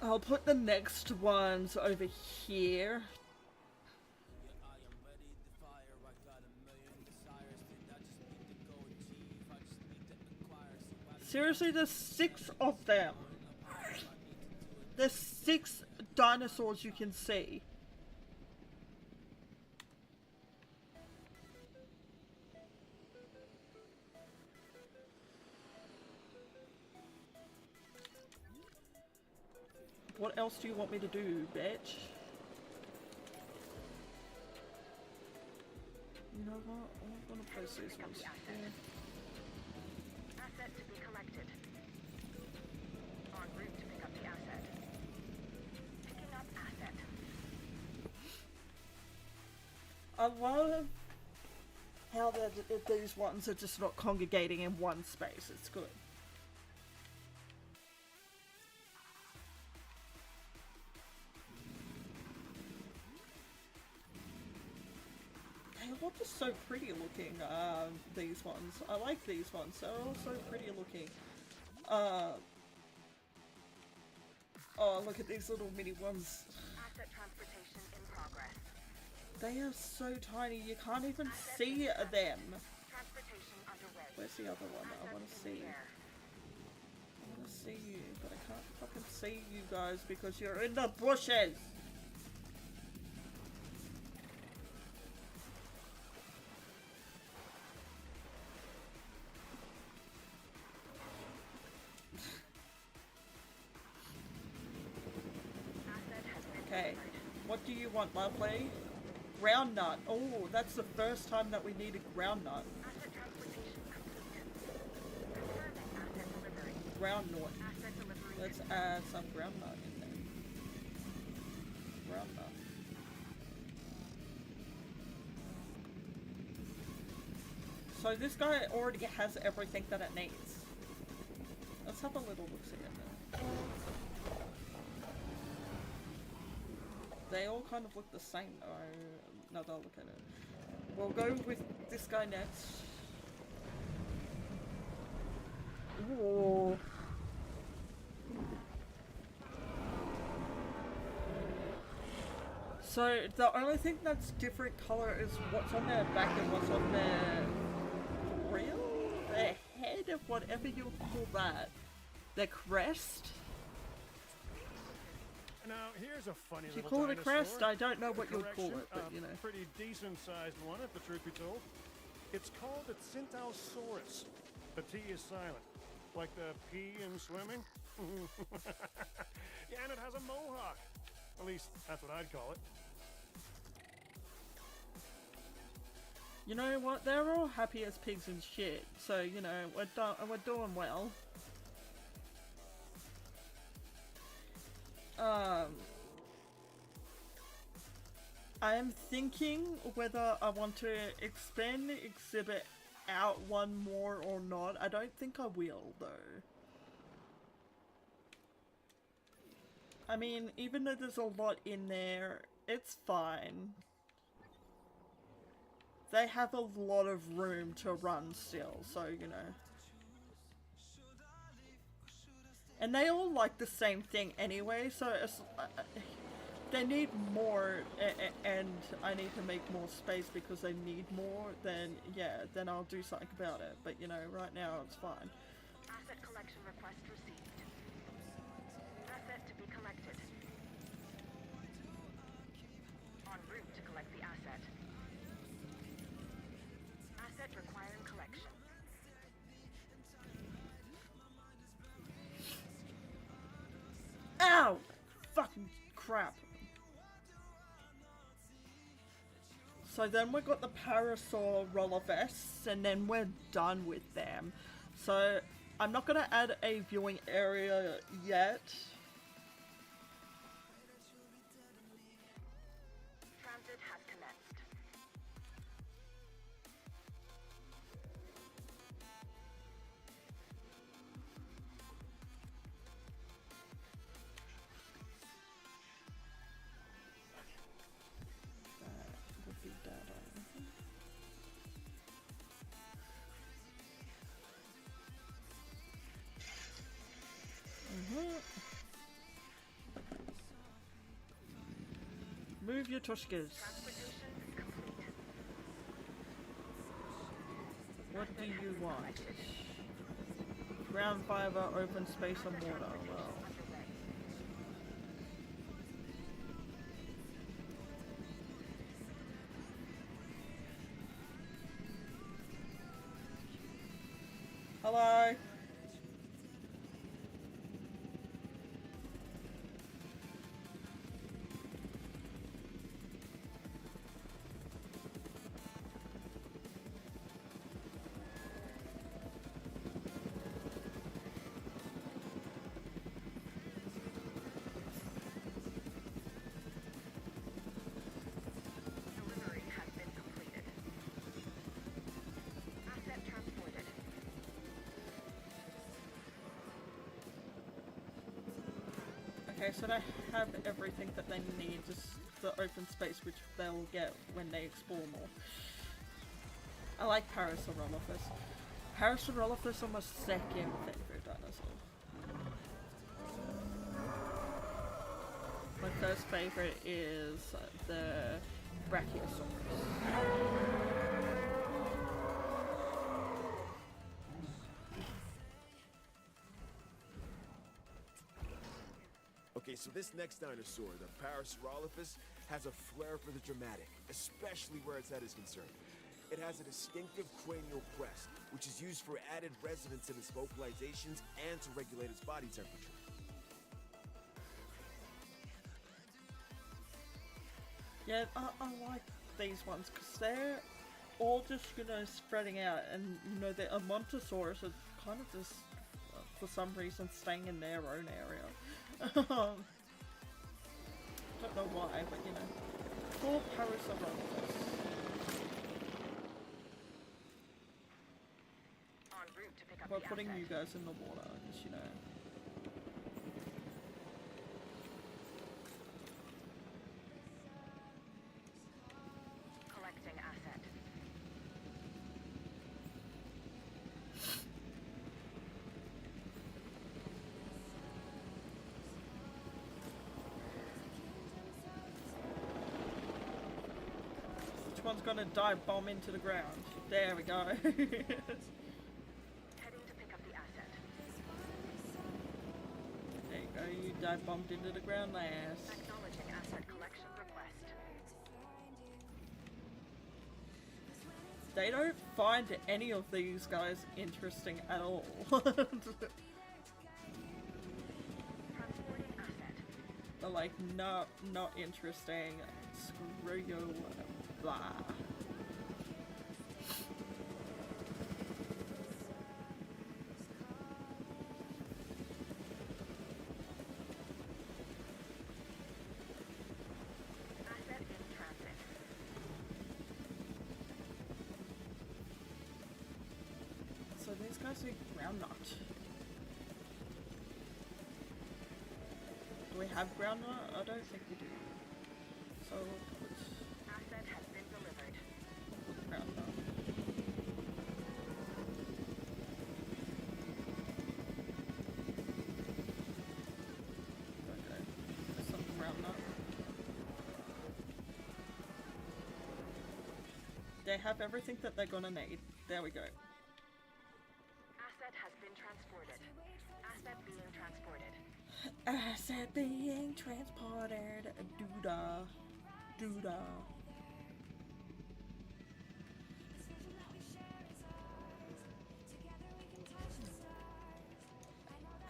[SPEAKER 1] I'll put the next ones over here. Seriously, there's 6 of them. There's 6 dinosaurs you can see. What else do you want me to do, bitch? You know what? I'm gonna place these ones here.
[SPEAKER 3] Asset to be collected. En route to pick up the asset. Picking up asset.
[SPEAKER 1] I love how these ones are just not congregating in one space. It's good. They're all just so pretty looking, these ones. I like these ones. They're all so pretty looking. Oh, look at these little mini ones.
[SPEAKER 3] Asset transportation in progress.
[SPEAKER 1] They are so tiny, you can't even see them.
[SPEAKER 3] Transportation underway.
[SPEAKER 1] Where's the other one? I want to see. I want to see you, but I can't fucking see you guys because you're in the bushes. Okay, what do you want, lovely? Ground nut. Oh, that's the first time that we need a ground nut.
[SPEAKER 3] Asset transportation complete. Confirming asset delivery.
[SPEAKER 1] Ground nut.
[SPEAKER 3] Asset delivery.
[SPEAKER 1] Let's add some ground nut in there. Ground nut. So this guy already has everything that it needs. Let's have a little look see at them. They all kind of look the same though, now that I look at it. We'll go with this guy next. Ooh. So the only thing that's different color is what's on their back and what's on their grill, their head, of whatever you call that, their crest.
[SPEAKER 8] Now, here's a funny
[SPEAKER 1] If you
[SPEAKER 8] little
[SPEAKER 1] call it a
[SPEAKER 8] dinosaur.
[SPEAKER 1] crest, I don't know what you would call
[SPEAKER 8] Correction,
[SPEAKER 1] it, but you know.
[SPEAKER 8] a pretty decent-sized one, if the truth be told. It's called a Centaurosaurus. The T is silent, like the P in swimming. Yeah, and it has a mohawk. At least, that's what I'd call it.
[SPEAKER 1] You know what? They're all happy as pigs and shit. So you know we're doing well. I am thinking whether I want to expand the exhibit out one more or not. I don't think I will though. I mean, even though there's a lot in there, it's fine. They have a lot of room to run still, so you know. And they all like the same thing anyway, so it's, they need more, and I need to make more space because they need more, then yeah, then I'll do something about it. But you know, right now it's fine.
[SPEAKER 3] Asset collection request received. Asset to be collected. En route to collect the asset. Asset requiring collection.
[SPEAKER 1] Ow! Fucking crap. So then we've got the Parasaur roller vests, and then we're done with them. So I'm not going to add a viewing area yet.
[SPEAKER 3] Transit has commenced.
[SPEAKER 1] That would be data. Move your tushkas.
[SPEAKER 3] Transportation complete.
[SPEAKER 1] What do you want? Ground fiber, open space, and water. Well,
[SPEAKER 3] Underway.
[SPEAKER 1] hello.
[SPEAKER 3] Delivery has been completed. Asset transported.
[SPEAKER 1] Okay, so they have everything that they need, just the open space which they'll get when they explore more. I like Parasaurolophus. Parasaurolophus are my second favorite dinosaur. My first favorite is the Brachiosaurus.
[SPEAKER 5] Okay, so this next dinosaur, the Parasaurolophus, has a flair for the dramatic, especially where its head is concerned. It has a distinctive cranial crest, which is used for added resonance in its vocalizations and to regulate its body temperature.
[SPEAKER 1] Yeah, I like these ones because they're all just, you know, spreading out, and you know, the Amontosaurus are kind of just, for some reason, staying in their own area. Don't know why, but you know. For Parasaurolophus.
[SPEAKER 3] En route group to pick up
[SPEAKER 1] by
[SPEAKER 3] the
[SPEAKER 1] putting
[SPEAKER 3] asset.
[SPEAKER 1] you guys in the water, because, you know.
[SPEAKER 3] Collecting asset.
[SPEAKER 1] Which one's gonna dive bomb into the ground? There we go.
[SPEAKER 3] Heading to pick up the asset.
[SPEAKER 1] There you go, you dive bombed into the ground last.
[SPEAKER 3] Acknowledging asset collection request.
[SPEAKER 1] They don't find any of these guys interesting at all.
[SPEAKER 3] Transporting asset.
[SPEAKER 1] They're like, no, not interesting. Screw you. Blah.
[SPEAKER 3] Asset in transit.
[SPEAKER 1] So these guys need groundnut. Do we have groundnut? I don't think we do. So we'll put
[SPEAKER 3] Asset has been delivered.
[SPEAKER 1] groundnut. Okay, there's some groundnut. They have everything that they're gonna need. There we go.
[SPEAKER 3] Asset has been transported. Asset being transported.
[SPEAKER 1] Asset being transported. Doodah. Doodah.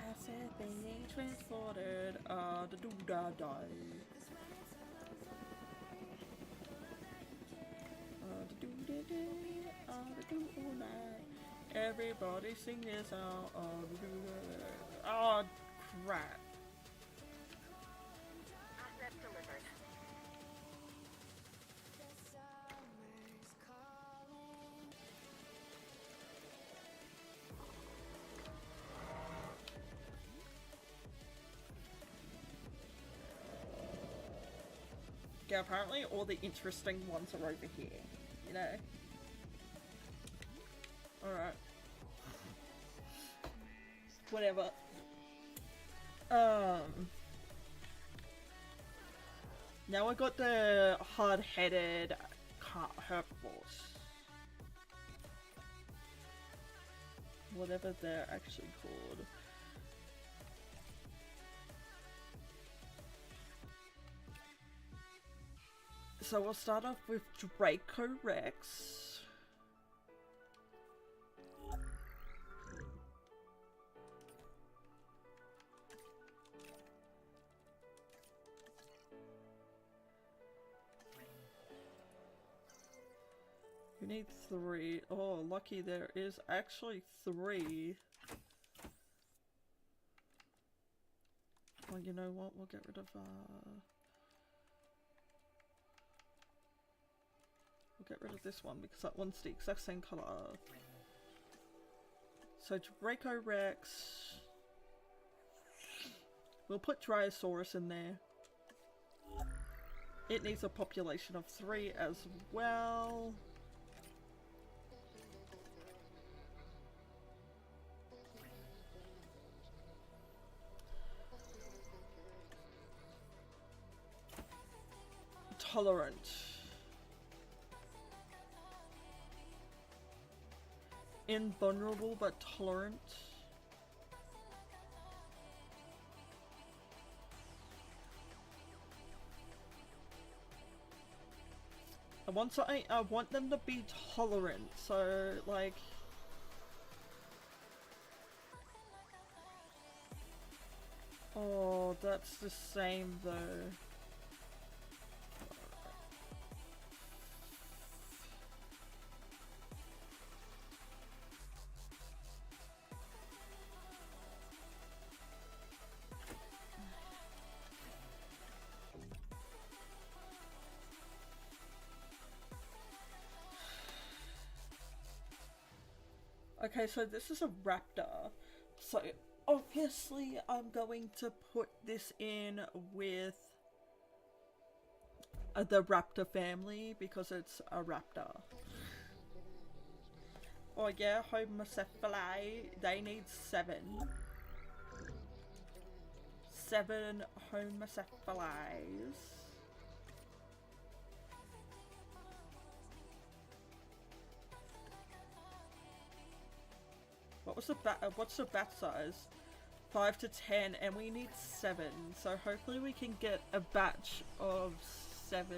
[SPEAKER 1] Asset being transported. The doodah die. The doodah the doodah. Everybody sing this song. The doodah. Oh, crap.
[SPEAKER 3] Asset delivered.
[SPEAKER 1] Yeah, apparently all the interesting ones are over here, you know? Alright. Whatever. Now I got the hard-headed herbivores. Whatever they're actually called. So we'll start off with Draco Rex. You need 3. Oh, lucky there is actually 3. Well, you know what? We'll get rid of, we'll get rid of this one because that one's the exact same color. So Draco Rex. We'll put Dryosaurus in there. It needs a population of 3 as well. Tolerant. Invulnerable but tolerant. I want them to be tolerant, so like oh, that's the same though. Okay, so this is a raptor. So obviously I'm going to put this in with the raptor family because it's a raptor. Oh yeah, Homocephali, they need 7. 7 Homocephalais. What's the bat size? 5 to 10, and we need 7. So hopefully we can get a batch of 7.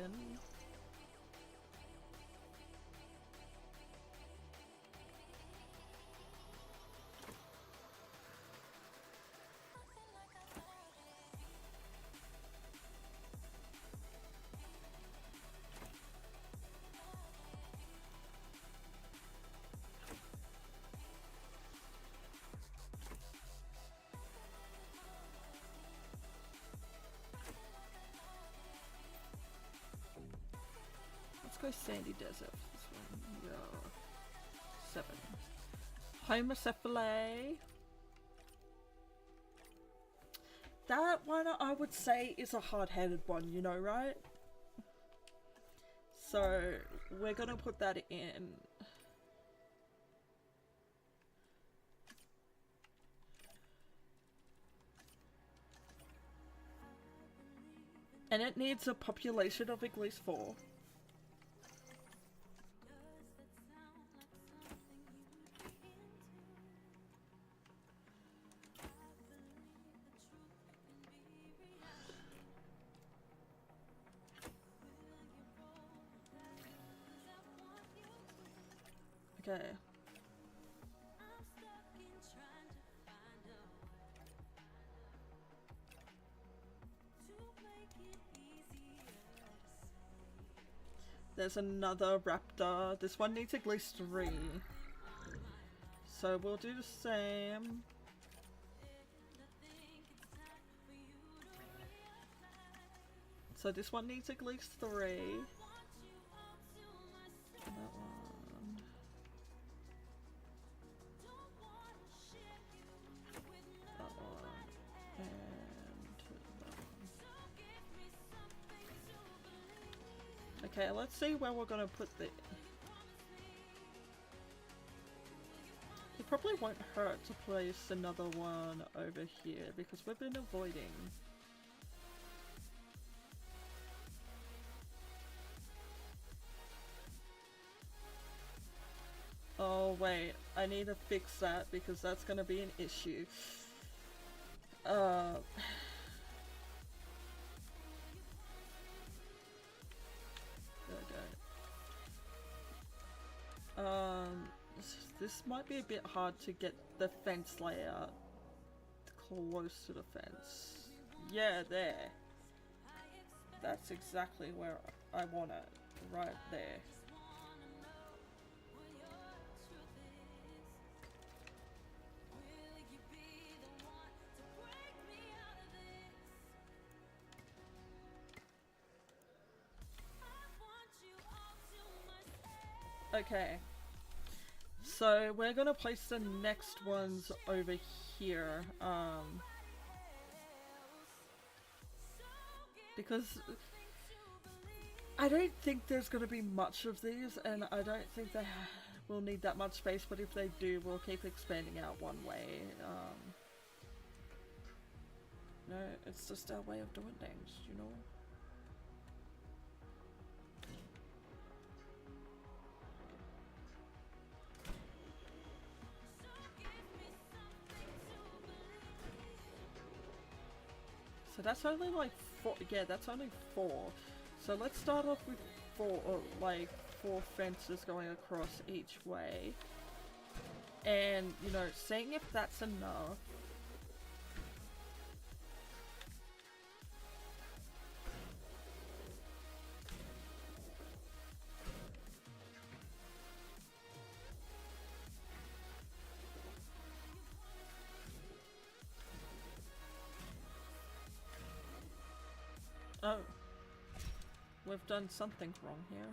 [SPEAKER 1] Let's go Sandy Desert. This one, yeah. 7. Homocephali. That one I would say is a hard-headed one, you know, right? So we're gonna put that in. And it needs a population of at least 4. Okay. There's another raptor. This one needs at least 3. So we'll do the same. So this one needs at least 3. That one. That one. And that one. Okay, let's see where we're gonna put the... It probably won't hurt to place another one over here because we've been avoiding. Oh wait, I need to fix that because that's gonna be an issue. This might be a bit hard to get the fence layout close to the fence. Yeah, there. That's exactly where I want it. Right there. Okay. So we're gonna place the next ones over here, because I don't think there's gonna be much of these, and I don't think they will need that much space, but if they do, we'll keep expanding out one way. No, it's just our way of doing things, you know? So that's only like 4, yeah, that's only 4. So let's start off with 4, like 4 fences going across each way. And, you know, seeing if that's enough. Oh, we've done something wrong here.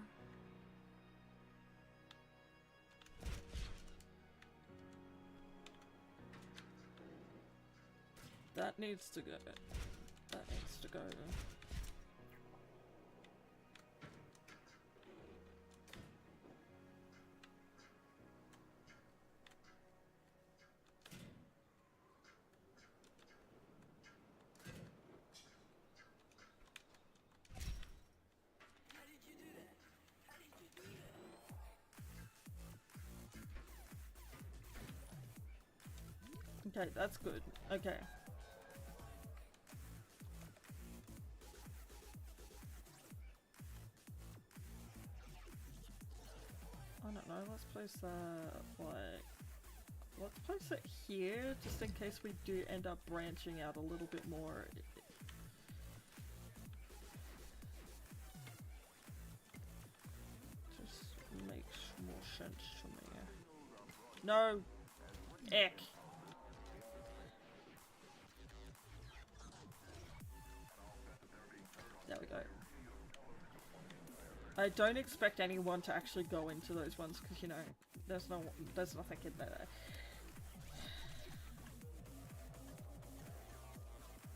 [SPEAKER 1] That needs to go. That needs to go. Okay, that's good. Okay. I don't know, let's place that, like... Let's place it here, just in case we do end up branching out a little bit more. Just makes more sense to me. No! Eck! There we go. I don't expect anyone to actually go into those ones because, you know, there's nothing in there.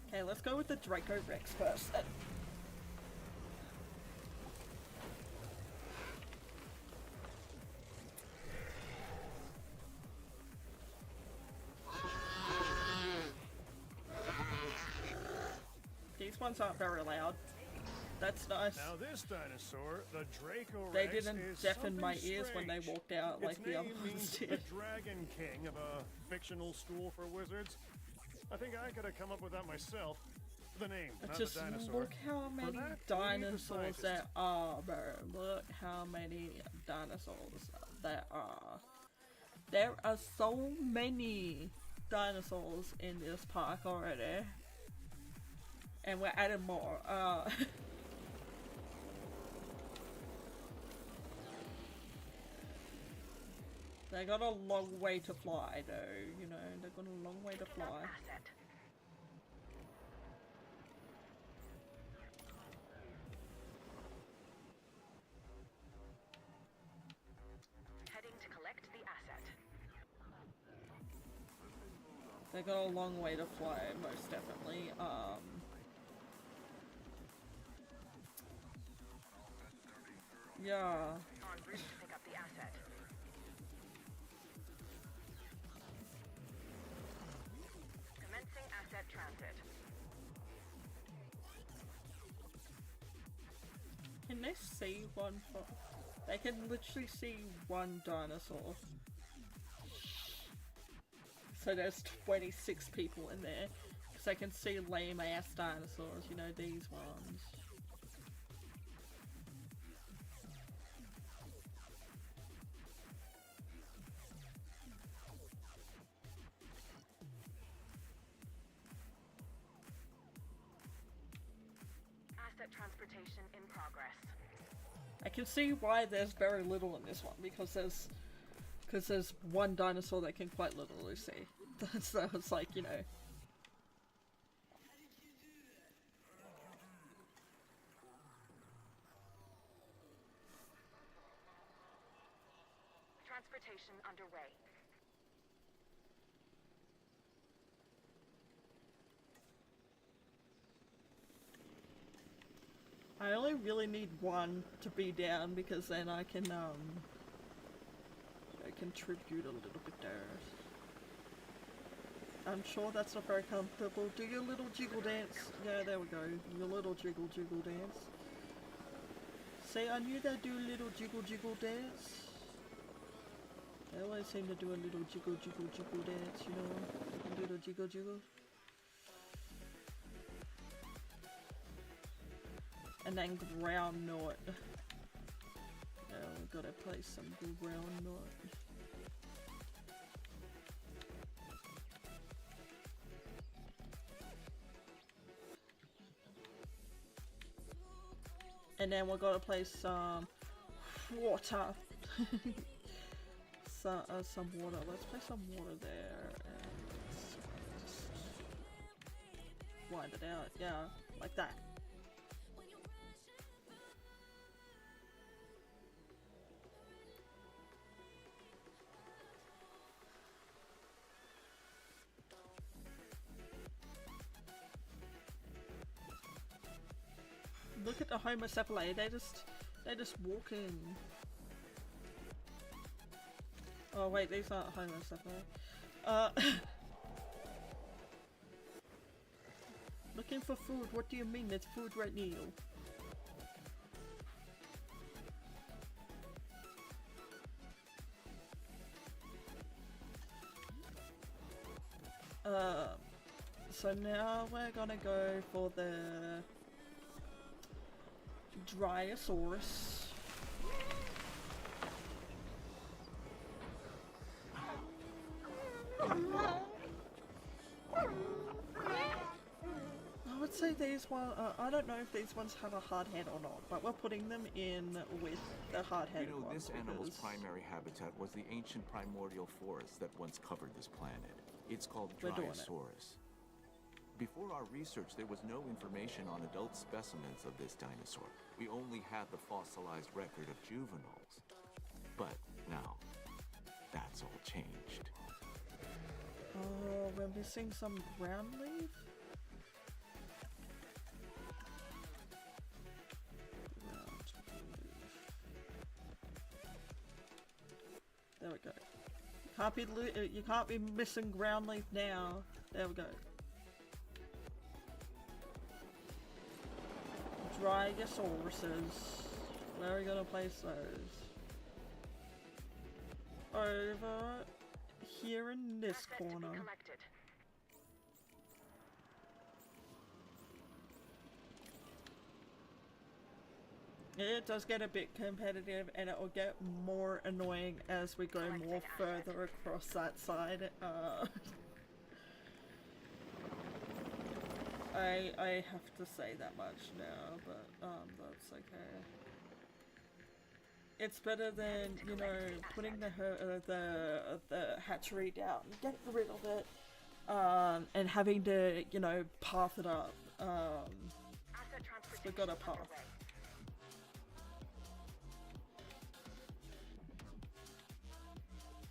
[SPEAKER 1] Okay, let's go with the Draco Rex first. These ones aren't very loud. That's nice.
[SPEAKER 8] Now this dinosaur, the Draco
[SPEAKER 1] They
[SPEAKER 8] Rex,
[SPEAKER 1] didn't
[SPEAKER 8] is
[SPEAKER 1] deafen my
[SPEAKER 8] something
[SPEAKER 1] ears when they
[SPEAKER 8] strange.
[SPEAKER 1] walked out like
[SPEAKER 8] Its
[SPEAKER 1] the other
[SPEAKER 8] name
[SPEAKER 1] ones
[SPEAKER 8] means
[SPEAKER 1] did.
[SPEAKER 8] the Dragon King of a fictional school for wizards. I think I could have come up with that myself. The name, not
[SPEAKER 1] Just
[SPEAKER 8] the dinosaur.
[SPEAKER 1] look how many
[SPEAKER 8] that, we need the
[SPEAKER 1] dinosaurs
[SPEAKER 8] scientist.
[SPEAKER 1] there are, bro. Look how many dinosaurs there are. There are so many dinosaurs in this park already. And we're adding more. They got a long way to fly though, you know, they've got a long way to fly.
[SPEAKER 3] Heading to collect the asset.
[SPEAKER 1] They got a long way to fly, most definitely. Yeah.
[SPEAKER 3] En route to pick up the asset. Commencing asset transit.
[SPEAKER 1] Can they see one? They can literally see one dinosaur. So there's 26 people in there. Because I can see lame ass dinosaurs, you know, these ones.
[SPEAKER 3] Asset transportation in progress.
[SPEAKER 1] I can see why there's very little in this one, because there's one dinosaur that can quite literally see. So it's like, you know.
[SPEAKER 3] Transportation underway.
[SPEAKER 1] I only really need one to be down because then I can contribute a little bit there. I'm sure that's not very comfortable. Do your little jiggle dance. Yeah, there we go. Your little jiggle dance. See, I knew they'd do a little jiggle dance. They always seem to do a little jiggle dance, you know? A little jiggle. And then ground nut. Yeah, we gotta place some ground nut. And then we're gonna place some water. Some water. Let's place some water there. And just wind it out. Yeah, like that. Homo sapele. They just walk in. Oh wait, these aren't Homo sapele. Looking for food. What do you mean? There's food right near you. So now we're gonna go for the Dryosaurus. I would say these ones, I don't know if these ones have a hard head or not, but we're putting them in with the hard-headed
[SPEAKER 6] You know,
[SPEAKER 1] ones
[SPEAKER 6] this animal's
[SPEAKER 1] because
[SPEAKER 6] primary habitat was the ancient primordial forest that once covered this planet. It's called
[SPEAKER 1] We're doing it.
[SPEAKER 6] Dryosaurus. Before our research, there was no information on adult specimens of this dinosaur. We only had the fossilized record of juveniles. But now, that's all changed.
[SPEAKER 1] Oh, we're missing some ground leaf? Ground leaf. There we go. You can't be missing ground leaf now. There we go. Drygosauruses. Where are we gonna place those? Over here in this
[SPEAKER 3] Asset to be
[SPEAKER 1] corner.
[SPEAKER 3] collected.
[SPEAKER 1] It does get a bit competitive and it will get more annoying as we go more further across that side. I have to say that much now, but that's okay. It's better than, you know, putting the hatchery down, getting rid of it, and having to, you know, path it up.
[SPEAKER 3] Asset
[SPEAKER 1] We got a
[SPEAKER 3] transportation
[SPEAKER 1] path.
[SPEAKER 3] underway.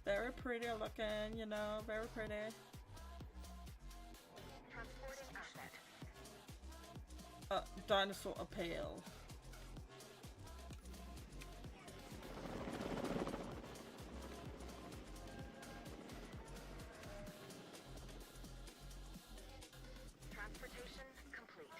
[SPEAKER 1] Very pretty looking, you know, very pretty.
[SPEAKER 3] Transporting asset.
[SPEAKER 1] Dinosaur appeal.
[SPEAKER 3] Transportation complete.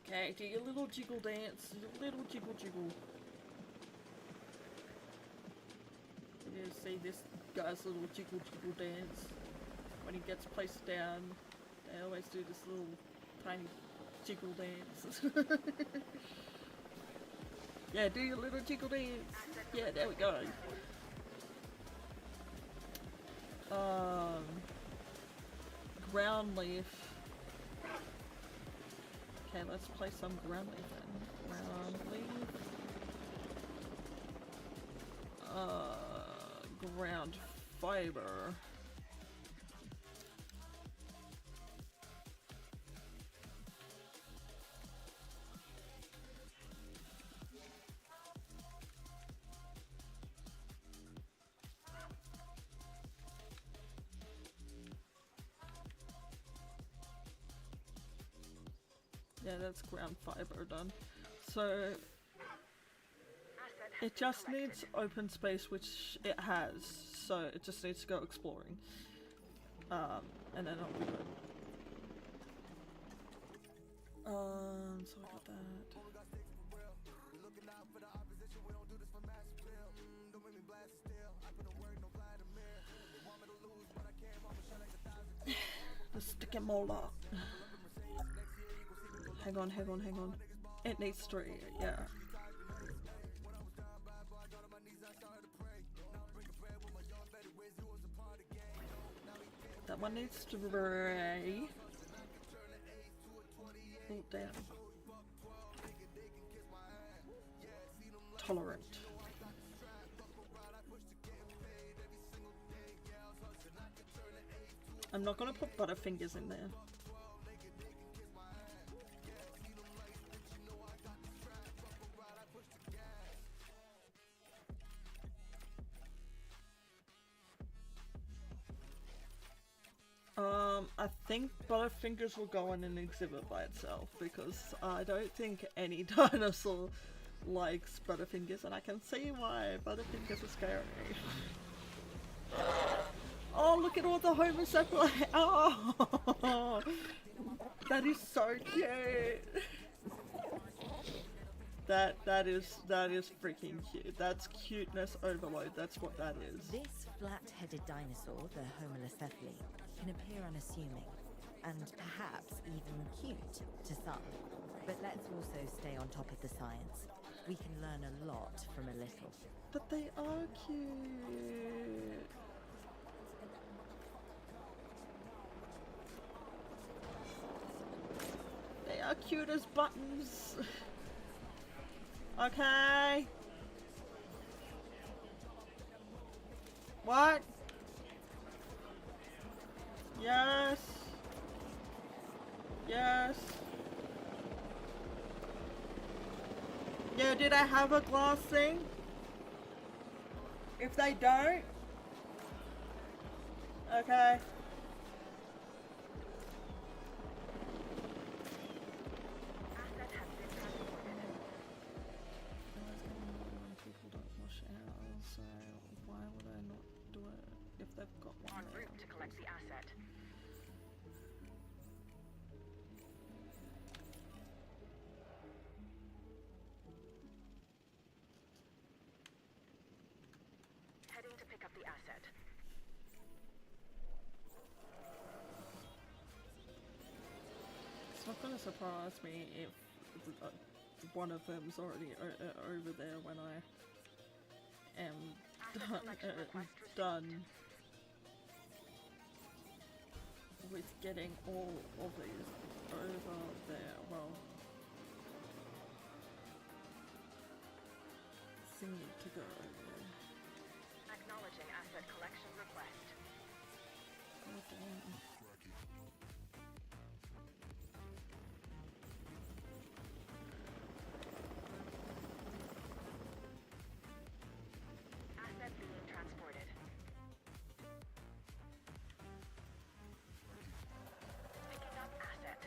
[SPEAKER 1] Okay, do your little jiggle dance, your little jiggle jiggle. You see this guy's little jiggle jiggle dance. When he gets placed down, they always do this little tiny jiggle dance. Yeah, do your little jiggle dance. Yeah, there we go. Ground leaf. Okay, let's play some ground leaf then. Ground leaf. Ground fiber. Yeah, that's ground fiber done. So it just needs open space, which it has. So it just needs to go exploring, and then it'll be good. So I got that. The sticky molar. Hang on. It needs 3, yeah. That one needs 3. Pull it down. Tolerant. I'm not gonna put Butterfingers in there. I think Butterfingers will go in an exhibit by itself because I don't think any dinosaur likes Butterfingers, and I can see why. Butterfingers are scary. Oh, look at all the homosexual. Oh, that is so cute. That is freaking cute. That's cuteness overload. That's what that is.
[SPEAKER 12] This flat-headed dinosaur, the Homalocephale, can appear unassuming, and perhaps even cute to some. But let's also stay on top of the science. We can learn a lot from a little.
[SPEAKER 1] But they are cute. They are cute as buttons. Okay. What? Yes. Yes. Yeah, did I have a glass thing? If they don't, okay.
[SPEAKER 3] Asset has been transported.
[SPEAKER 1] People don't wash out, so why would I not do it if they've got one
[SPEAKER 3] En
[SPEAKER 1] there?
[SPEAKER 3] route to collect the asset. Heading to pick up the asset.
[SPEAKER 1] It's not going to surprise me if one of them's already over there when I am done with getting all of these over there. Well, thingy to go over.
[SPEAKER 3] Acknowledging asset collection request.
[SPEAKER 1] Okay.
[SPEAKER 3] Asset being transported. Picking up asset.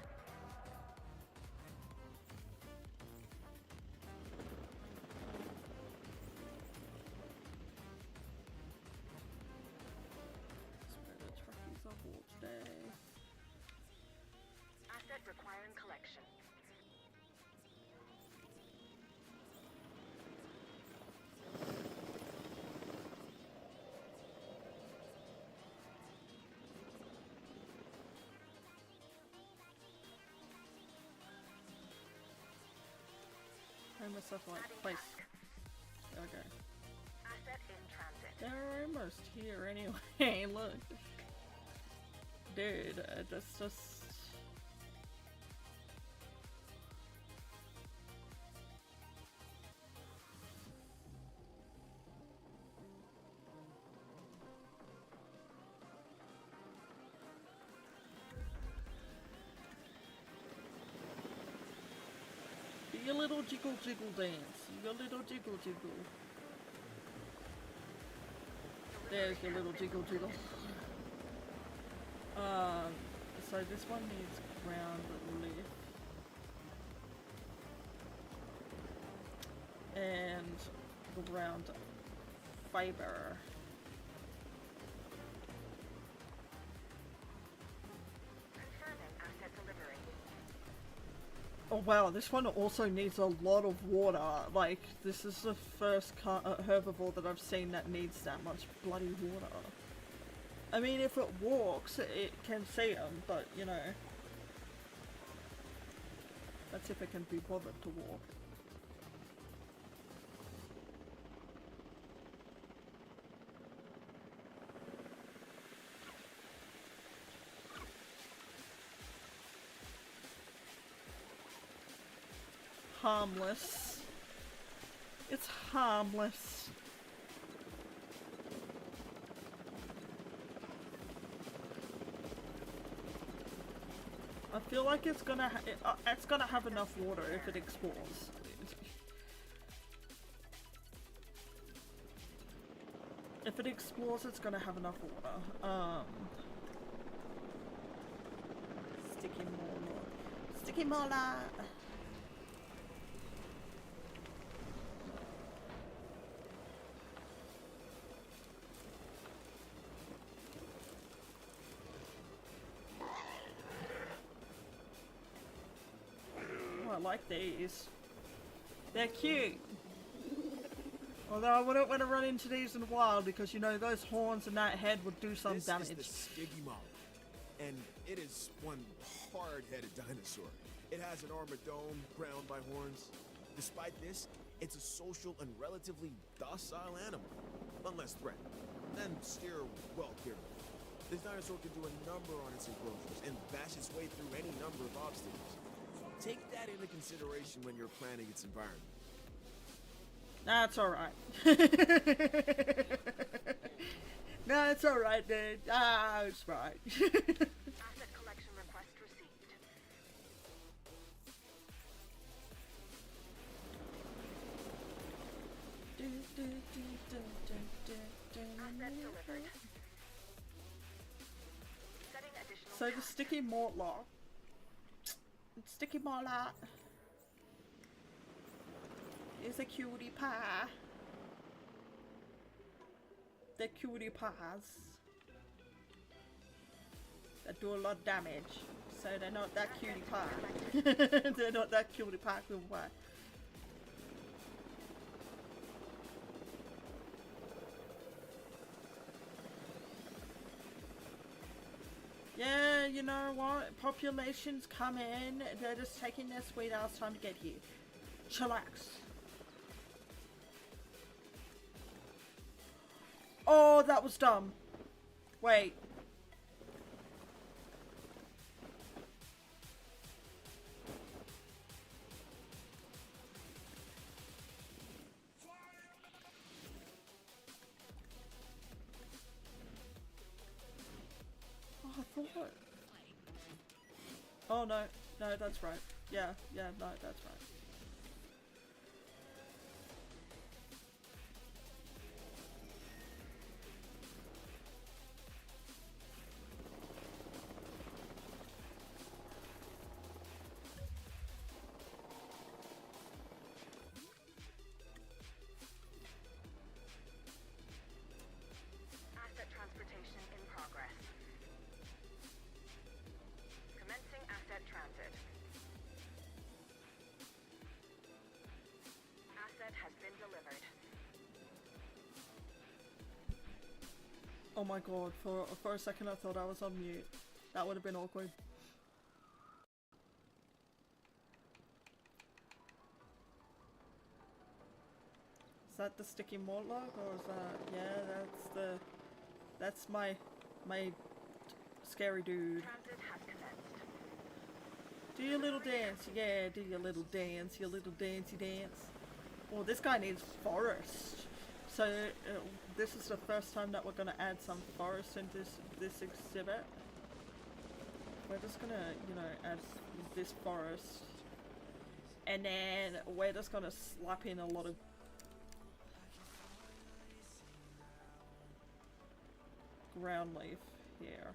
[SPEAKER 1] That's where the truckies are for today.
[SPEAKER 3] Asset requiring collection.
[SPEAKER 1] Homosexual place. Okay.
[SPEAKER 3] Asset in transit.
[SPEAKER 1] They're almost here anyway. Look. Dude, that's just. Do your little jiggle jiggle dance. Your little jiggle jiggle. There's your little jiggle jiggle. So this one needs ground lift. And ground fiber.
[SPEAKER 3] Confirming asset delivery.
[SPEAKER 1] Oh wow, this one also needs a lot of water. Like, this is the first herbivore that I've seen that needs that much bloody water. I mean, if it walks, it can see them, but, you know. That's if it can be bothered to walk. harmless. It's harmless. I feel like it's gonna have enough water if it explores. If it explores, it's gonna have enough water. Sticky molar. Sticky molar! Oh, I like these. They're cute. Although I wouldn't want to run into these in the wild because, you know, those horns and that head would do some damage.
[SPEAKER 5] This is the Stygimoloch, and it is one hard-headed dinosaur. It has an armored dome, crowned by horns. Despite this, it's a social and relatively docile animal, unless threatened, and steer well clear of it. This dinosaur can do a number on its enclosures and bash its way through any number of obstacles. Take that into consideration when you're planning its environment.
[SPEAKER 1] That's alright. No, it's alright, dude. Ah, it's right.
[SPEAKER 3] Asset collection request received. Asset delivered. Setting additional
[SPEAKER 1] So the
[SPEAKER 3] task.
[SPEAKER 1] sticky mortlock. Sticky mortlock is a cutie pie. They're cutie pies that do a lot of damage. So they're not that cutie pie. They're not that cutie pie pie. Yeah, you know what? Populations come in, they're just taking their sweet ass time to get here. Chillax. Oh, that was dumb. Wait. Oh, I thought. Oh no, no, that's right. Yeah, no, that's right.
[SPEAKER 3] Asset transportation in progress. Commencing asset transit. Asset has been delivered.
[SPEAKER 1] Oh my god, for a second I thought I was on mute. That would have been awkward. Is that the sticky mortlock or is that, yeah, that's my scary dude.
[SPEAKER 3] Transit has commenced.
[SPEAKER 1] Do your little dance, yeah, do your little dance, your little dancey dance. Well, this guy needs forest. So this is the first time that we're gonna add some forest into this exhibit. We're just gonna, you know, add this forest. And then we're just gonna slap in a lot of ground leaf here.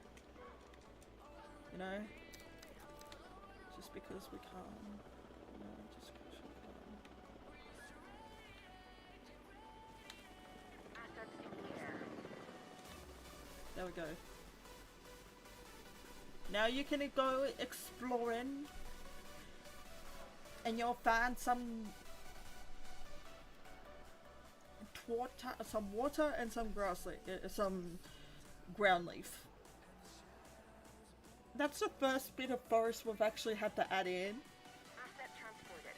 [SPEAKER 1] You know? Just because we can. You know, just because we can.
[SPEAKER 3] Assets in the air.
[SPEAKER 1] There we go. Now you can go exploring and you'll find some water and some grass leaf, some ground leaf. That's the first bit of forest we've actually had to add in.
[SPEAKER 3] Asset transported.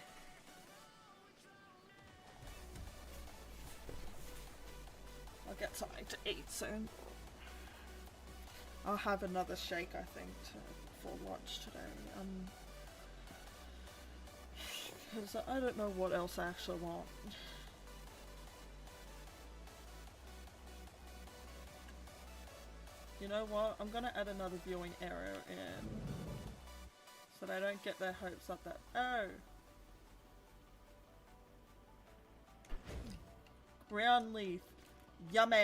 [SPEAKER 1] I'll get something to eat soon. I'll have another shake, I think, for lunch today. Because I don't know what else I actually want. You know what? I'm gonna add another viewing area in. So they don't get their hopes up that— oh! Ground leaf. Yummy!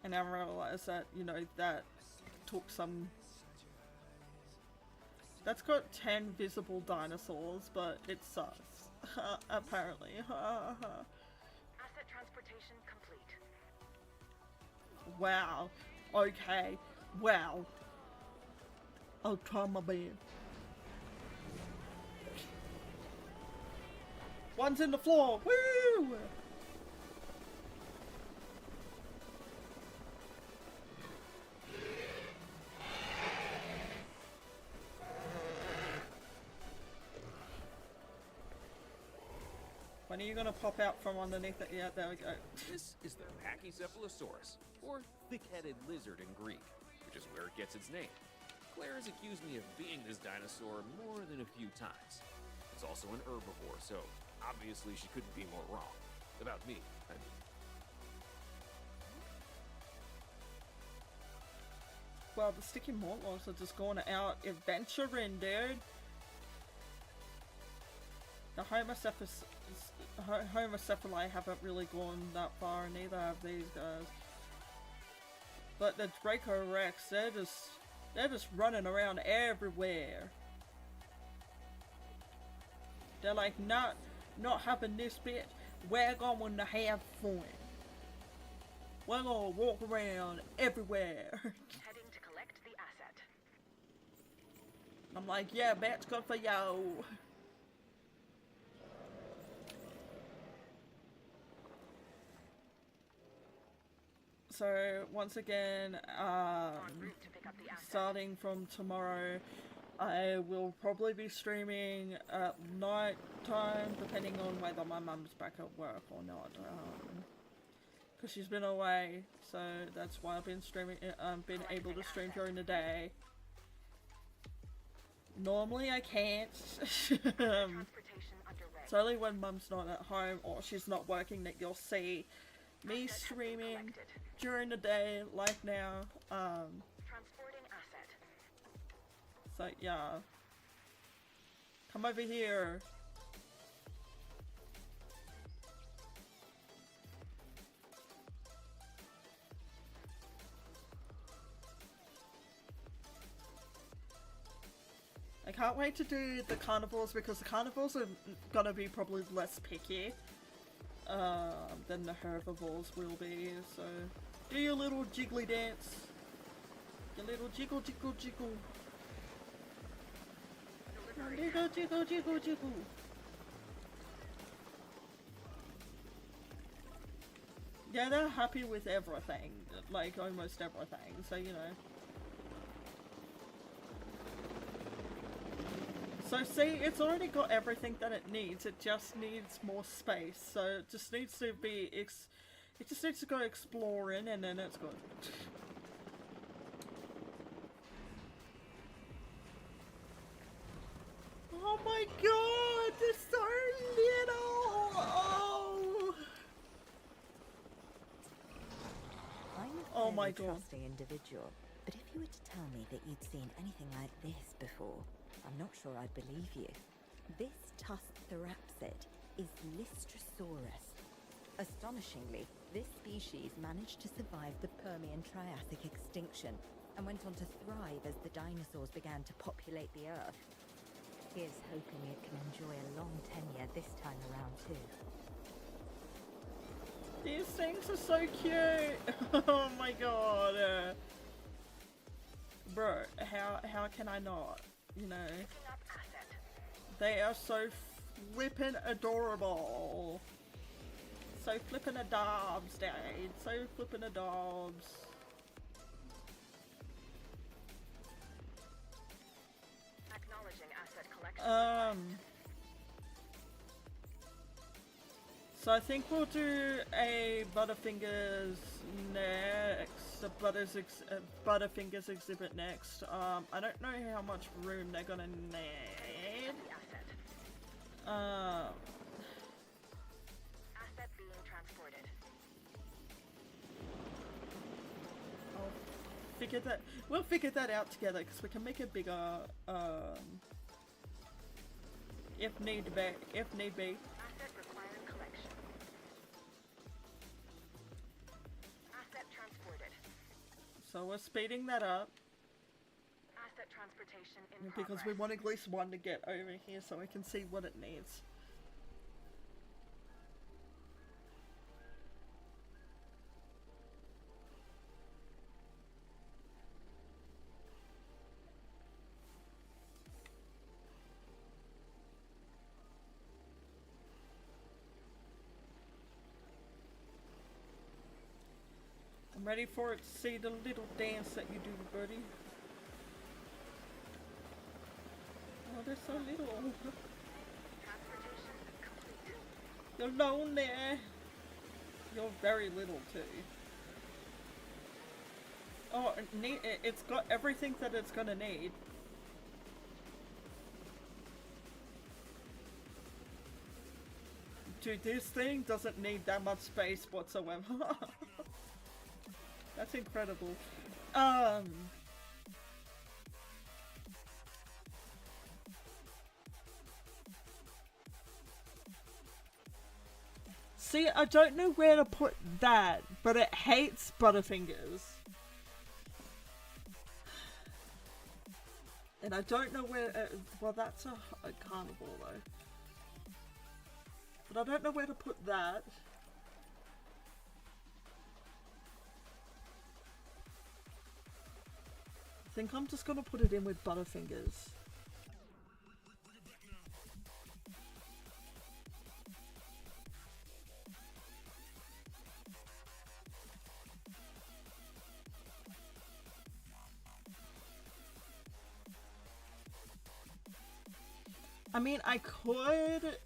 [SPEAKER 1] And I realized that, you know, that took some— that's got 10 visible dinosaurs, but it sucks. Apparently.
[SPEAKER 3] Asset transportation complete.
[SPEAKER 1] Wow. Okay. Wow. I'll try my best. One's in the floor. Woo! When are you gonna pop out from underneath it? Yeah, there we go.
[SPEAKER 9] This is the Pachycephalosaurus, or thick-headed lizard in Greek, which is where it gets its name. Claire has accused me of being this dinosaur more than a few times. It's also an herbivore, so obviously she couldn't be more wrong. About me, I mean.
[SPEAKER 1] Well, the sticky mortals are just going out adventuring, dude. The Homocephali haven't really gone that far, and neither have these guys. But the Draco Rex, they're just running around everywhere. They're like, not having this bit. We're going to have fun. We're gonna walk around everywhere.
[SPEAKER 3] Heading to collect the asset.
[SPEAKER 1] I'm like, yeah, that's good for you. So once again,
[SPEAKER 3] En route to pick up the asset.
[SPEAKER 1] starting from tomorrow, I will probably be streaming at night time, depending on whether my mum's back at work or not. Because she's been away, so that's why I've been streaming. Been able to stream during the day. Normally I can't. It's only when mum's not at home or she's not working that you'll see me streaming during the day, like now.
[SPEAKER 3] Transporting asset.
[SPEAKER 1] So yeah, come over here. I can't wait to do the carnivores because the carnivores are gonna be probably less picky than the herbivores will be. So do your little jiggly dance, your little jiggle jiggle jiggle. Jiggle, jiggle, jiggle, jiggle. Yeah, they're happy with everything, like almost everything, so you know. So see, it's already got everything that it needs, it just needs more space, so it just needs to be, it just needs to go exploring and then it's good. Oh my god, they're so little! Oh,
[SPEAKER 12] I'm a
[SPEAKER 1] my
[SPEAKER 12] fairly
[SPEAKER 1] god.
[SPEAKER 12] trusting individual, but if you were to tell me that you'd seen anything like this before, I'm not sure I'd believe you. This tusked therapsid is Lystrosaurus. Astonishingly, this species managed to survive the Permian-Triassic extinction and went on to thrive as the dinosaurs began to populate the Earth. Here's hoping it can enjoy a long tenure this time around too.
[SPEAKER 1] These things are so cute! Oh my god. Bro, how can I not? You know, they are so flippin' adorable. So flippin' adobs, dude. So flippin' adobs.
[SPEAKER 3] Acknowledging asset collection.
[SPEAKER 1] So I think we'll do a Butterfingers next. The Butterfingers exhibit next. I don't know how much room they're gonna need.
[SPEAKER 3] Asset being transported.
[SPEAKER 1] We'll figure that out together because we can make it bigger if need be.
[SPEAKER 3] Asset requiring collection. Asset transported.
[SPEAKER 1] So we're speeding that up
[SPEAKER 3] Asset transportation in
[SPEAKER 1] because we want at least one to get over here so we can see what it needs. I'm ready for it to see the little dance that you do, birdie. Oh, they're so little.
[SPEAKER 3] Transportation complete.
[SPEAKER 1] You're lonely. You're very little too. Oh, it's got everything that it's gonna need. Dude, this thing doesn't need that much space whatsoever. That's incredible. See, I don't know where to put that, but it hates Butterfingers. And I don't know where, well that's a carnivore though. But I don't know where to put that. I think I'm just gonna put it in with Butterfingers. I mean, I could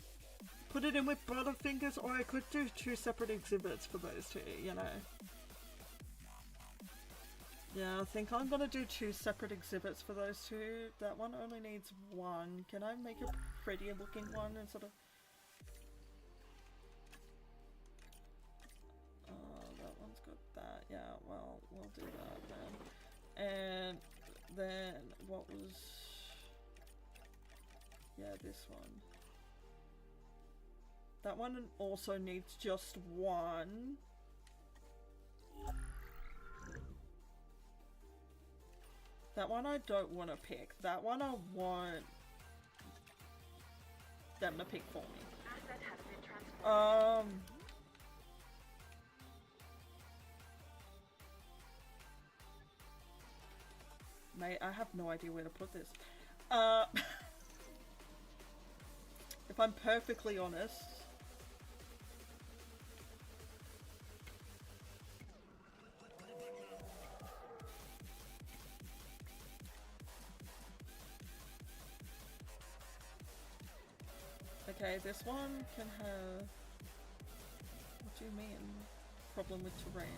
[SPEAKER 1] put it in with Butterfingers, or I could do two separate exhibits for those two, you know. Yeah, I think I'm gonna do two separate exhibits for those two. That one only needs one. Can I make a prettier looking one instead of... that one's got that. Yeah, well, we'll do that then. And then, what was... Yeah, this one. That one also needs just one. That one I don't want to pick. That one I want them to pick for me.
[SPEAKER 3] Asset has been transported.
[SPEAKER 1] Mate, I have no idea where to put this. If I'm perfectly honest. Okay, this one can have... What do you mean? Problem with terrain.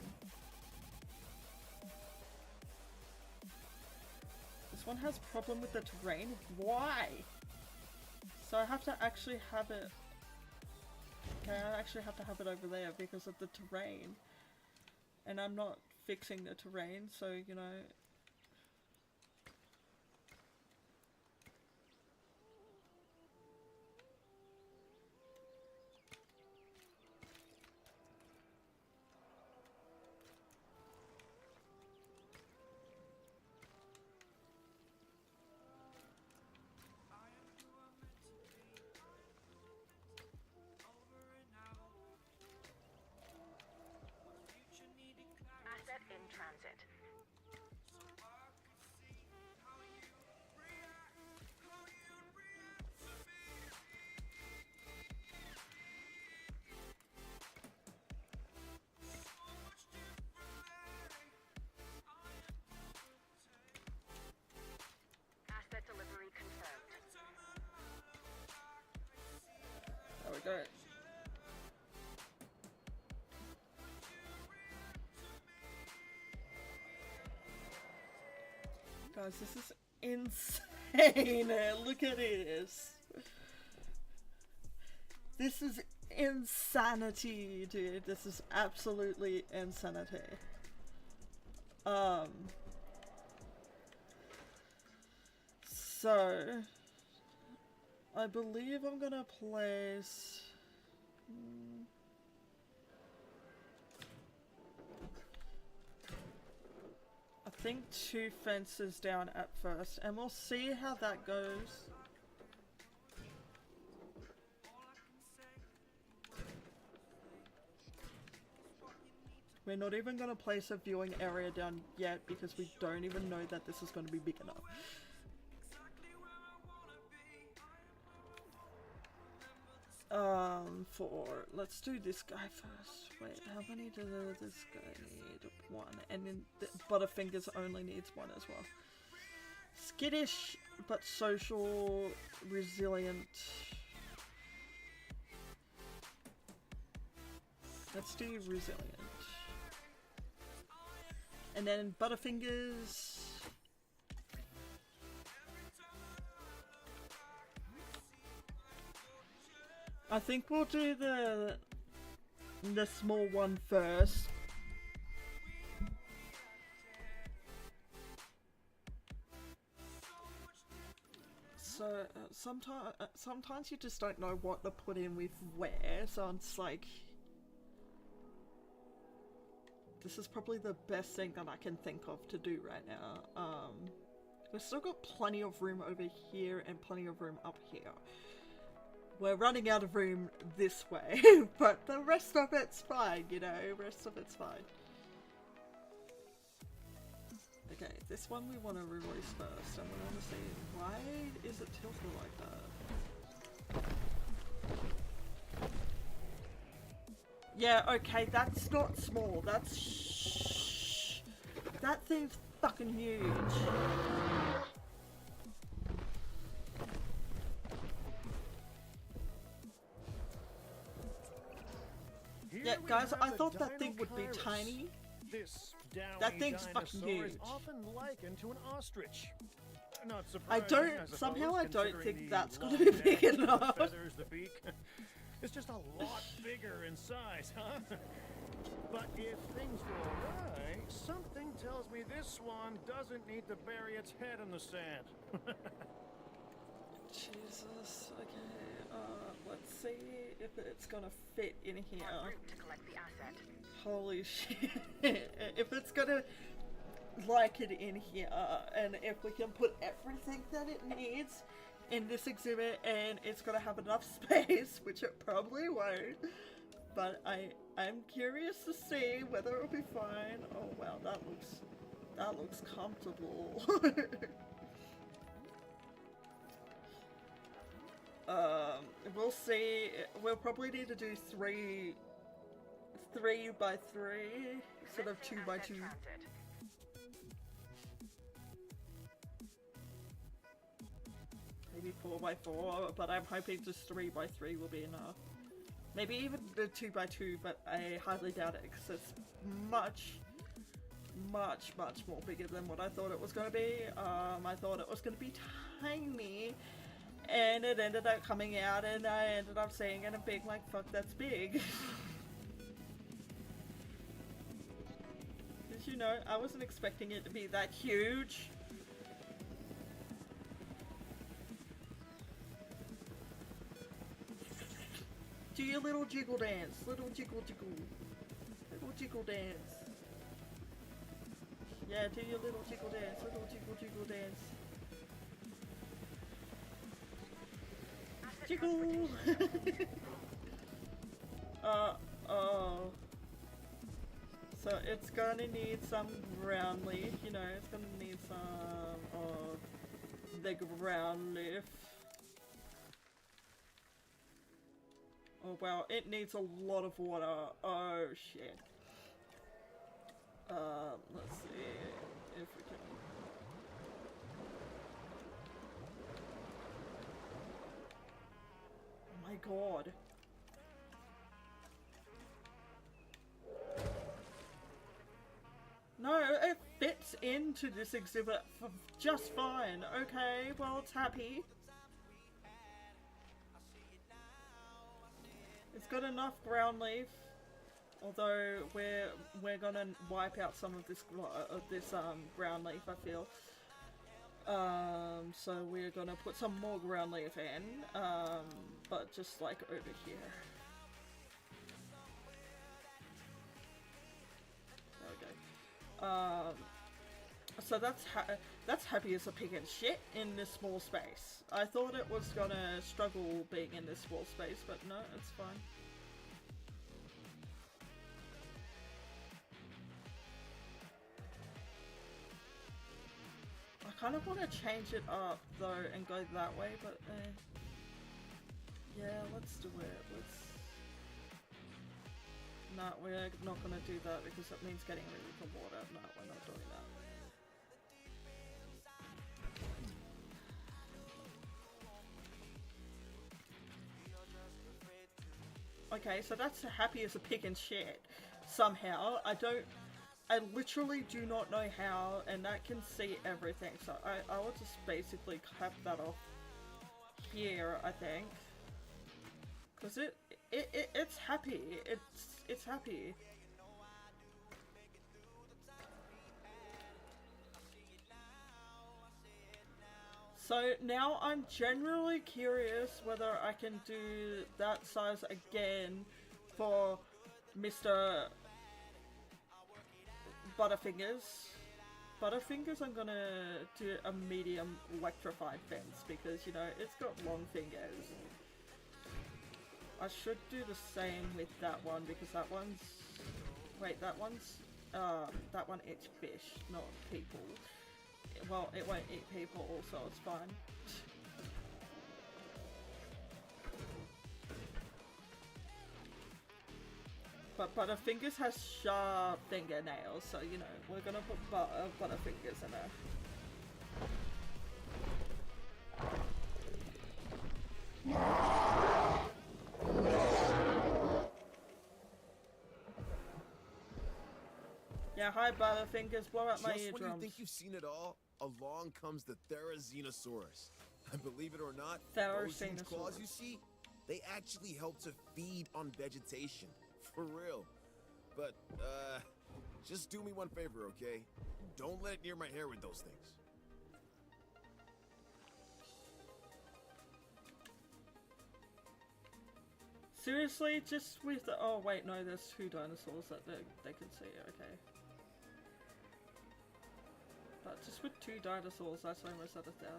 [SPEAKER 1] This one has problem with the terrain? Why? So I have to actually have it... Okay, I actually have to have it over there because of the terrain. And I'm not fixing the terrain, so, you know...
[SPEAKER 3] Asset in transit. Asset delivery confirmed.
[SPEAKER 1] There we go. Guys, this is insane. Look at this. This is insanity, dude. This is absolutely insanity. So I believe I'm gonna place I think 2 fences down at first, and we'll see how that goes. We're not even going to place a viewing area down yet because we don't even know that this is going to be big enough. Let's do this guy first. Wait, how many does this guy need? 1. And then Butterfingers only needs 1 as well. Skittish, but social, resilient. Let's do resilient. And then Butterfingers. I think we'll do the small one first. So sometimes you just don't know what to put in with where, so it's like this is probably the best thing that I can think of to do right now. We've still got plenty of room over here and plenty of room up here. We're running out of room this way, but the rest of it's fine, you know, rest of it's fine. Okay, this one we want to release first, and we want to see why is it tilted like that? Yeah, okay, that's not small, that's shh. That thing's fucking huge. Yeah, guys, I thought that thing would be tiny. That thing's fucking huge.
[SPEAKER 8] Often likened to an ostrich. Not
[SPEAKER 1] I
[SPEAKER 8] surprising,
[SPEAKER 1] don't,
[SPEAKER 8] suppose,
[SPEAKER 1] somehow I don't think
[SPEAKER 8] considering
[SPEAKER 1] that's
[SPEAKER 8] the
[SPEAKER 1] gonna be
[SPEAKER 8] long
[SPEAKER 1] big
[SPEAKER 8] neck,
[SPEAKER 1] enough.
[SPEAKER 8] the feathers, the beak. It's just a lot bigger in size, huh? But if things go right, something tells me this one doesn't need to bury its head in the sand.
[SPEAKER 1] Jesus, okay, let's see if it's gonna fit in here.
[SPEAKER 3] En route to collect the asset.
[SPEAKER 1] Holy shit. If it's gonna like it in here, and if we can put everything that it needs in this exhibit and it's gonna have enough space, which it probably won't, but I'm curious to see whether it'll be fine. Oh wow, that looks comfortable. We'll see. We'll probably need to do 3 by 3 instead of 2 by 2. Maybe 4 by 4, but I'm hoping just 3 by 3 will be enough. Maybe even the 2 by 2, but I hardly doubt it because it's much more bigger than what I thought it was going to be. I thought it was going to be tiny, and it ended up coming out, and I ended up seeing it and being like, fuck, that's big. Because, you know, I wasn't expecting it to be that huge. Do your little jiggle dance, little jiggle jiggle, little jiggle dance. Yeah, do your little jiggle dance, little jiggle jiggle dance. Jiggle! Oh. So it's gonna need some ground leaf, you know, it's gonna need some of the ground leaf. Oh wow, it needs a lot of water. Oh shit. Let's see if we can. Oh my god. No, it fits into this exhibit just fine. Okay, well, it's happy. It's got enough ground leaf, although we're gonna wipe out some of this ground leaf, I feel. So we're gonna put some more ground leaf in, but just like over here. There we go. So that's happy as a pig and shit in this small space. I thought it was gonna struggle being in this small space, but no, it's fine. I kind of want to change it up though and go that way, but yeah, let's do it. Nah, we're not gonna do that because it means getting rid of the water. No, we're not doing that. Okay, so that's happy as a pig and shit. Somehow, I literally do not know how, and that can see everything. So I will just basically cap that off here, I think, because it's happy. It's happy. So now I'm generally curious whether I can do that size again for Mr. Butterfingers. Butterfingers, I'm gonna do a medium electrified fence because, you know, it's got long fingers. I should do the same with that one because that one's... Wait, that one eats fish, not people. Well, it won't eat people, so it's fine. But Butterfingers has sharp fingernails, so you know, we're gonna put Butterfingers in there. Yeah, hi Butterfingers, blow out my eardrums.
[SPEAKER 5] Just when you think you've seen it all, along comes the Therizinosaurus. And believe it or not, those huge claws you see, they actually help to feed on vegetation. For real. But, just do me one favor, okay? Don't let it near my hair with those things.
[SPEAKER 1] Seriously, just with the... Oh, wait, no, there's 2 dinosaurs that they can see, okay. But just with 2 dinosaurs, that's almost at 1,000.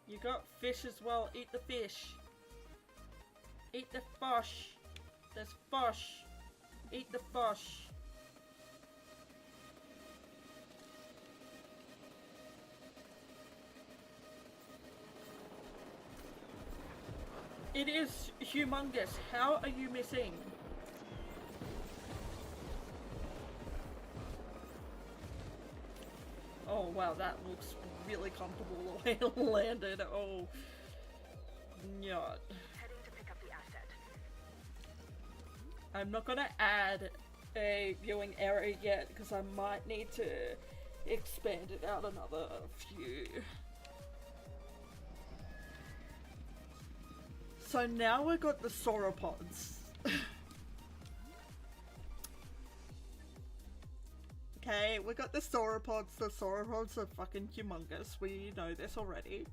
[SPEAKER 1] You got fish as well. Eat the fish. Eat the fish. There's fish. Eat the fish. It is humongous. How are you missing? Oh wow, that looks really comfortable the way it landed. Oh, yeah.
[SPEAKER 3] Heading to pick up the asset.
[SPEAKER 1] I'm not gonna add a viewing area yet because I might need to expand it out another few. So now we've got the sauropods. Okay, we got the sauropods. The sauropods are fucking humongous. We know this already.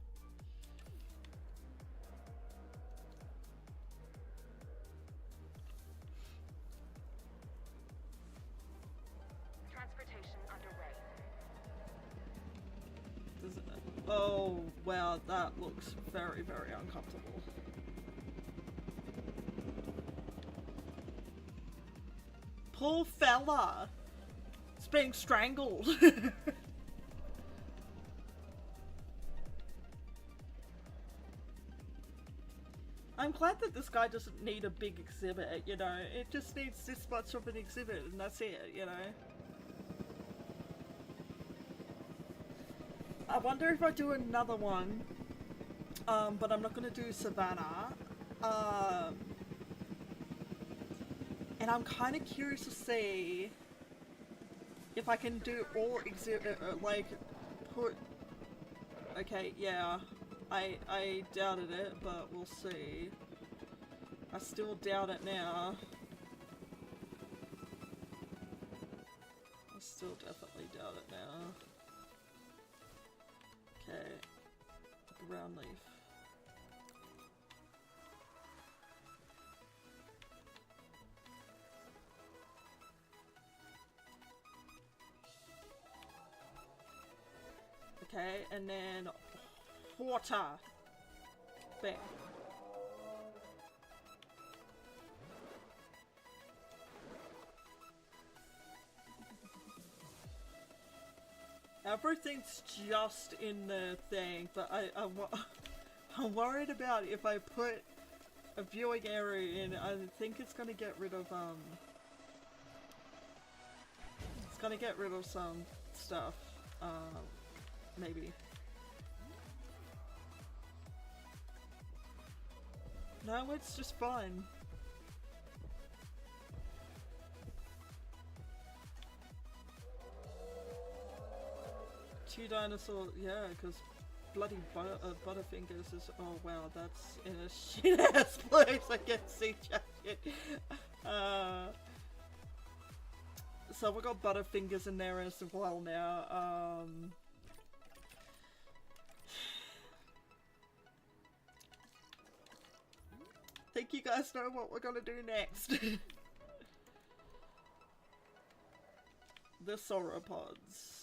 [SPEAKER 3] Transportation underway.
[SPEAKER 1] Oh, wow, that looks very, very uncomfortable. Poor fella! It's being strangled. I'm glad that this guy doesn't need a big exhibit, you know? It just needs this much of an exhibit and that's it, you know? I wonder if I do another one, but I'm not gonna do Savannah. And I'm kind of curious to see if I can do all like put. Okay, yeah, I doubted it, but we'll see. I still doubt it now. I still definitely doubt it now. Okay, ground leaf. Okay, and then water. Bam. Everything's just in the thing, but I'm worried about if I put a viewing area in. I think it's gonna get rid of it's gonna get rid of some stuff. Maybe. No, it's just fine. Two dinosaurs, yeah, because bloody Butterfingers is. Oh wow, that's in a shit ass place. I can see that shit. So we got Butterfingers in there as well now. Think you guys know what we're gonna do next? The sauropods.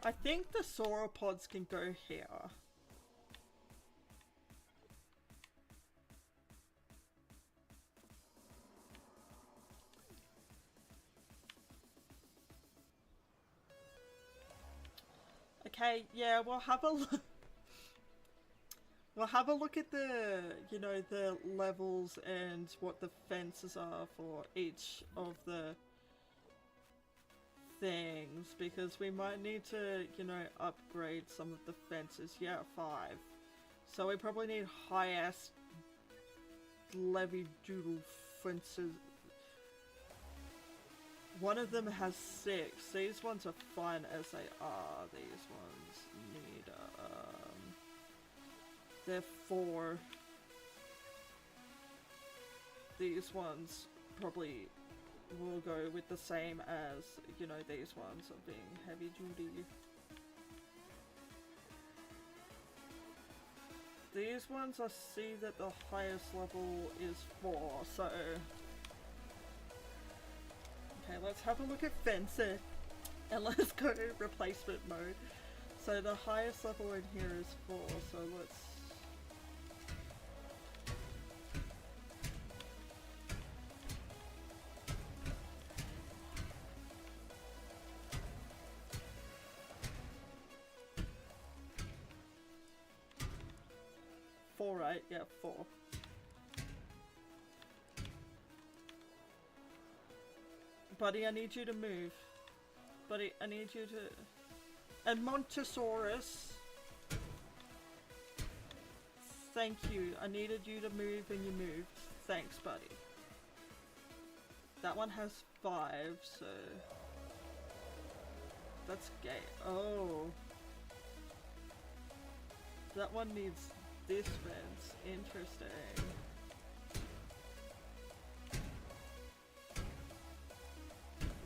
[SPEAKER 1] I think the sauropods can go here. Okay, yeah, we'll have a look. We'll have a look at the, you know, the levels and what the fences are for each of the things, because we might need to, you know, upgrade some of the fences. Yeah, 5. So we probably need high-ass levy doodle fences. One of them has 6. These ones are fine as they are. These ones need, they're 4. These ones probably will go with the same as, you know, these ones of being heavy duty. These ones I see that the highest level is 4, so... Okay, let's have a look at fencing, and let's go to replacement mode. So the highest level in here is 4, so let's... Right? Yeah, 4. Buddy, I need you to move. Buddy, I need you to... And Montosaurus. Thank you. I needed you to move and you moved. Thanks, buddy. That one has 5, so... That's gay. Oh. That one needs... this fence. Interesting.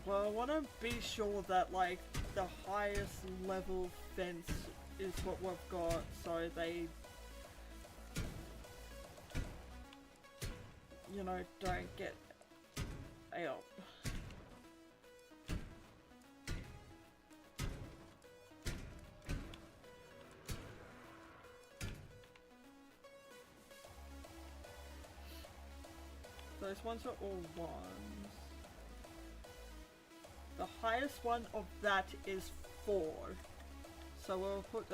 [SPEAKER 1] Well, I want to be sure that, like, the highest level fence is what we've got, so they, you know, don't get out. Those ones are all 1s. The highest one of that is 4. So we'll put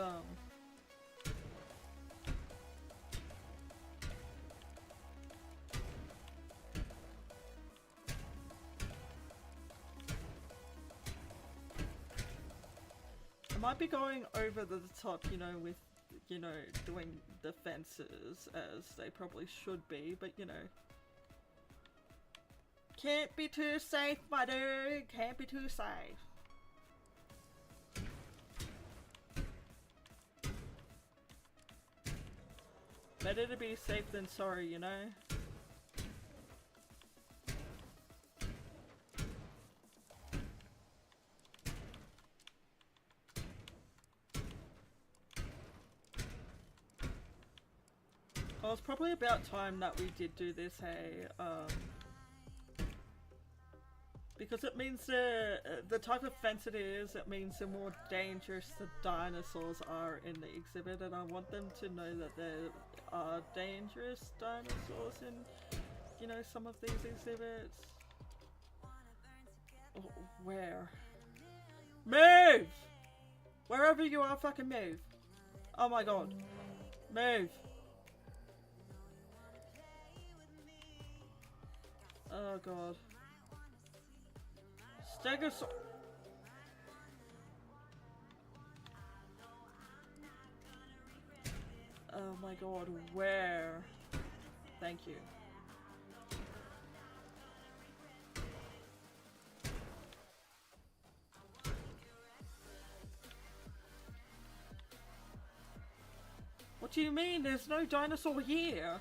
[SPEAKER 1] might be going over the top, you know, with, you know, doing the fences as they probably should be, but you know. Can't be too safe, my dude. Can't be too safe. Better to be safe than sorry, you know? Well, it's probably about time that we did do this, hey? Because it means the type of fence it is, it means the more dangerous the dinosaurs are in the exhibit, and I want them to know that there are dangerous dinosaurs in, you know, some of these exhibits. Oh, where? Move! Wherever you are, fucking move. Oh my god. Move. Oh god. Stegosaurus. Oh my god, where? Thank you. What do you mean? There's no dinosaur here.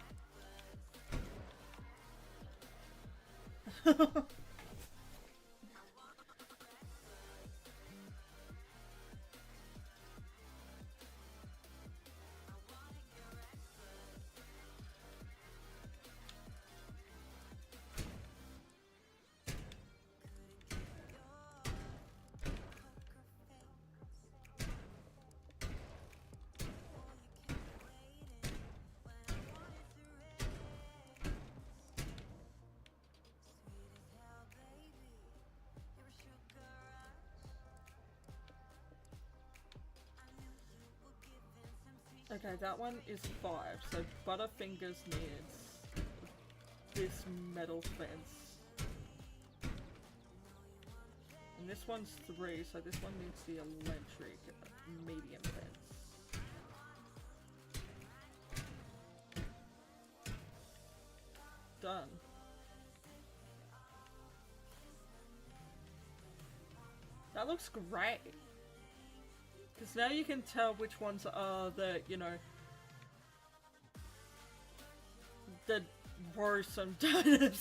[SPEAKER 1] Okay, that one is 5, so Butterfingers needs this metal fence. And this one's 3, so this one needs the electric medium fence. Done. That looks great. Because now you can tell which ones are the, you know, the worrisome dinosaurs.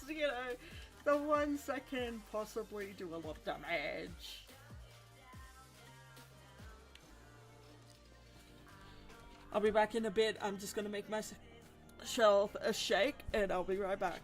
[SPEAKER 1] You know, the ones that can possibly do a lot of damage. I'll be back in a bit. I'm just gonna make myself a shake and I'll be right back.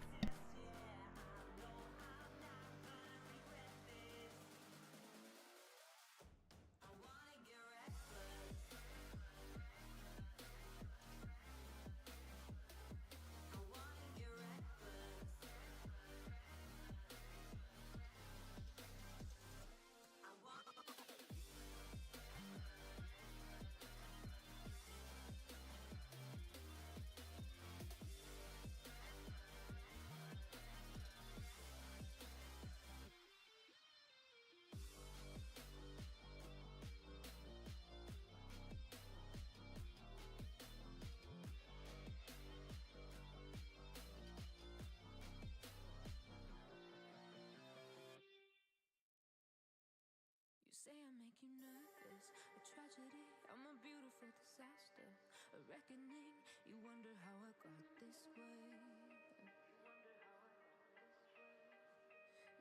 [SPEAKER 10] Say I make you nervous, a tragedy, I'm a beautiful disaster, a reckoning, you wonder how I got this way.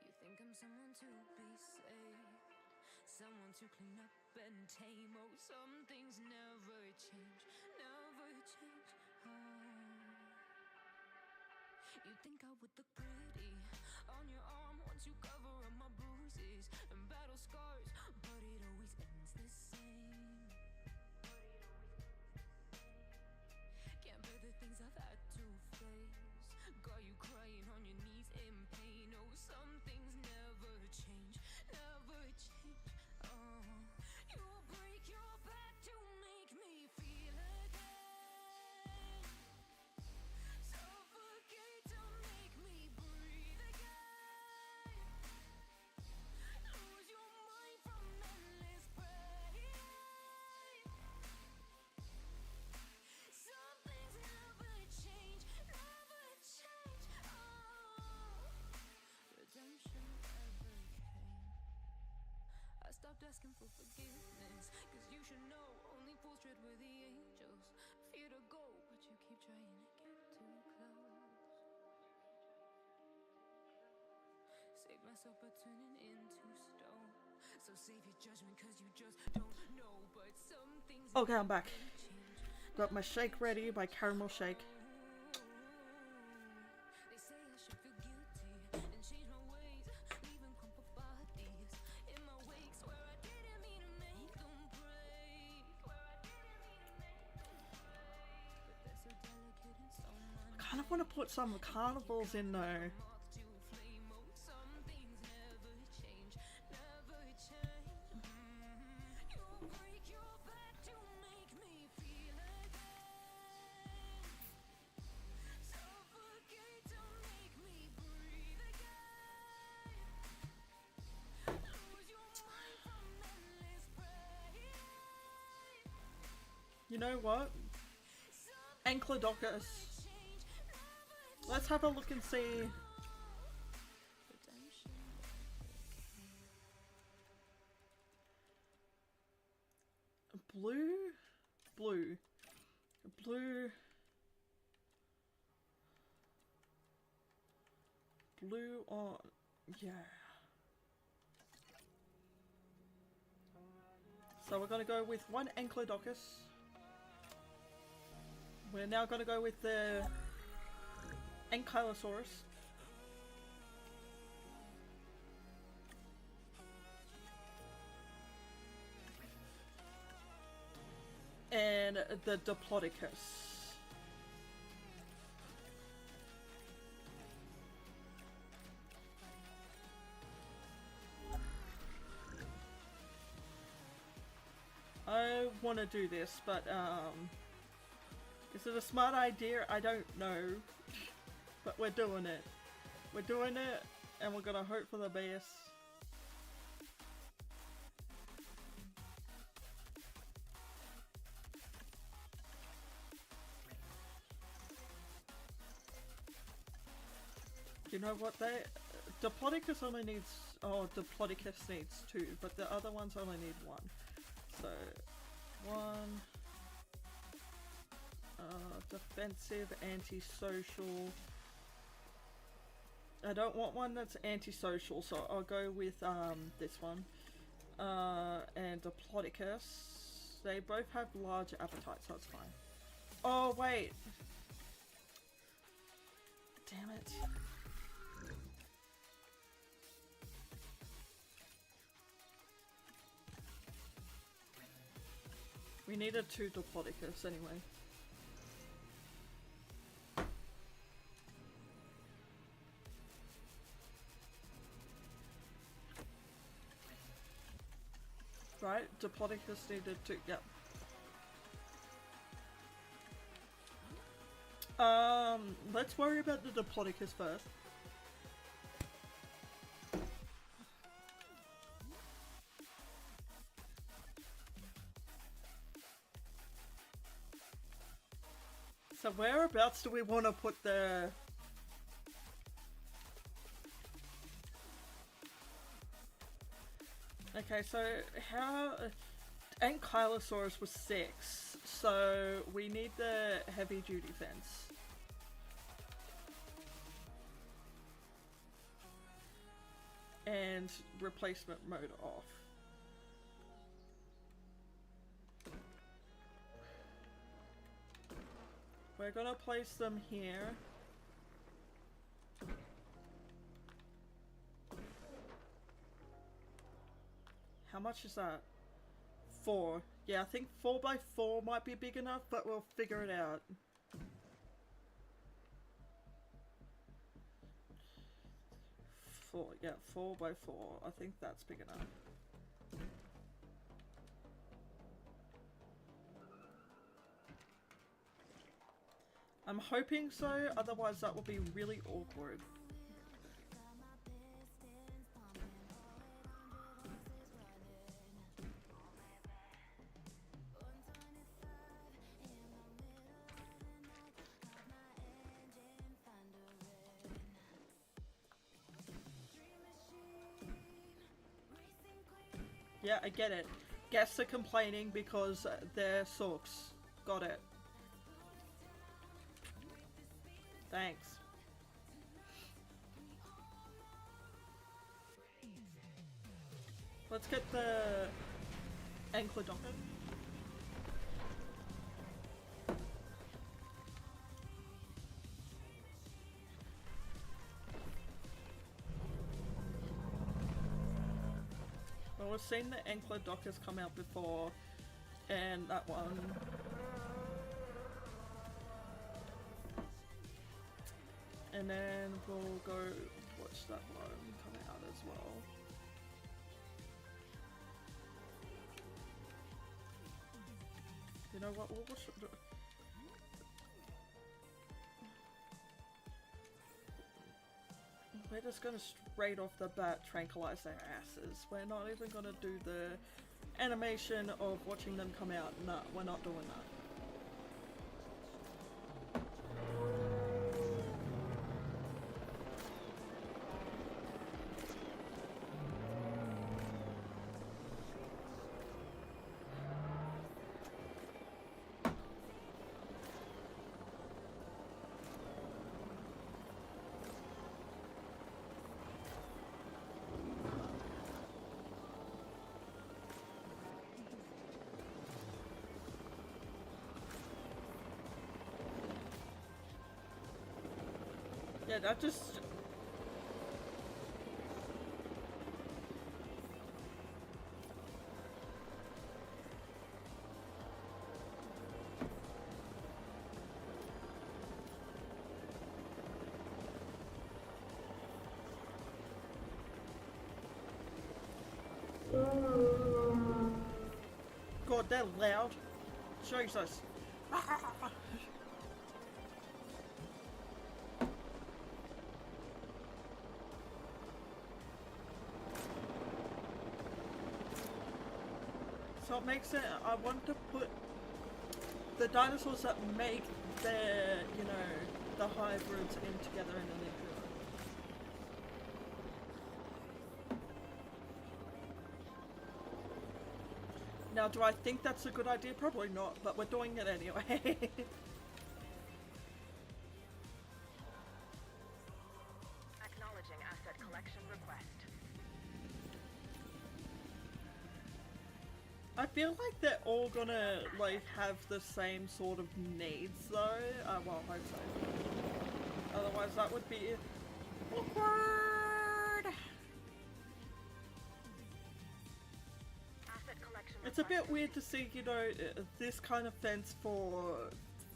[SPEAKER 10] You think I'm someone to be saved, someone to clean up and tame. Oh, some things never change, never change. Oh. You think I would look pretty on your arm once you cover up my bruises and battle scars, but it always ends the same. Can't bear the things I've had to face, got you crying on your knees in pain. Oh, some things never change, never change. Oh, you'll break your back to make me feel again, suffocate to make me breathe again, lose your mind from endless pain. asking for forgiveness. Cause you should know only fools tread where the angels fear to go, but you keep trying to get too close. Save myself by turning into stone. So save your judgment cause you just don't know. But some things
[SPEAKER 1] Okay, I'm back.
[SPEAKER 10] change.
[SPEAKER 1] Got my shake ready, my caramel shake.
[SPEAKER 10] They say I should feel guilty and change my ways, leaving crumpled bodies in my wake. Swear I didn't mean to make them break. Swear I didn't mean to make them break. But they're so delicate and so
[SPEAKER 1] I kind of want to put some carnivals in though.
[SPEAKER 10] moth to a flame. Oh, some things never change, never change. You break your back to make me feel again. Suffocate to make me breathe again. Lose your mind from endless prey.
[SPEAKER 1] You know what? Ankylodocus. Let's have a look and see. Blue? Blue. Blue. Blue on. Yeah. So we're gonna go with one Ankylodocus. We're now gonna go with the Ankylosaurus. And the Diplodocus. I want to do this, but is it a smart idea? I don't know. But we're doing it. We're doing it, and we're gonna hope for the best. You know what, Diplodocus only needs, Diplodocus needs 2, but the other ones only need 1. So, 1, defensive, antisocial. I don't want one that's antisocial, so I'll go with, this one. And Diplodocus. They both have large appetites, so that's fine. Oh, wait! Damn it. We needed 2 Diplodocus anyway. Right, Diplodocus needed 2, yep. Let's worry about the Diplodocus first. So whereabouts do we want to put the... Okay, so how... Ankylosaurus was 6, so we need the heavy duty fence. And replacement mode off. We're gonna place them here. How much is that? 4. Yeah, I think 4 by 4 might be big enough, but we'll figure it out. Yeah, 4 by 4. I think that's big enough. I'm hoping so, otherwise that will be really awkward. Yeah, I get it. Guests are complaining because they're sucks. Got it. Thanks. Let's get the Ankylodon. Well, we've seen the Ankylodon come out before, and that one. And then we'll go watch that one come out as well. You know what? We'll watch it. We're just gonna straight off the bat tranquilize their asses. We're not even gonna do the animation of watching them come out. No, we're not doing that. Yeah, that just... God, they're loud. Jesus. So it makes it, I want to put the dinosaurs that make their, you know, the hybrids in together in an incubator. Now, do I think that's a good idea? Probably not, but we're doing it anyway.
[SPEAKER 3] Acknowledging asset collection request.
[SPEAKER 1] I feel like they're all gonna, like, have the same sort of needs, though. Well, I hope so. Otherwise, that would be awkward.
[SPEAKER 3] Asset collection
[SPEAKER 1] It's a bit weird to see, you know, this kind of fence for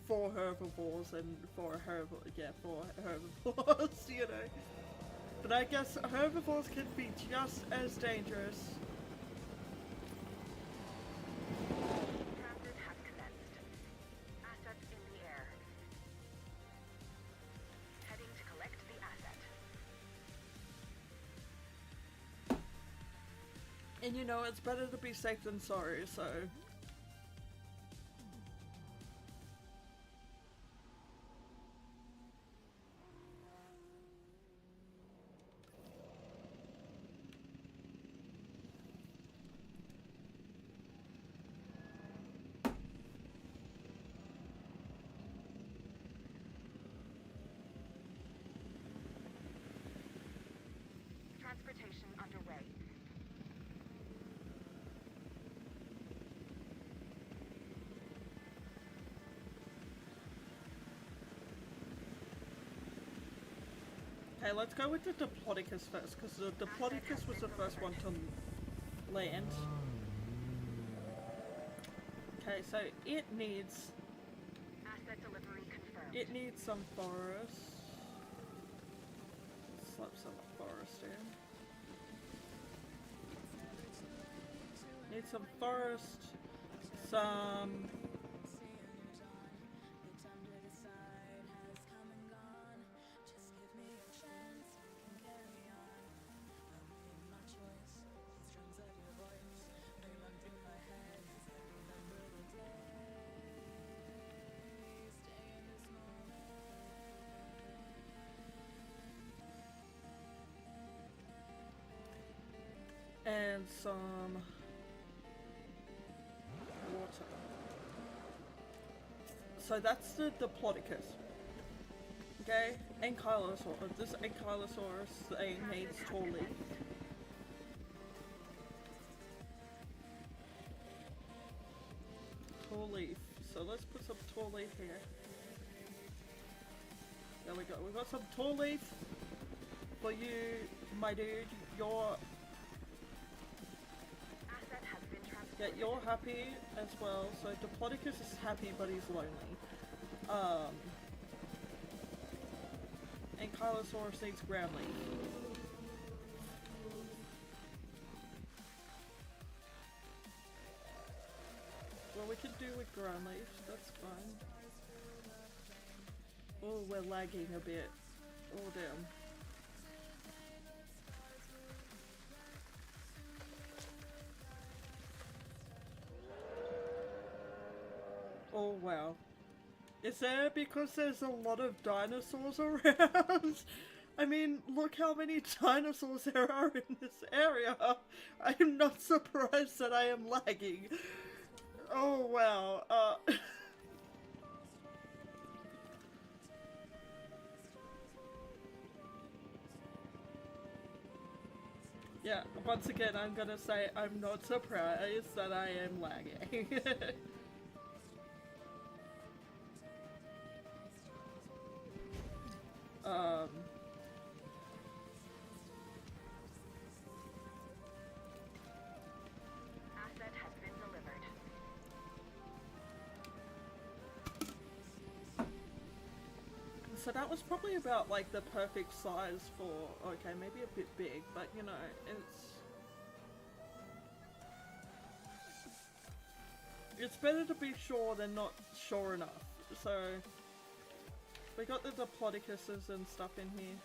[SPEAKER 1] herbivores and for herbivores, you know. But I guess herbivores can be just as dangerous.
[SPEAKER 3] Transit has commenced. Assets in the air. Heading to collect the asset.
[SPEAKER 1] And you know, it's better to be safe than sorry, so...
[SPEAKER 3] Transportation underway.
[SPEAKER 1] Okay, let's go with the Diplodocus first, because the Diplodocus was the first one to land. Okay, so it needs...
[SPEAKER 3] Asset delivery confirmed.
[SPEAKER 1] It needs some forest. Slap some forest in. Need some forest. Some... and some So that's the Diplodocus. Okay, Ankylosaurus. This Ankylosaurus thing needs tall leaf. Tall leaf. So let's put some tall leaf here. There we go. We've got some tall leaf for you, my dude. You're
[SPEAKER 3] Asset has been transferred.
[SPEAKER 1] yeah, you're happy as well. So Diplodocus is happy, but he's lonely. Ankylosaurus needs ground leaf. Well, we can do with ground leaf. That's fine. Oh, we're lagging a bit. Oh, damn. Oh, wow. Is there because there's a lot of dinosaurs around? I mean, look how many dinosaurs there are in this area. I am not surprised that I am lagging. Oh, wow. Yeah, once again, I'm gonna say I'm not surprised that I am lagging.
[SPEAKER 3] Asset has been delivered.
[SPEAKER 1] So that was probably about like the perfect size for, okay, maybe a bit big, but you know, it's better to be sure than not sure enough. So we got the Diplodocuses and stuff in here.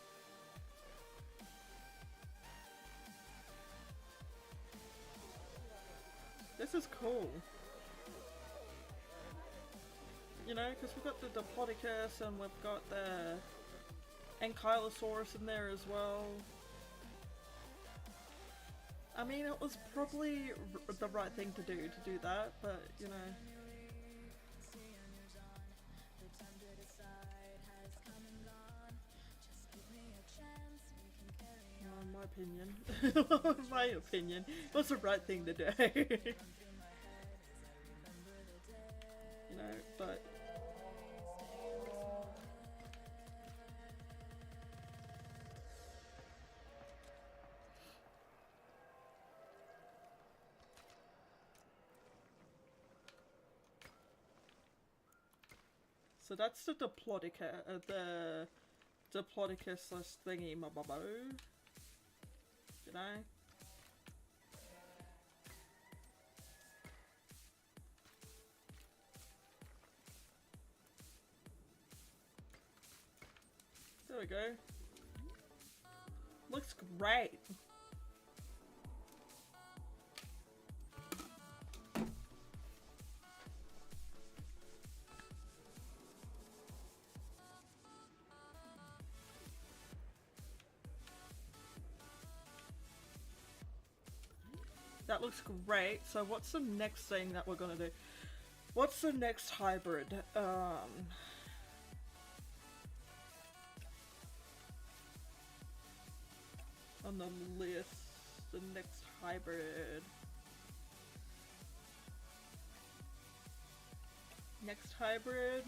[SPEAKER 1] This is cool. You know, because we've got the Diplodocus and we've got the Ankylosaurus in there as well. I mean, it was probably the right thing to do that, but you know. My opinion. My opinion. It was the right thing to do. You know, but so that's the Diplodocus, the Diplodocus thingy mababo. You know? There we go. Looks great. That looks great. So what's the next thing that we're gonna do? What's the next hybrid? On the list, the next hybrid. Next hybrid.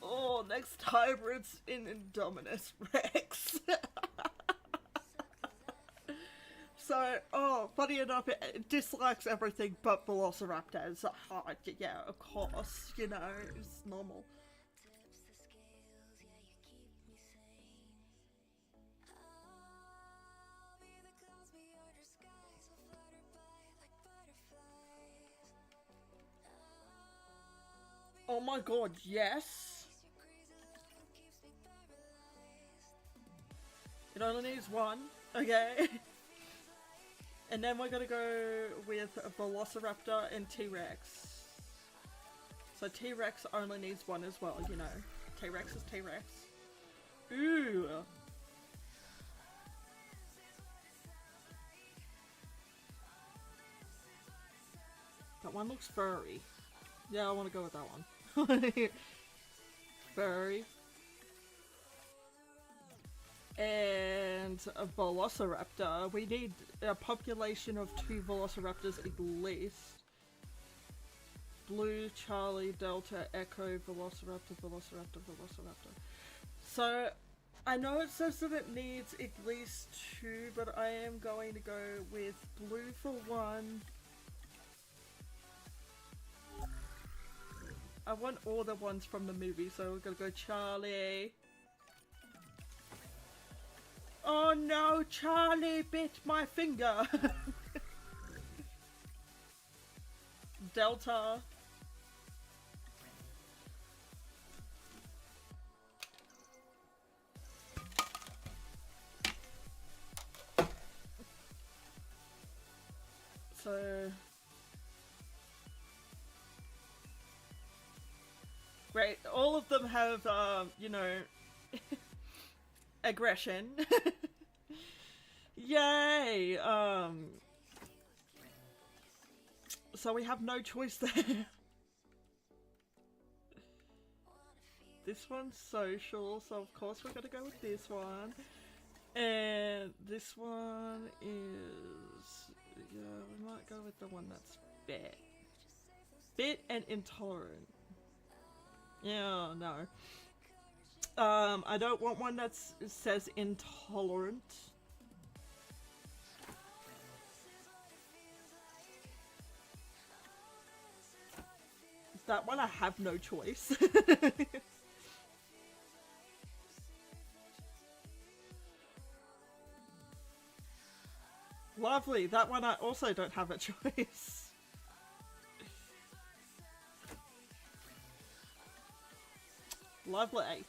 [SPEAKER 1] Oh, next hybrid's in Indominus Rex. So, oh, funny enough, it dislikes everything but Velociraptors. Yeah, of course, you know, it's normal. Oh my god, yes! It only needs one, okay? And then we're gonna go with a Velociraptor and T-Rex. So T-Rex only needs one as well, you know. T-Rex is T-Rex. Ooh! That one looks furry. Yeah, I want to go with that one. Furry. And a Velociraptor. We need a population of 2 Velociraptors at least. Blue, Charlie, Delta, Echo, Velociraptor, Velociraptor, Velociraptor. So, I know it says that it needs at least 2, but I am going to go with blue for 1. I want all the ones from the movie, so we're gonna go Charlie. Oh no, Charlie bit my finger! Delta. So... Great, all of them have, you know, aggression. Yay! So we have no choice there. This one's social, so of course we're gonna go with this one. And this one is... yeah, we might go with the one that's bit. Bit and intolerant. Yeah, no. I don't want one that says intolerant. That one I have no choice. Lovely, that one I also don't have a choice. Lovely.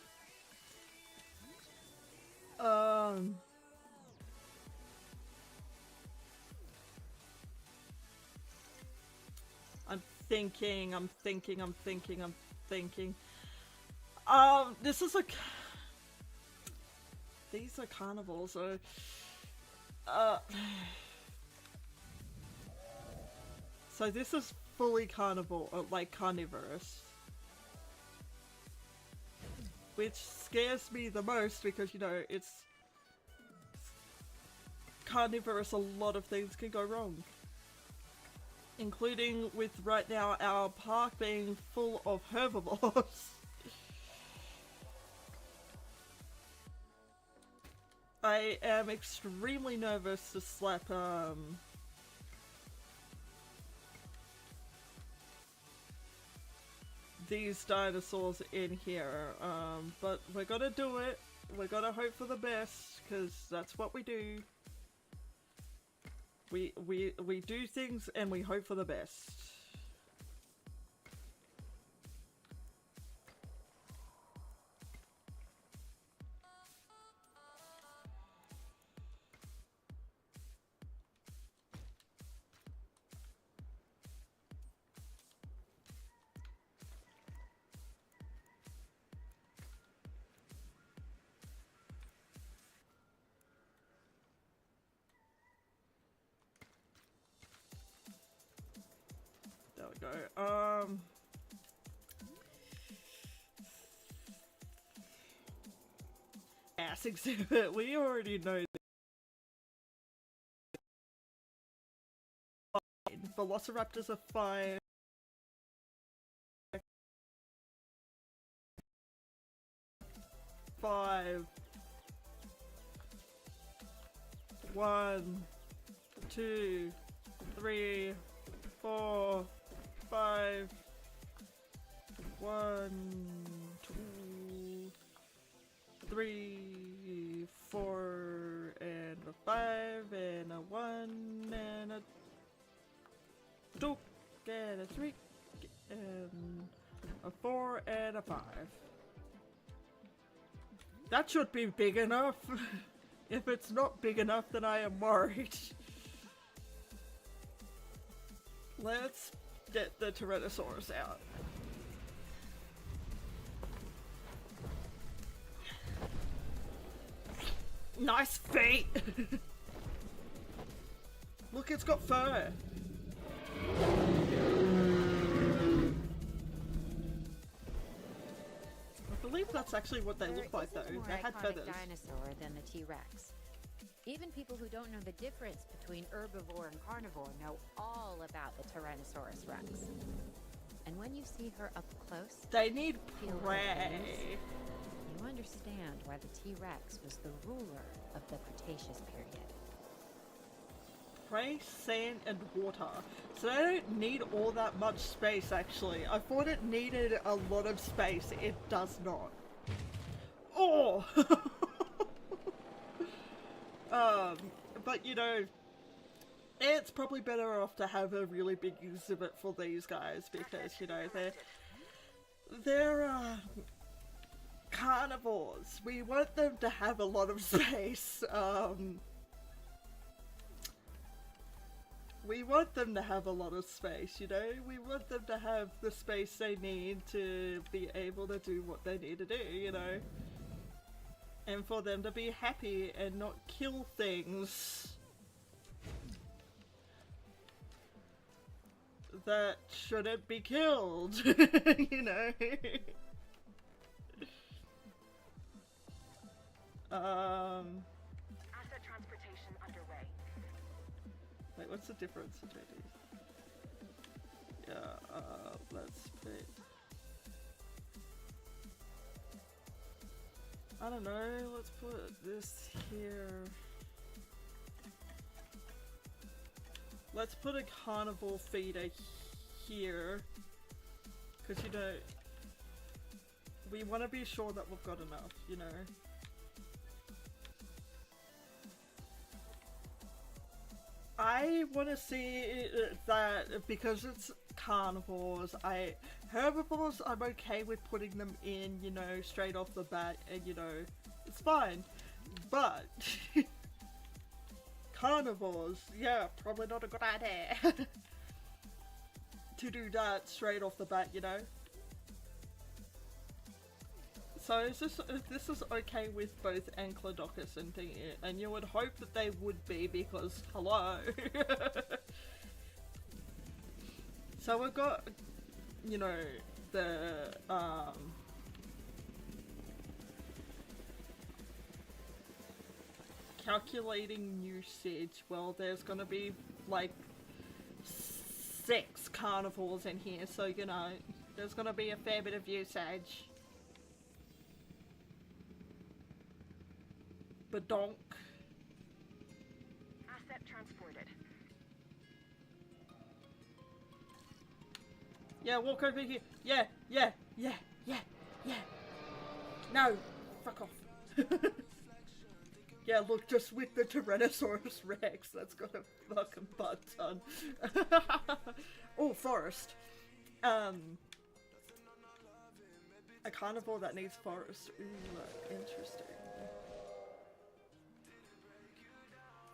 [SPEAKER 1] I'm thinking. This is like... these are carnivals, so... so this is fully carnivore, like carnivorous. Which scares me the most because, you know, it's carnivorous, a lot of things can go wrong. Including with right now our park being full of herbivores. I am extremely nervous to slap these dinosaurs in here, but we're gonna do it. We're gonna hope for the best, because that's what we do. We do things and we hope for the best. There we go. Ass exhibit. We already know that. Velociraptors are fine. Five. 1, 2, 3, 4, 5. 1, 2, 3, 4, and a 5, and a 1, and a 2, and a 3, and a 4, and a 5. That should be big enough. If it's not big enough, then I am worried. Let's get the Tyrannosaurus out. Nice feet! Look, it's got fur. that's actually what they look like, though.
[SPEAKER 4] There isn't a
[SPEAKER 1] They
[SPEAKER 4] more
[SPEAKER 1] had
[SPEAKER 4] iconic
[SPEAKER 1] feathers.
[SPEAKER 4] dinosaur than the T-Rex. Even people who don't know the difference between herbivore and carnivore know all about the Tyrannosaurus Rex. And when you see her up close,
[SPEAKER 1] They need
[SPEAKER 4] feel her
[SPEAKER 1] prey.
[SPEAKER 4] gaze, you understand why the T-Rex was the ruler of the Cretaceous period.
[SPEAKER 1] Prey, sand, and water. So they don't need all that much space, actually. I thought it needed a lot of space. It does not. Oh! But you know, it's probably better off to have a really big exhibit for these guys because, you know, they're carnivores. We want them to have a lot of space. We want them to have a lot of space, you know? We want them to have the space they need to be able to do what they need to do, you know? And for them to be happy and not kill things that shouldn't be killed, you know?
[SPEAKER 3] Asset transportation underway.
[SPEAKER 1] Wait, what's the difference between these? Yeah, let's put... I don't know, let's put this here. Let's put a carnivore feeder here. Because, you know, we want to be sure that we've got enough, you know. I want to see that because it's carnivores, herbivores I'm okay with putting them in, you know, straight off the bat, and you know, it's fine. But carnivores, yeah, probably not a good idea to do that straight off the bat, you know. So is this is okay with both Ankylodocus and thing, and you would hope that they would be because hello. So we've got, you know, the calculating usage. Well, there's gonna be like 6 carnivores in here, so you know, there's gonna be a fair bit of usage. Badonk.
[SPEAKER 3] Asset transported.
[SPEAKER 1] Yeah, walk over here. Yeah. No, fuck off. Yeah, look, just with the Tyrannosaurus Rex, that's got a fucking butt ton. Oh, forest. A carnivore that needs forest. Ooh, interesting.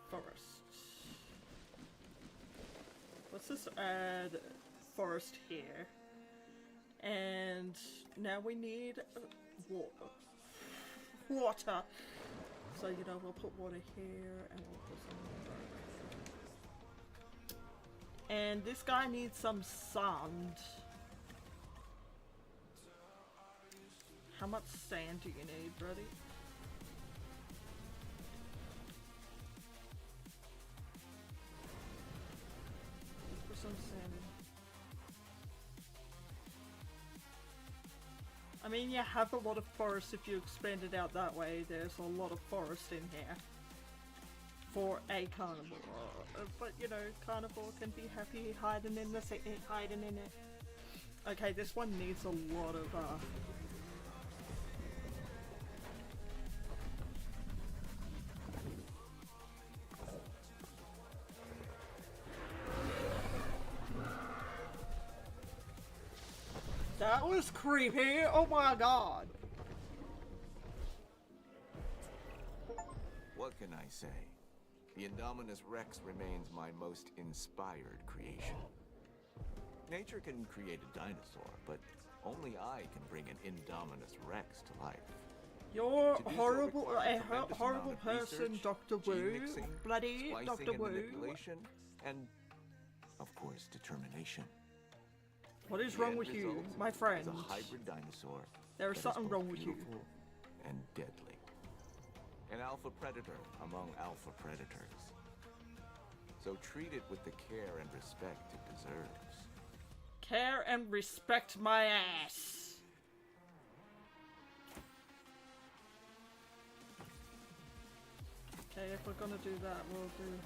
[SPEAKER 1] Forest. Let's just add forest here. And now we need water. So, you know, we'll put water here and we'll put some water. And this guy needs some sand. How much sand do you need, buddy? Let's put some sand in. I mean, you have a lot of forest if you expand it out that way. There's a lot of forest in here for a carnivore. But you know, carnivore can be happy hiding in the hiding in it. Okay, this one needs a lot of That was creepy. Oh my god.
[SPEAKER 6] What can I say? The Indominus Rex remains my most inspired creation. Nature can create a dinosaur, but only I can bring an Indominus Rex to life.
[SPEAKER 1] You're
[SPEAKER 6] To do so
[SPEAKER 1] horrible,
[SPEAKER 6] requires
[SPEAKER 1] a
[SPEAKER 6] tremendous
[SPEAKER 1] horrible
[SPEAKER 6] amount of
[SPEAKER 1] person,
[SPEAKER 6] research,
[SPEAKER 1] Dr.
[SPEAKER 6] gene
[SPEAKER 1] Wu.
[SPEAKER 6] mixing,
[SPEAKER 1] Bloody
[SPEAKER 6] splicing
[SPEAKER 1] Dr.
[SPEAKER 6] and
[SPEAKER 1] Wu.
[SPEAKER 6] manipulation, and, of course, determination.
[SPEAKER 1] What is
[SPEAKER 6] The
[SPEAKER 1] wrong
[SPEAKER 6] end
[SPEAKER 1] with you,
[SPEAKER 6] result
[SPEAKER 1] my friend?
[SPEAKER 6] is a hybrid dinosaur.
[SPEAKER 1] There is
[SPEAKER 6] that is
[SPEAKER 1] something
[SPEAKER 6] both
[SPEAKER 1] wrong with you.
[SPEAKER 6] beautiful and deadly. An alpha predator among alpha predators. So treat it with the care and respect it deserves.
[SPEAKER 1] Care and respect my ass. Okay, if we're gonna do that, we'll do...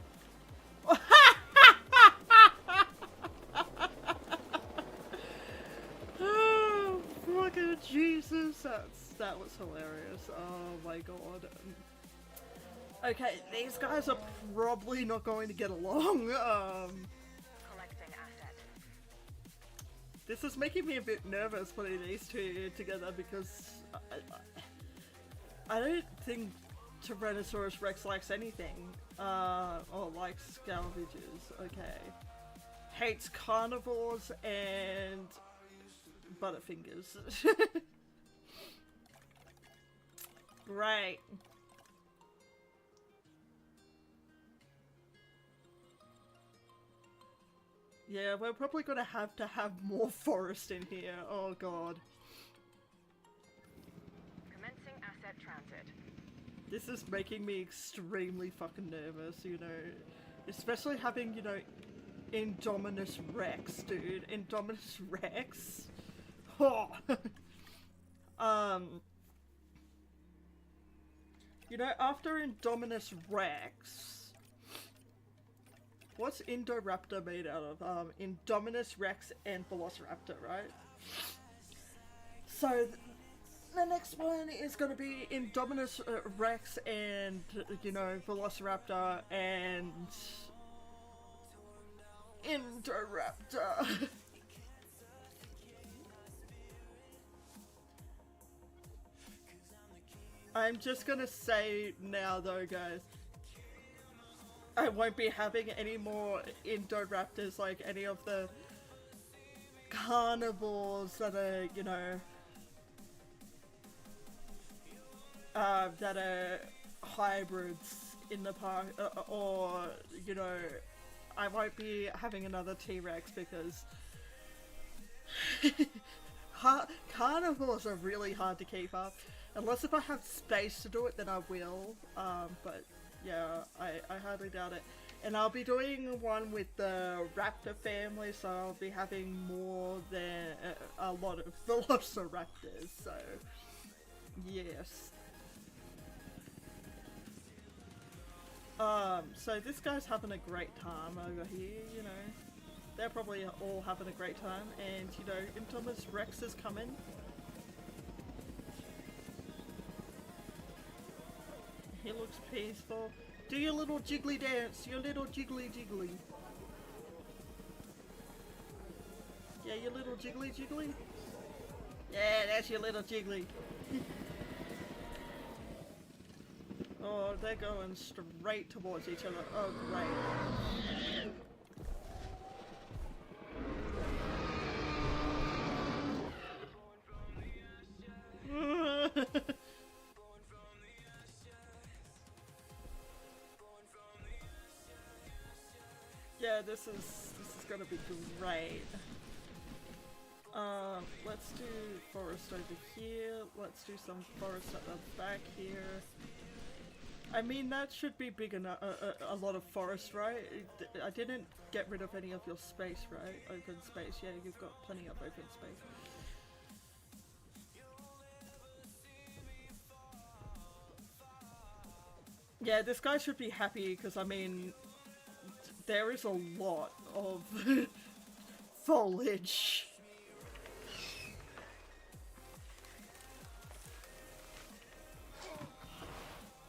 [SPEAKER 1] Oh, fucking Jesus, that was hilarious. Oh my god. Okay, these guys are probably not going to get along.
[SPEAKER 3] Collecting asset.
[SPEAKER 1] This is making me a bit nervous putting these two together because I don't think Tyrannosaurus Rex likes anything, or likes scavengers. Okay, hates carnivores and butterfingers. Right. Yeah, we're probably gonna have more forest in here. Oh god.
[SPEAKER 3] Commencing asset transit.
[SPEAKER 1] This is making me extremely fucking nervous, you know. Especially having, you know, Indominus Rex, dude. Indominus Rex? Oh. You know, after Indominus Rex... What's Indoraptor made out of? Indominus Rex and Velociraptor, right? So, the next one is going to be Indominus Rex and, you know, Velociraptor and... Indoraptor. I'm just going to say now, though, guys. I won't be having any more Indoraptors like any of the carnivores that are, you know, that are hybrids in the park, or, you know, I won't be having another T-Rex because carnivores are really hard to keep up. Unless if I have space to do it, then I will, but... Yeah, I hardly doubt it. And I'll be doing one with the raptor family, so I'll be having more than a lot of velociraptors, so yes. So this guy's having a great time over here, you know. They're probably all having a great time, and you know, Indominus Rex is coming. He looks peaceful. Do your little jiggly dance, your little jiggly jiggly. Yeah, your little jiggly jiggly. Yeah, that's your little jiggly. Oh, they're going straight towards each other. Oh, great. Yeah, this is gonna be great. Let's do forest over here. Let's do some forest at the back here. I mean, that should be big enough. A lot of forest, right? I didn't get rid of any of your space, right? Open space. Yeah, you've got plenty of open space. Yeah, this guy should be happy because, I mean, there is a lot of foliage.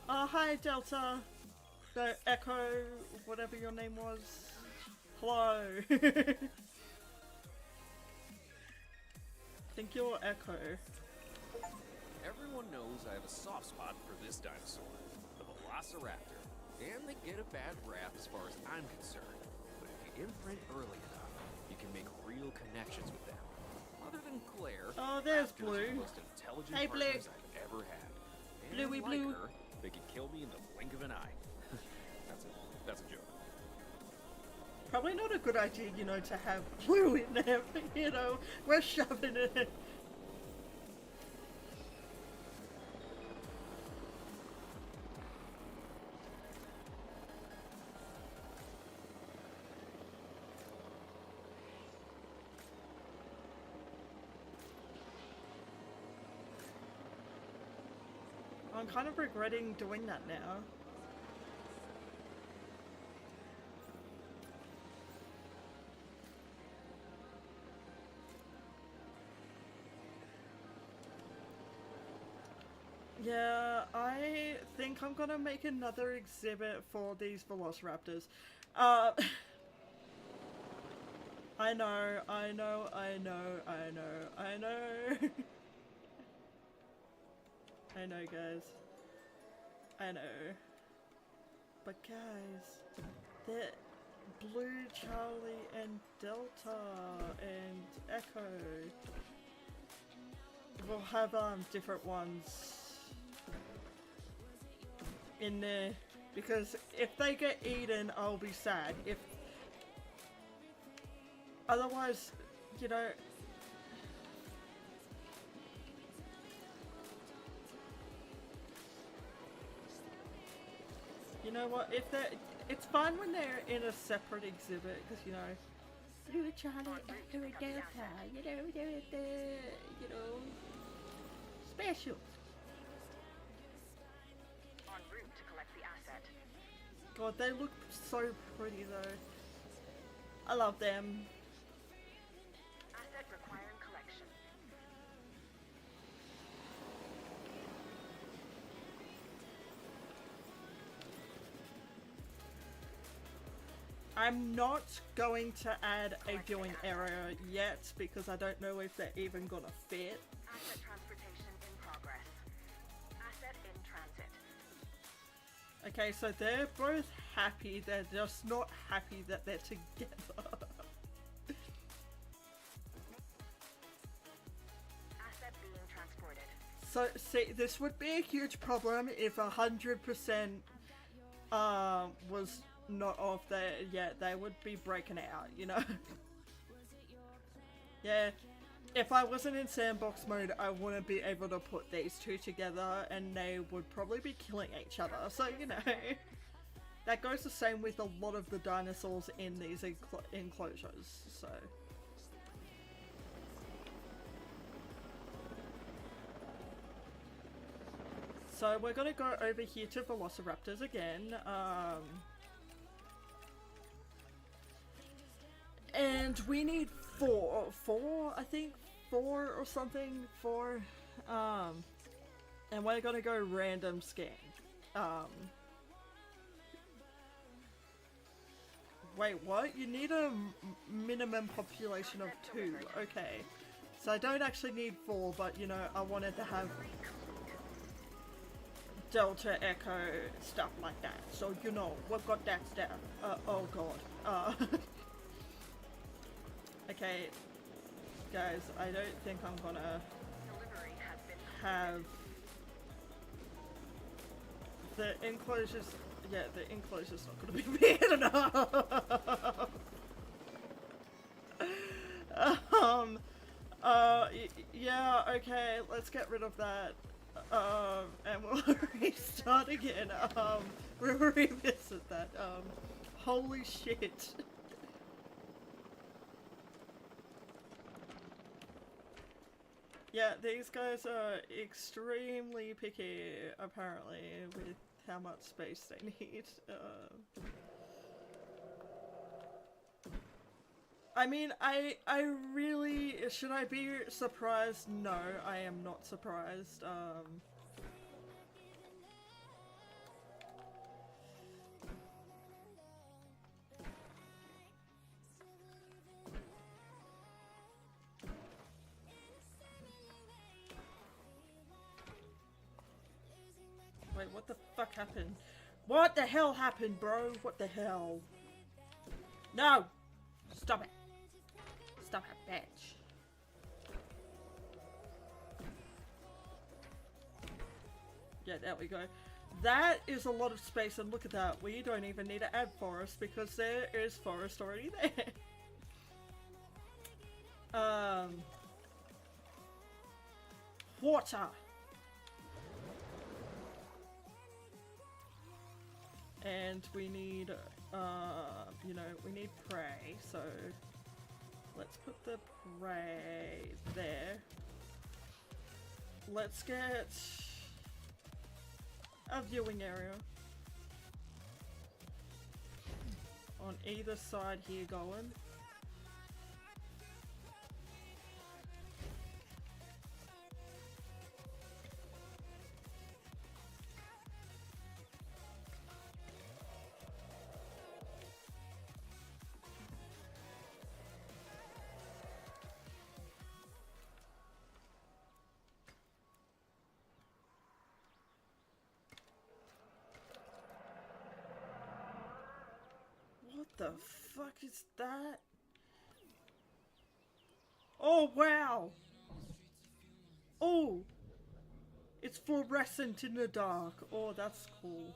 [SPEAKER 1] Oh, hi Delta. The Echo, whatever your name was. Hello. Think you're Echo.
[SPEAKER 9] Everyone knows I have a soft spot for this dinosaur, the Velociraptor. And they get a bad rap as far as I'm concerned. But if you imprint early enough, you can make real connections with them. Other than Claire,
[SPEAKER 1] oh, there's
[SPEAKER 9] Raptors
[SPEAKER 1] Blue.
[SPEAKER 9] are the most intelligent
[SPEAKER 1] Hey, Blue.
[SPEAKER 9] partners I've ever had. And
[SPEAKER 1] Bluey
[SPEAKER 9] like
[SPEAKER 1] Blue.
[SPEAKER 9] her, they can kill me in the blink of an eye. That's a joke.
[SPEAKER 1] Probably not a good idea, you know, to have glue in there, you know, we're shoving it in. I'm kind of regretting doing that now. Yeah, I think I'm gonna make another exhibit for these velociraptors. I know, I know, I know, I know, I know. I know, guys. I know. But guys, they're Blue, Charlie, and Delta, and Echo will have different ones in there, because if they get eaten, I'll be sad. If otherwise, you know, you know what? If they're, it's fine when they're in a separate exhibit, because you know, Blue, Charlie, Echo, and Delta, you know, they're you know, special. God, they look so pretty though. I love them.
[SPEAKER 3] Asset requiring collection.
[SPEAKER 1] I'm not going to add a viewing area yet because I don't know if they're even gonna fit.
[SPEAKER 3] Asset transportation in progress. Asset in transit.
[SPEAKER 1] Okay, so they're both happy, they're just not happy that they're together.
[SPEAKER 3] Asset being transported.
[SPEAKER 1] So, see, this would be a huge problem if 100% was not off there yet. They would be breaking out, you know? Yeah. If I wasn't in sandbox mode, I wouldn't be able to put these two together and they would probably be killing each other. So, you know, that goes the same with a lot of the dinosaurs in these enclosures, so. So we're gonna go over here to Velociraptors again, and we need four, I think? 4 or something, 4, and we're gonna go random scan. Wait, what? You need a minimum population of 2, okay. So I don't actually need 4, but you know, I wanted to have Delta, Echo, stuff like that. So, you know, we've got that stuff. Oh god. Okay. Guys, I don't think I'm gonna have the enclosures. Yeah, the enclosure's not gonna be big enough. Yeah, okay, let's get rid of that. And we'll restart again. We'll revisit that. Holy shit. Yeah, these guys are extremely picky, apparently, with how much space they need. I mean, I really... Should I be surprised? No, I am not surprised. Wait, what the fuck happened? What the hell happened, bro? What the hell? No! Stop it. Stop it, bitch. Yeah, there we go. That is a lot of space, and look at that. We don't even need to add forest because there is forest already there. Water. And we need, you know, we need prey, so let's put the prey there. Let's get a viewing area on either side here going. What the fuck is that? Oh wow! Oh! It's fluorescent in the dark. Oh, that's cool.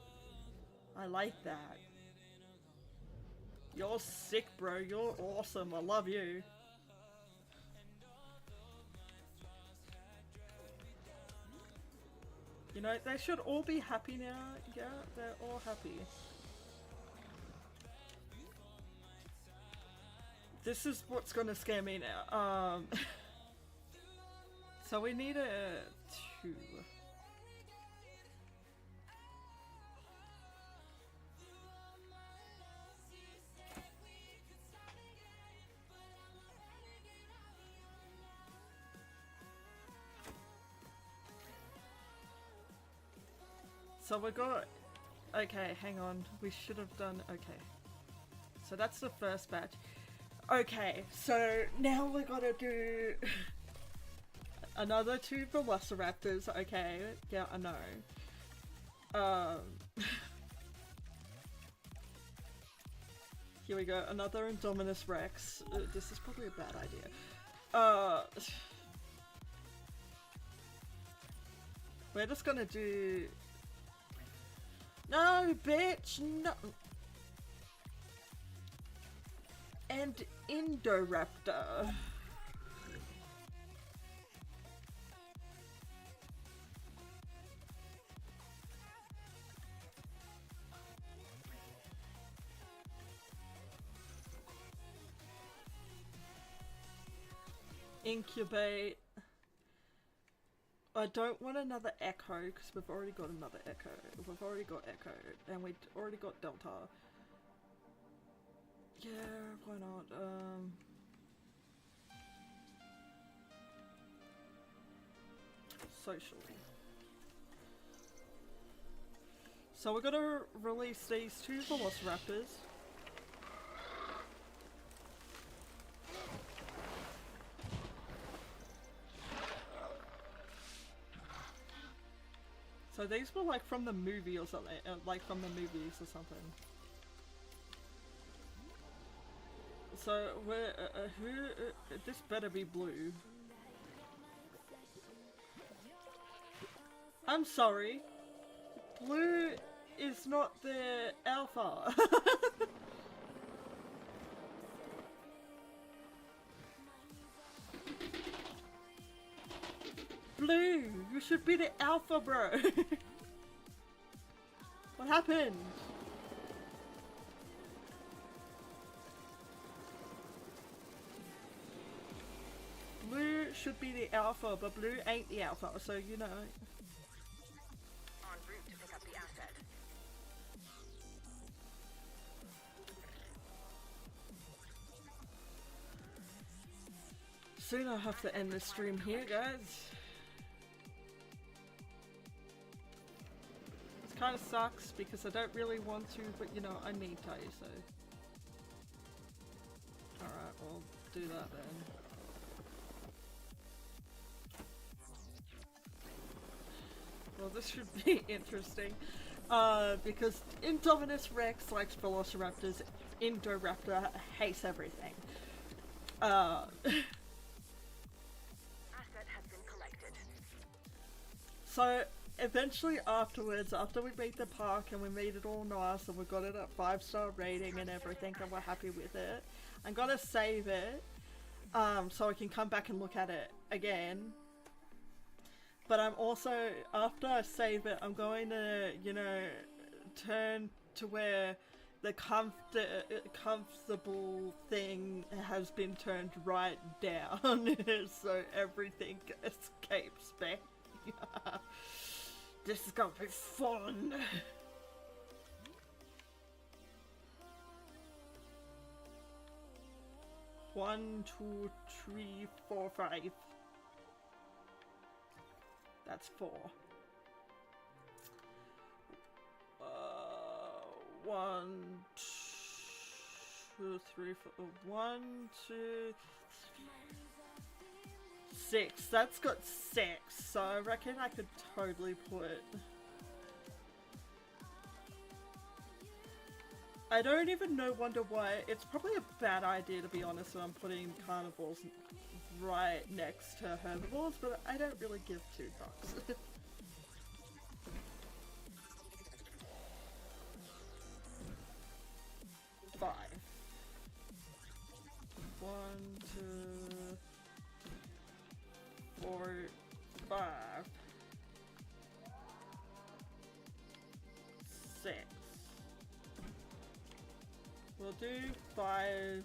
[SPEAKER 1] I like that. You're sick, bro. You're awesome. I love you. You know, they should all be happy now. Yeah, they're all happy. This is what's gonna scare me now. So we need a 2. So we got, okay, hang on, we should have done, okay. So that's the first batch. Okay, so now we gotta do another 2 velociraptors, okay, yeah, I know. Here we go, another Indominus Rex. This is probably a bad idea. We're just gonna do... No, bitch, no! And Indoraptor. Incubate. I don't want another Echo because we've already got another Echo. We've already got Echo and we've already got Delta. Yeah, why not? Social. So we're gonna release these 2 velociraptors. So these were like from the movie or something, like from the movies or something. So we're, this better be blue. I'm sorry. Blue is not the alpha. Blue, you should be the alpha, bro. What happened? Blue should be the alpha, but blue ain't the alpha, so you know.
[SPEAKER 3] En route to pick up the asset.
[SPEAKER 1] Soon I'll have to end this stream here, guys. It kind of sucks because I don't really want to, but you know, I need to, so. Alright, we'll do that then. Well, this should be interesting. Because Indominus Rex likes Velociraptors, Indoraptor hates everything.
[SPEAKER 3] Asset has been collected.
[SPEAKER 1] So eventually afterwards, after we beat the park and we made it all nice and we got it at 5-star rating and everything and we're happy with it, I'm gonna save it so I can come back and look at it again. But I'm also, after I save it, I'm going to, you know, turn to where the comfortable thing has been turned right down so everything escapes back. This is gonna be fun. One, 2, 3, 4, 5. That's 4. 1, 2, 3, 4. 1, 2, 6. That's got 6. So I reckon I could totally put. I don't even know. Wonder why. It's probably a bad idea, to be honest, when I'm putting carnivores right next to herbivores, but I don't really give 2 fucks. Five. 1, 2, 4, 5, 6. We'll do 5,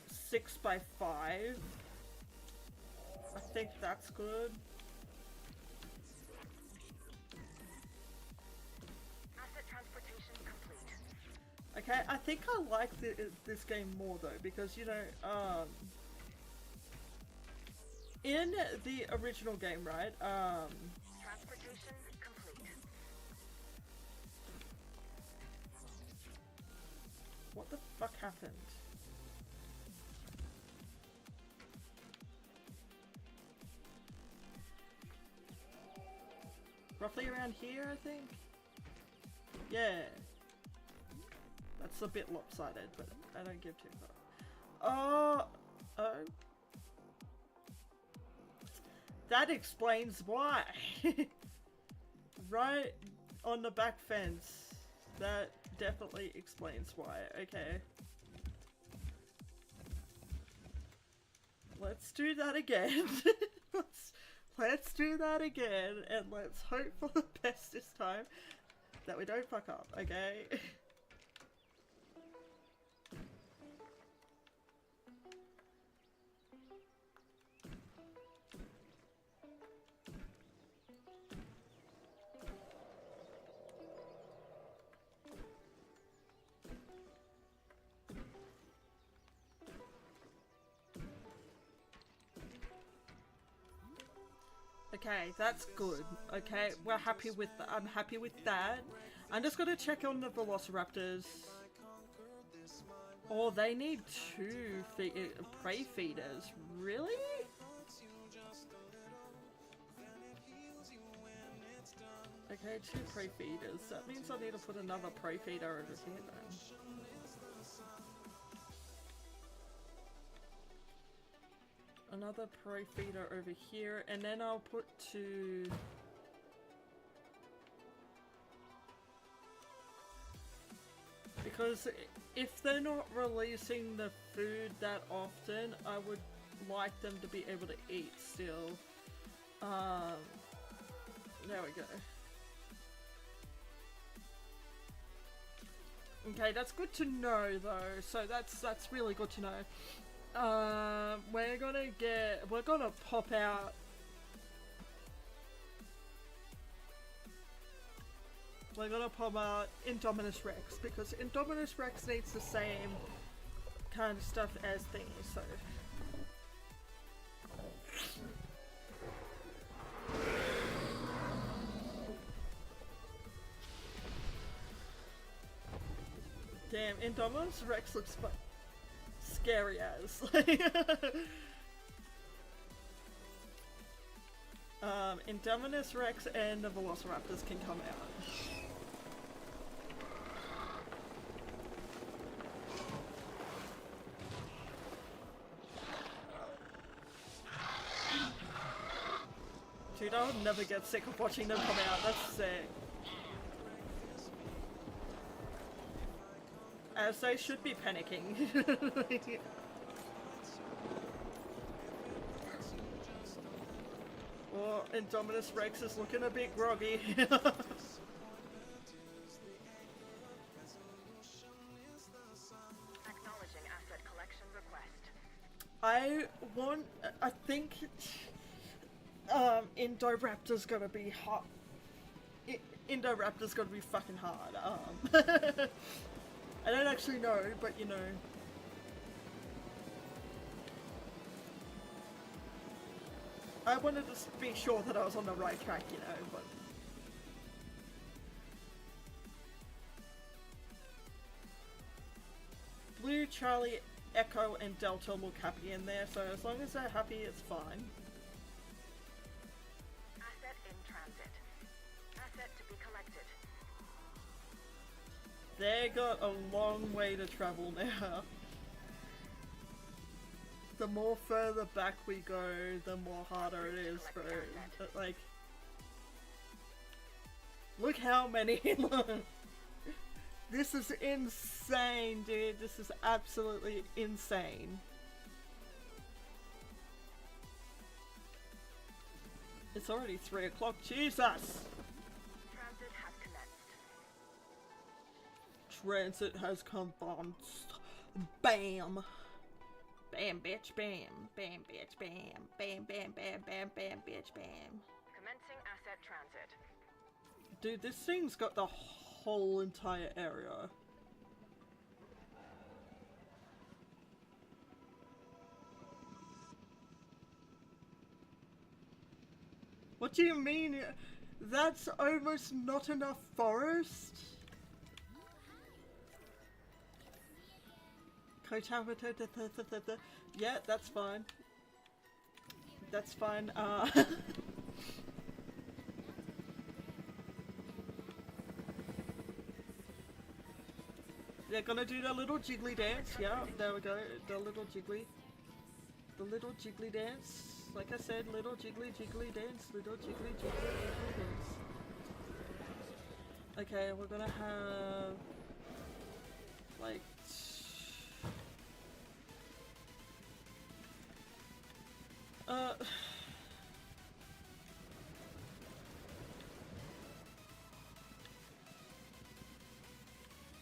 [SPEAKER 1] 6 by 5. I think that's good.
[SPEAKER 3] Asset transportation complete.
[SPEAKER 1] Okay, I think I like this game more though, because, you know, in the original game, right,
[SPEAKER 3] Transportation complete.
[SPEAKER 1] what the fuck happened? Roughly around here, I think? Yeah. That's a bit lopsided, but I don't give 2 fucks. Oh! That explains why! Right on the back fence. That definitely explains why. Okay. Let's do that again. Let's do that again, and let's hope for the best this time that we don't fuck up, okay? Okay, that's good. Okay, we're happy with that. I'm happy with that. I'm just gonna check on the velociraptors. Oh, they need 2 prey feeders. Really? Okay, 2 prey feeders. That means I need to put another prey feeder over here then. Another prey feeder over here, and then I'll put 2. Because if they're not releasing the food that often, I would like them to be able to eat still. There we go. Okay, that's good to know though, so that's really good to know. We're gonna pop out. We're gonna pop out Indominus Rex, because Indominus Rex needs the same kind of stuff as thingy, so. Damn, Indominus Rex looks scary as. Indominus Rex and the Velociraptors can come out. Dude, I would never get sick of watching them come out. That's sick. As they should be panicking. Well, Indominus Rex is looking a bit groggy.
[SPEAKER 3] Acknowledging asset collection request.
[SPEAKER 1] I think Indoraptor's gonna be hot. Indoraptor's gonna be fucking hard. I don't actually know, but you know. I wanted to be sure that I was on the right track, you know, but... Blue, Charlie, Echo, and Delta look happy in there, so as long as they're happy, it's fine.
[SPEAKER 3] Asset in transit. Asset to be collected.
[SPEAKER 1] They got a long way to travel now. The more further back we go, the more harder it is, bro. Like, look how many. This is insane, dude. This is absolutely insane. It's already 3 o'clock. Jesus!
[SPEAKER 3] Transit has commenced.
[SPEAKER 1] Transit has commenced. Bam! Bam, bitch, bam. Bam, bitch, bam. Bam, bam, bam, bam, bam, bitch, bam.
[SPEAKER 3] Commencing asset transit.
[SPEAKER 1] Dude, this thing's got the whole entire area. What do you mean? That's almost not enough forest? Yeah, that's fine. That's fine. They're gonna do the little jiggly dance. Yeah, there we go. The little jiggly dance. Like I said, little jiggly dance. Little jiggly dance. Okay, we're gonna have like.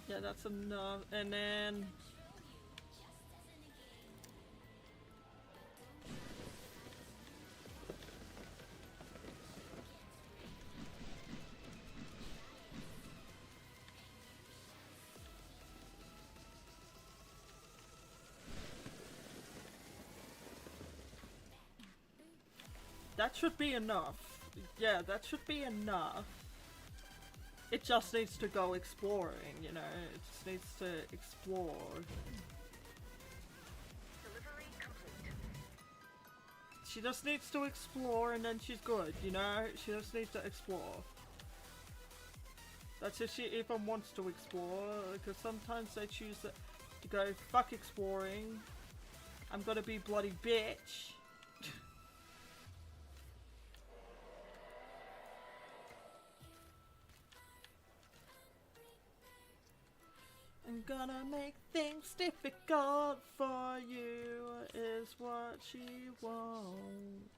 [SPEAKER 1] Yeah, that's enough. And then that should be enough. Yeah, that should be enough. It just needs to go exploring, you know? It just needs to explore.
[SPEAKER 3] Delivery complete.
[SPEAKER 1] She just needs to explore and then she's good, you know? She just needs to explore. That's if she even wants to explore, because sometimes they choose to go, fuck exploring. I'm gonna be bloody bitch. I'm gonna make things difficult for you, is what she wants.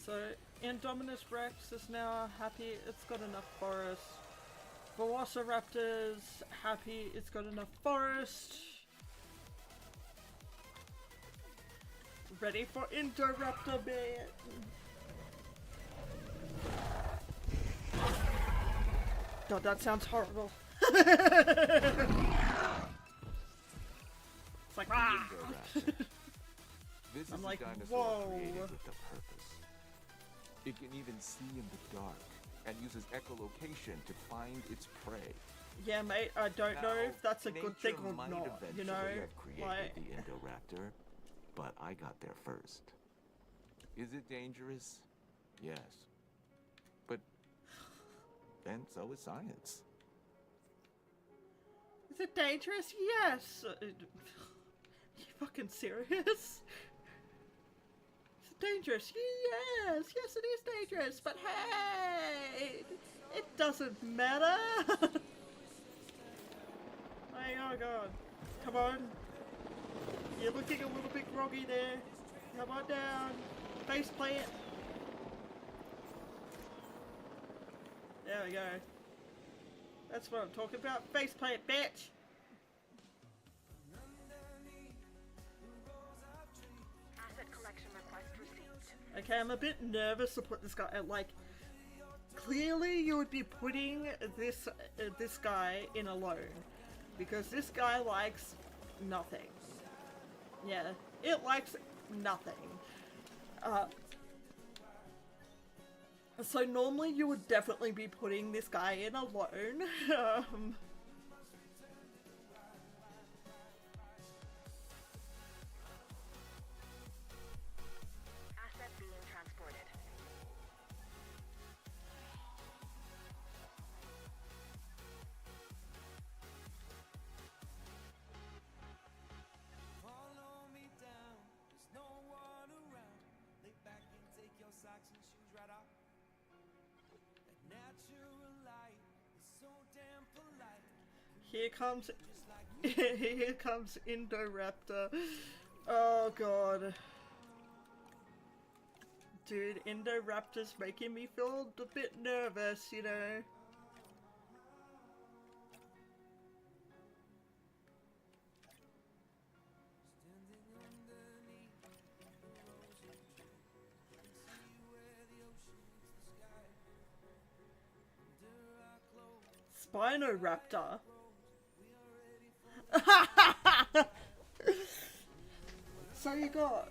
[SPEAKER 1] So, Indominus Rex is now happy it's got enough forest. Velociraptor's happy it's got enough forest. Ready for Indoraptor bit. God, that sounds horrible. It's like, ah!
[SPEAKER 6] This is
[SPEAKER 1] I'm
[SPEAKER 6] a
[SPEAKER 1] like,
[SPEAKER 6] dinosaur
[SPEAKER 1] whoa.
[SPEAKER 6] created with a purpose. It can even see in the dark and uses echolocation to find its prey.
[SPEAKER 1] Yeah, mate, I don't know if that's a good thing or
[SPEAKER 6] might
[SPEAKER 1] not, you know?
[SPEAKER 6] eventually have created
[SPEAKER 1] Like,
[SPEAKER 6] the Indoraptor, but I got there first. Is it dangerous? Yes. But then so is science.
[SPEAKER 1] is it dangerous? Yes! You fucking serious? Is it dangerous? Yes! Yes, it is dangerous, but hey! It doesn't matter! Oh god. Come on. You're looking a little bit groggy there. Come on down. Face plant. There we go. That's what I'm talking about. Face plant, bitch!
[SPEAKER 3] Asset collection request received.
[SPEAKER 1] Okay, I'm a bit nervous to put this guy out. Like, clearly you would be putting this guy in alone. Because this guy likes nothing. Yeah, it likes nothing. So normally you would definitely be putting this guy in alone.
[SPEAKER 3] Asset being transported.
[SPEAKER 1] Here comes Indoraptor. Oh god. Dude, Indoraptor's making me feel a bit nervous, you know. Spinoraptor. So you got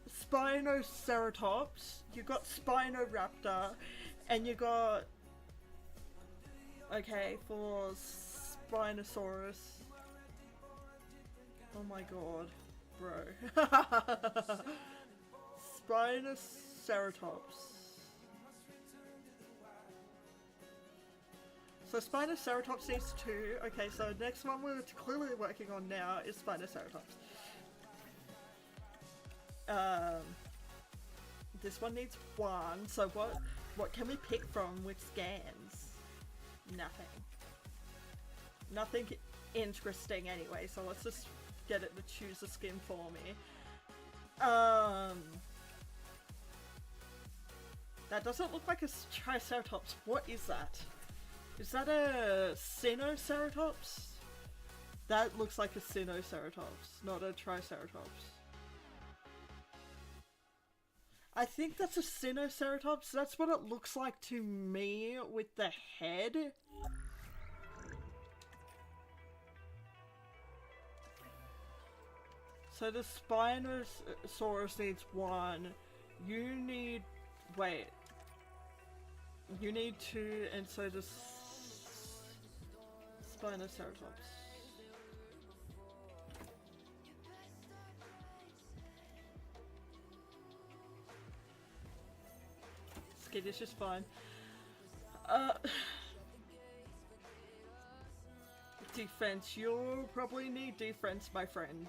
[SPEAKER 1] Spinoceratops, you got Spinoraptor, and you got, okay, for Spinosaurus. Oh my god, bro. Spinoceratops. So Spinoceratops needs 2. Okay, so next one we're clearly working on now is Spinoceratops. This one needs 1. So what can we pick from with scans? Nothing. Nothing interesting anyway. So let's just get it to choose a skin for me. That doesn't look like a Triceratops. What is that? Is that a Sinoceratops? That looks like a Sinoceratops, not a Triceratops. I think that's a Sinoceratops. That's what it looks like to me with the head. So the Spinosaurus needs 1. You need... wait. You need 2, and so does Spinoceratops. Skittish is fine. Defense. You'll probably need defense, my friend.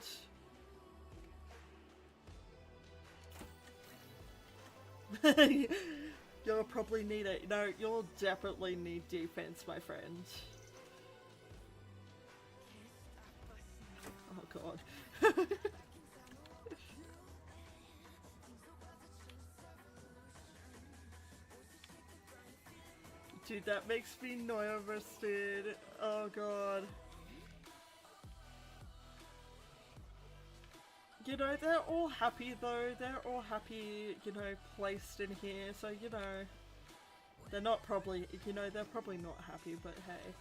[SPEAKER 1] You'll probably need it. No, you'll definitely need defense, my friend. Oh god. Dude, that makes me nervous, dude. Oh god. You know, they're all happy though. They're all happy, you know, placed in here. So, you know, They're not probably, you know, they're probably not happy, but hey.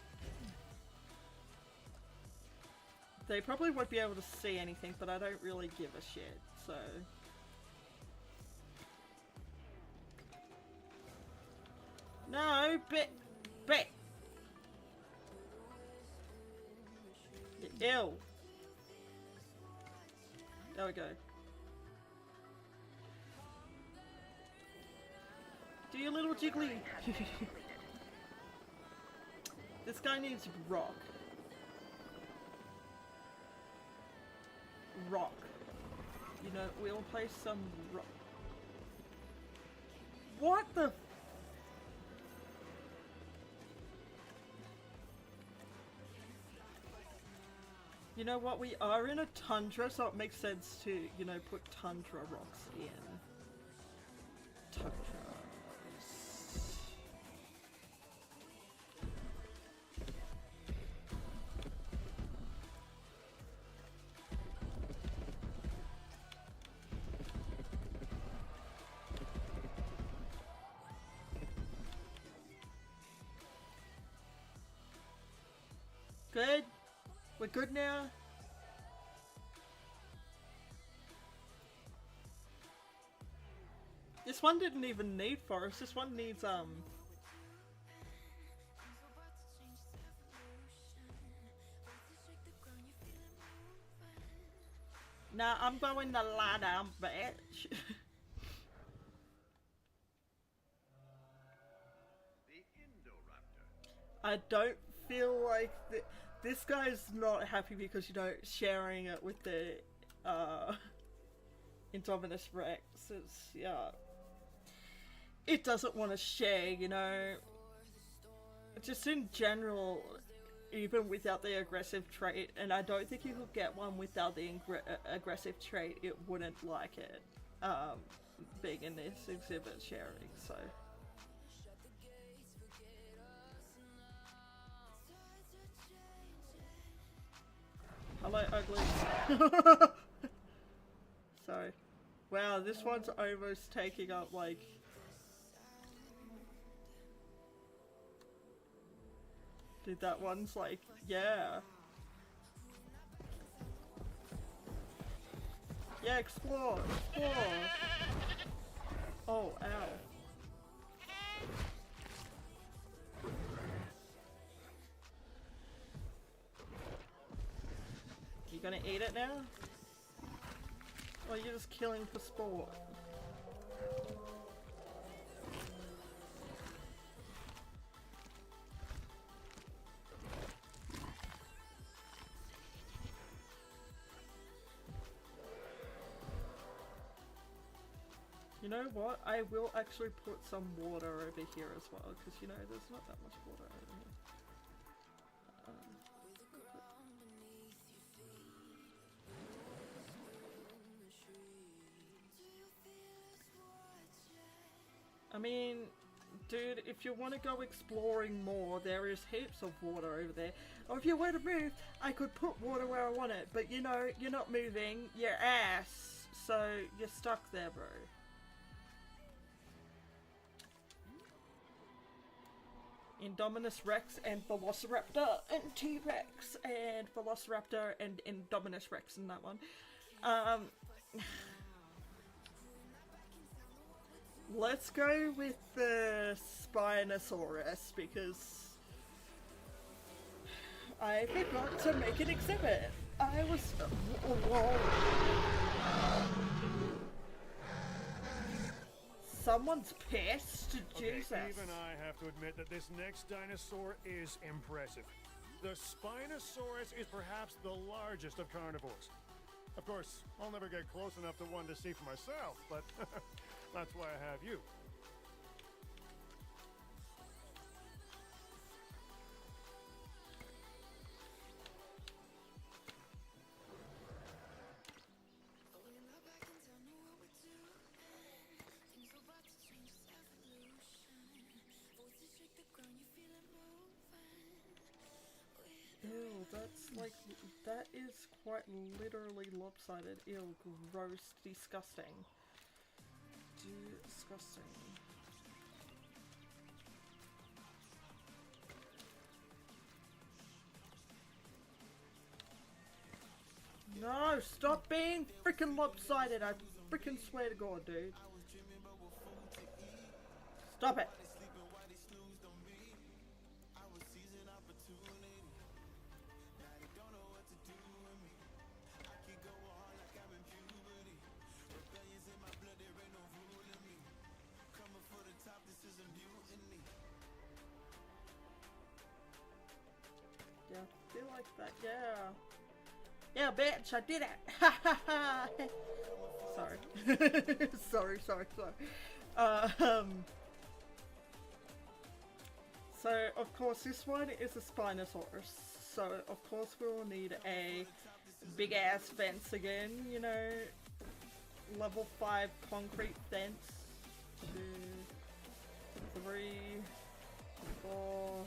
[SPEAKER 1] They probably won't be able to see anything, but I don't really give a shit, so... No, bit! Ew! There we go. Do your little jiggly! This guy needs rock. Rock. You know, we'll place some rock. What the? You know what, we are in a tundra, so it makes sense to, you know, put tundra rocks in. Tundra. Good? We're good now? This one didn't even need forest, this one needs, Nah, I'm going to lie down, bitch. I don't feel like this guy's not happy because, you know, sharing it with the Indominus Rex. It's, yeah, it doesn't want to share, you know. Just in general, even without the aggressive trait, and I don't think you could get one without the aggressive trait, it wouldn't like it, being in this exhibit sharing, so. Hello, ugly. Sorry. Wow, this one's almost taking up, like... Dude, that one's like, yeah. Yeah, explore! Explore! Oh, ow. You gonna eat it now? Or you're just killing for sport? You know what? I will actually put some water over here as well, because you know, there's not that much water over here. I mean, dude, if you want to go exploring more, there is heaps of water over there. Or if you were to move, I could put water where I want it, but you know, you're not moving, your ass, so you're stuck there, bro. Indominus Rex and Velociraptor and T-Rex and Velociraptor and Indominus Rex in that one. Let's go with the Spinosaurus because I forgot to make an exhibit. I was... whoa. Someone's pissed. Jesus.
[SPEAKER 8] Okay, even I have to admit that this next dinosaur is impressive. The Spinosaurus is perhaps the largest of carnivores. Of course, I'll never get close enough to one to see for myself, but that's why I have you.
[SPEAKER 1] Ew, that's like, that is quite literally lopsided. Ew, gross, disgusting. Disgusting. stop being freaking lopsided. I freaking swear to God, dude. Stop it. Yeah, feel like that, yeah. Yeah, bitch, I did it! Ha ha ha! Sorry. sorry. So, of course, this one is a Spinosaurus. So, of course, we will need a big-ass fence again, you know, level 5 concrete fence. 2, 3, 4...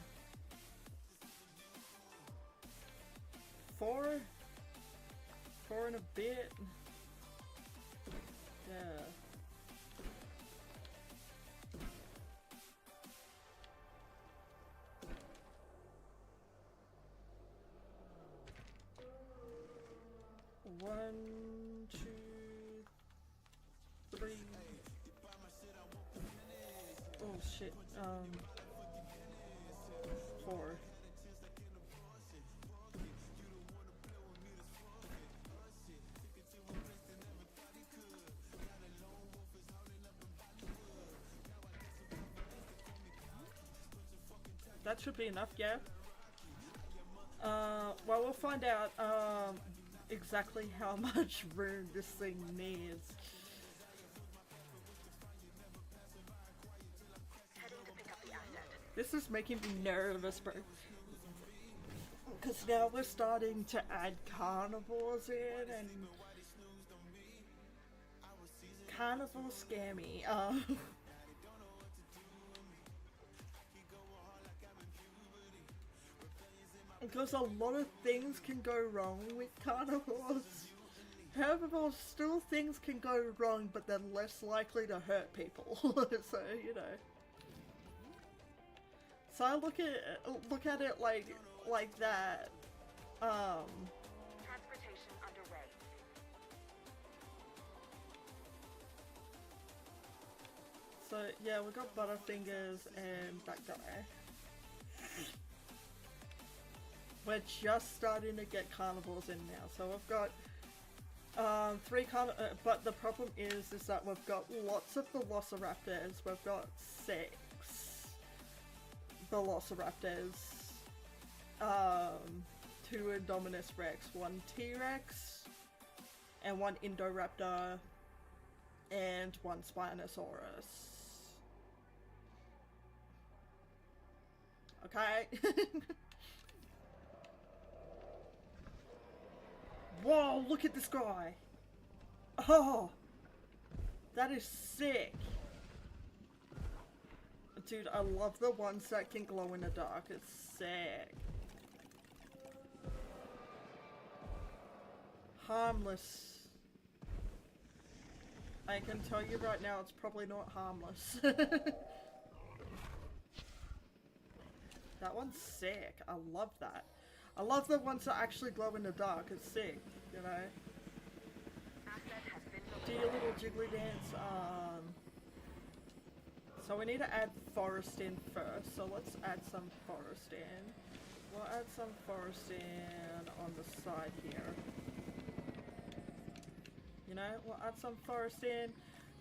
[SPEAKER 1] 4 and a bit. Yeah. One, 2, 3. Oh shit. 4. That should be enough, yeah. Well, we'll find out exactly how much room this thing needs.
[SPEAKER 3] Heading to pick up the asset.
[SPEAKER 1] This is making me nervous, bro. Because now we're starting to add carnivores in, and carnivores scare me. Because a lot of things can go wrong with carnivores. Herbivores, still things can go wrong, but they're less likely to hurt people. So, you know. So I look at it like that.
[SPEAKER 3] Transportation underway.
[SPEAKER 1] So yeah, we got Butterfingers and that guy. We're just starting to get carnivores in now, so we've got 3 but the problem is that we've got lots of Velociraptors. We've got 6 Velociraptors, 2 Indominus Rex, 1 T-Rex, and 1 Indoraptor, and 1 Spinosaurus. Okay. Whoa, look at this guy! Oh! That is sick! Dude, I love the ones that can glow in the dark. It's sick. Harmless. I can tell you right now, it's probably not harmless. That one's sick. I love that. I love the ones that actually glow in the dark. It's sick, you know. Do your little jiggly dance. So we need to add forest in first. So let's add some forest in. We'll add some forest in on the side here. You know, we'll add some forest in.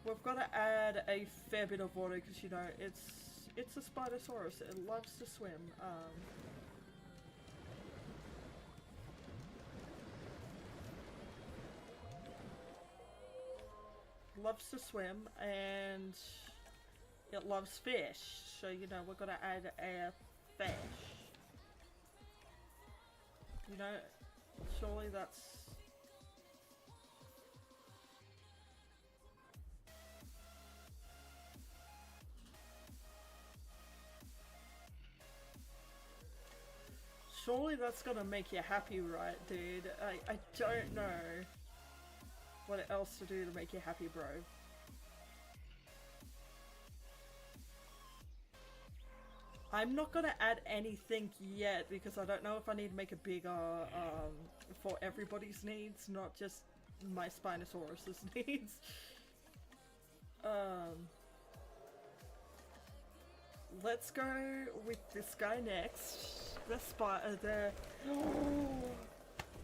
[SPEAKER 1] We've got to add a fair bit of water because, you know, it's a Spinosaurus. It loves to swim. Loves to swim, and it loves fish, so you know we're gonna add a fish. You know, surely that's... Surely that's gonna make you happy, right, dude? I don't know what else to do to make you happy, bro. I'm not gonna add anything yet because I don't know if I need to make it bigger for everybody's needs, not just my Spinosaurus's needs. Let's go with this guy next. The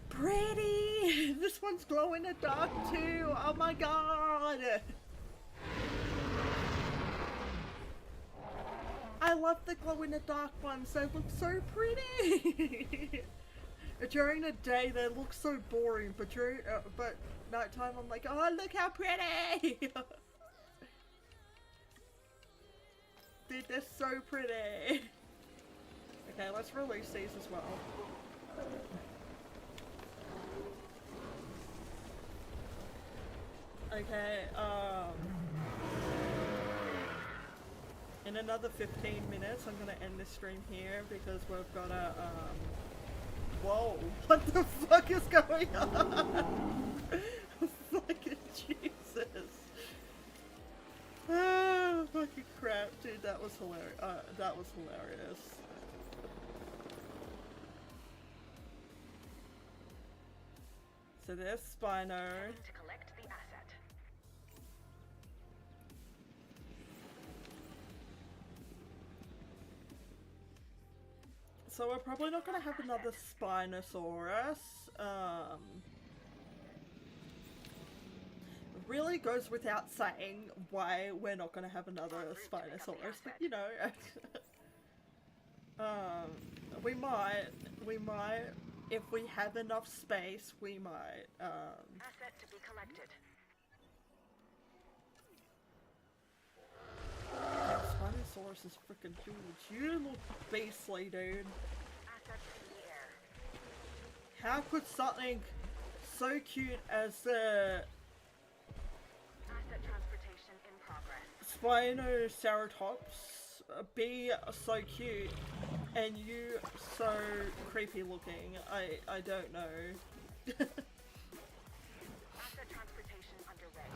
[SPEAKER 1] pretty! This one's glow in the dark too! Oh my god! I love the glow in the dark ones, they look so pretty! During the day they look so boring, but during but nighttime I'm like, oh look how pretty! Dude, they're so pretty! Okay, let's release these as well. Okay, in another 15 minutes I'm gonna end this stream here because we've got a, whoa, what the fuck is going on? Fucking Jesus. Ah, fucking crap, dude, that was hilarious. That was hilarious. So there's Spino.
[SPEAKER 3] To collect the asset.
[SPEAKER 1] So we're probably not gonna have another Spinosaurus. Really goes without saying why we're not gonna have another Spinosaurus, but you know, we might, if we have enough space, we might,
[SPEAKER 3] Asset to be collected.
[SPEAKER 1] Spinosaurus is freaking huge. You look beastly, dude.
[SPEAKER 3] Assets in the air.
[SPEAKER 1] How could something so cute as the
[SPEAKER 3] Asset transportation in progress.
[SPEAKER 1] Spinoceratops be so cute and you so creepy looking? I don't know.
[SPEAKER 3] Asset transportation underway.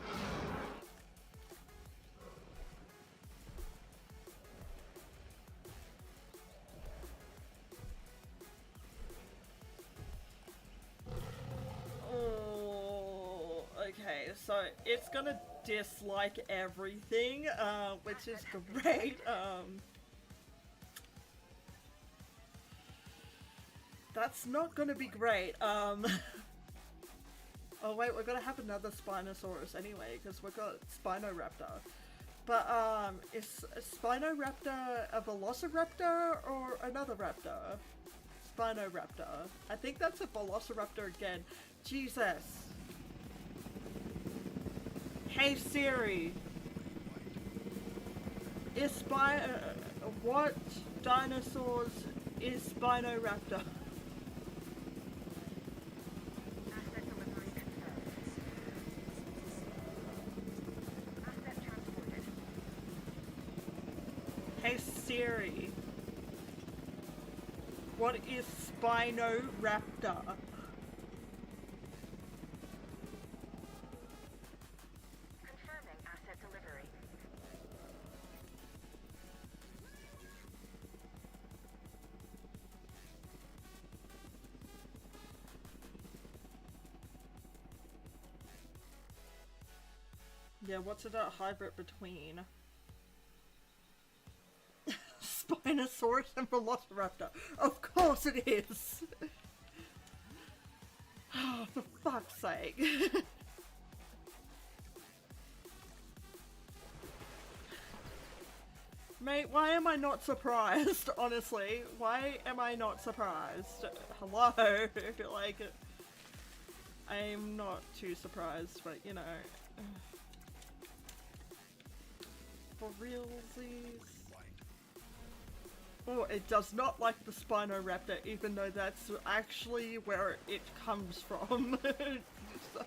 [SPEAKER 1] Oh, okay, so it's gonna dislike everything, which is great. That's not gonna be great. Oh wait, we're gonna have another Spinosaurus anyway, because we've got Spinoraptor. But, is Spinoraptor a Velociraptor or another raptor? Spinoraptor. I think that's a Velociraptor again. Jesus. Hey Siri. Is what dinosaurs is Spinoraptor?
[SPEAKER 3] Asset delivery confirmed. Asset transported.
[SPEAKER 1] Hey Siri. What is Spinoraptor?
[SPEAKER 3] Confirming asset delivery.
[SPEAKER 1] Yeah, what's it a hybrid between? Spinosaurus and Velociraptor. Of course it is! Oh, for fuck's sake. Mate, why am I not surprised? Honestly, why am I not surprised? Hello? Like, I'm not too surprised, but you know. For realsies. Oh, it does not like the Spinoraptor, even though that's actually where it comes from. So.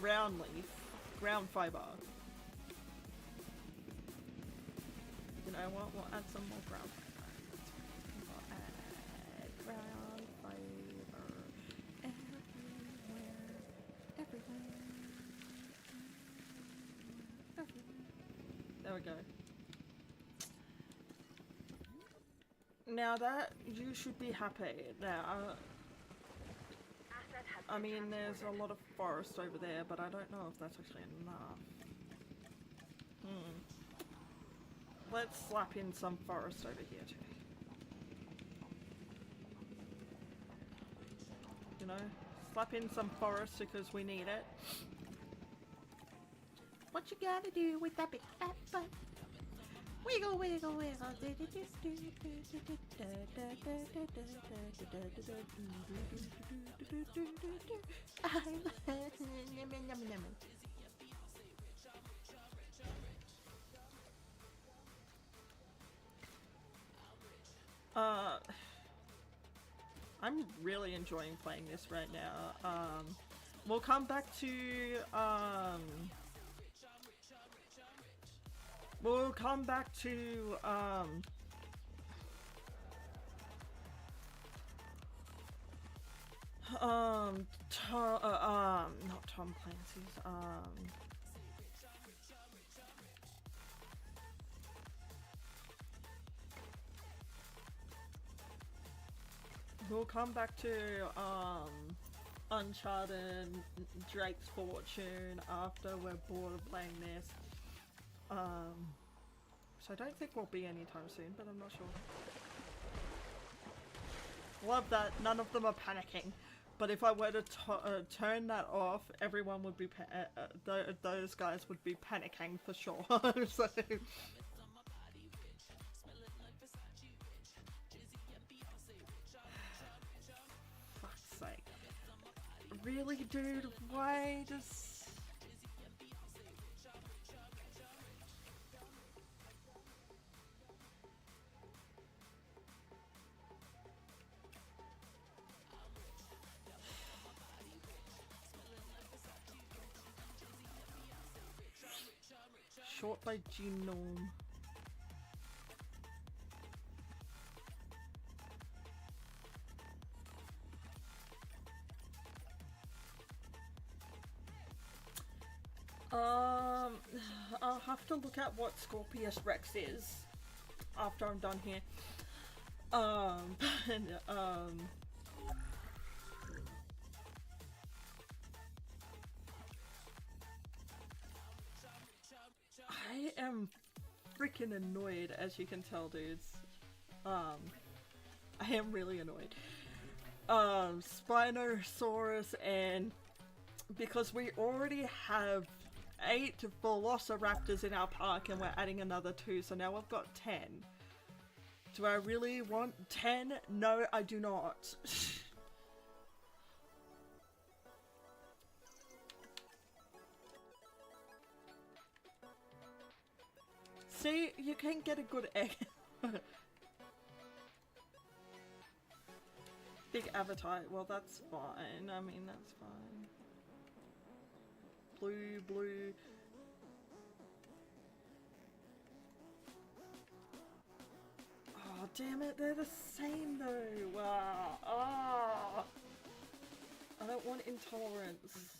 [SPEAKER 1] Ground leaf. Ground fiber. You know what? We'll add some more ground fiber. We'll add ground fiber everywhere. There we go. Now that you should be happy. Now,
[SPEAKER 3] Asset has
[SPEAKER 1] I
[SPEAKER 3] been
[SPEAKER 1] mean, there's a
[SPEAKER 3] transported.
[SPEAKER 1] lot of forest over there, but I don't know if that's actually enough. Let's slap in some forest over here too. You know, slap in some forest because we need it. What you gotta do with that big fat butt? Wiggle, wiggle, wiggle. I'm really enjoying playing this right now. We'll come back to we'll come back to not Tom Clancy's, we'll come back to Uncharted Drake's Fortune after we're bored of playing this. So I don't think we'll be anytime soon, but I'm not sure. Love that none of them are panicking. But if I were to turn that off, everyone would be those guys would be panicking for sure. So fuck's sake. Really, dude? Why does... Short by Genome. I'll have to look at what Scorpius Rex is after I'm done here. I am freaking annoyed, as you can tell, dudes. I am really annoyed. Spinosaurus, and because we already have 8 Velociraptors in our park and we're adding another 2, so now we've got 10. Do I really want 10? No, I do not. See, you can get a good egg. Big appetite. Well, that's fine. I mean, that's fine. Blue, blue. Oh, damn it. They're the same, though. Wow. Oh. I don't want intolerance.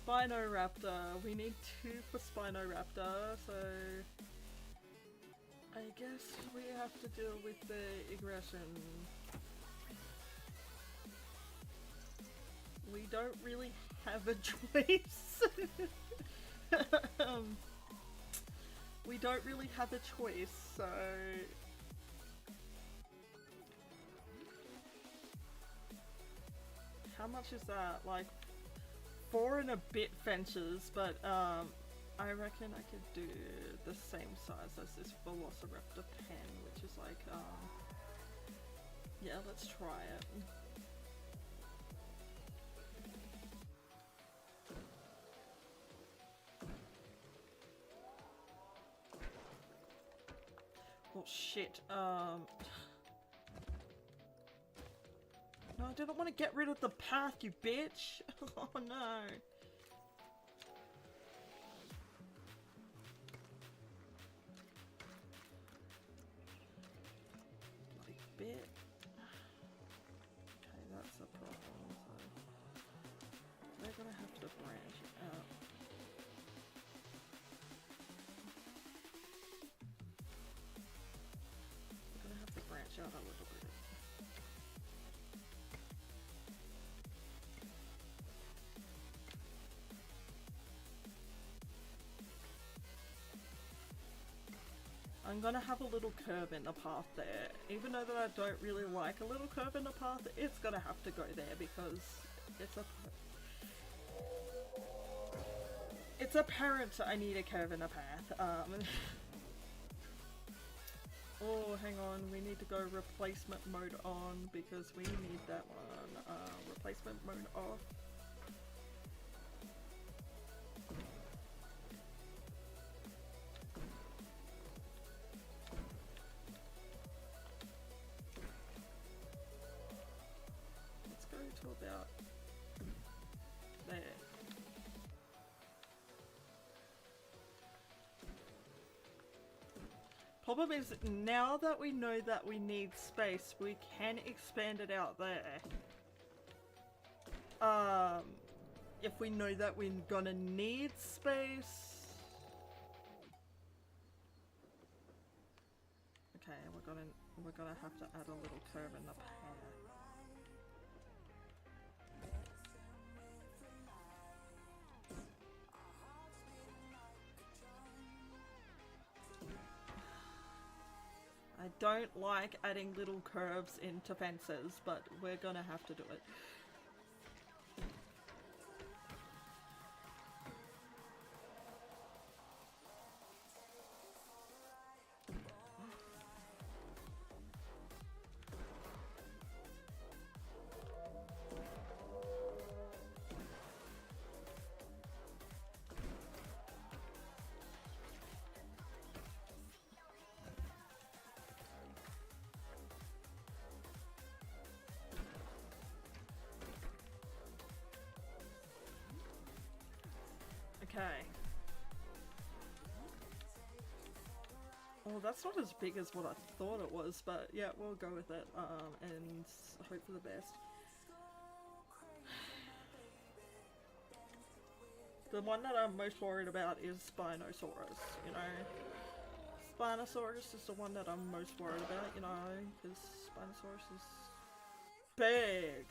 [SPEAKER 1] Spinoraptor. We need 2 for Spinoraptor, so I guess we have to deal with the aggression. We don't really have a choice. We don't really have a choice, so how much is that? Like 4 and a bit fences, but I reckon I could do the same size as this Velociraptor pen, which is like yeah, let's try it. Oh shit, no, I didn't want to get rid of the path, you bitch! Oh no! Bloody bit. Okay, that's a problem. So. I'm gonna have a little curve in the path there. Even though that I don't really like a little curve in the path, it's gonna have to go there because it's apparent I need a curve in the path. Oh, hang on, we need to go replacement mode on because we need that one. Replacement mode off. Let's go to about there. Problem is, now that we know that we need space, we can expand it out there. If we know that we're gonna need space. Okay, we're gonna have to add a little curve in the path. I don't like adding little curves into fences, but we're gonna have to do it. Okay. Well, that's not as big as what I thought it was, but yeah, we'll go with it, and hope for the best. The one that I'm most worried about is Spinosaurus, you know. Spinosaurus is the one that I'm most worried about, you know, because Spinosaurus is big.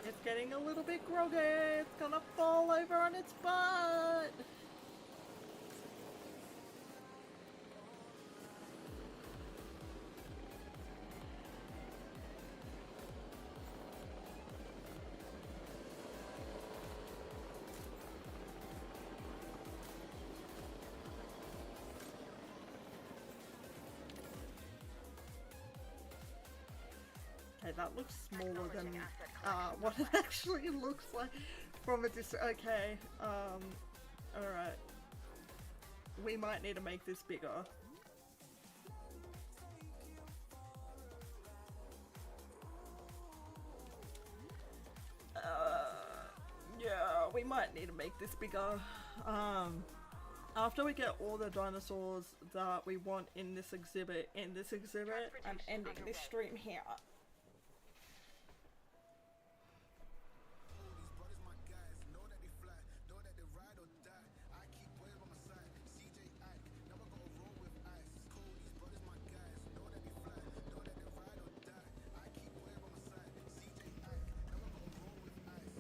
[SPEAKER 1] It's getting a little bit groggy. It's gonna fall over on its butt. Okay, that looks smaller than what it actually looks like from a distance. Okay, alright. We might need to make this bigger. Yeah, we might need to make this bigger. After we get all the dinosaurs that we want in this exhibit, I'm ending this stream here.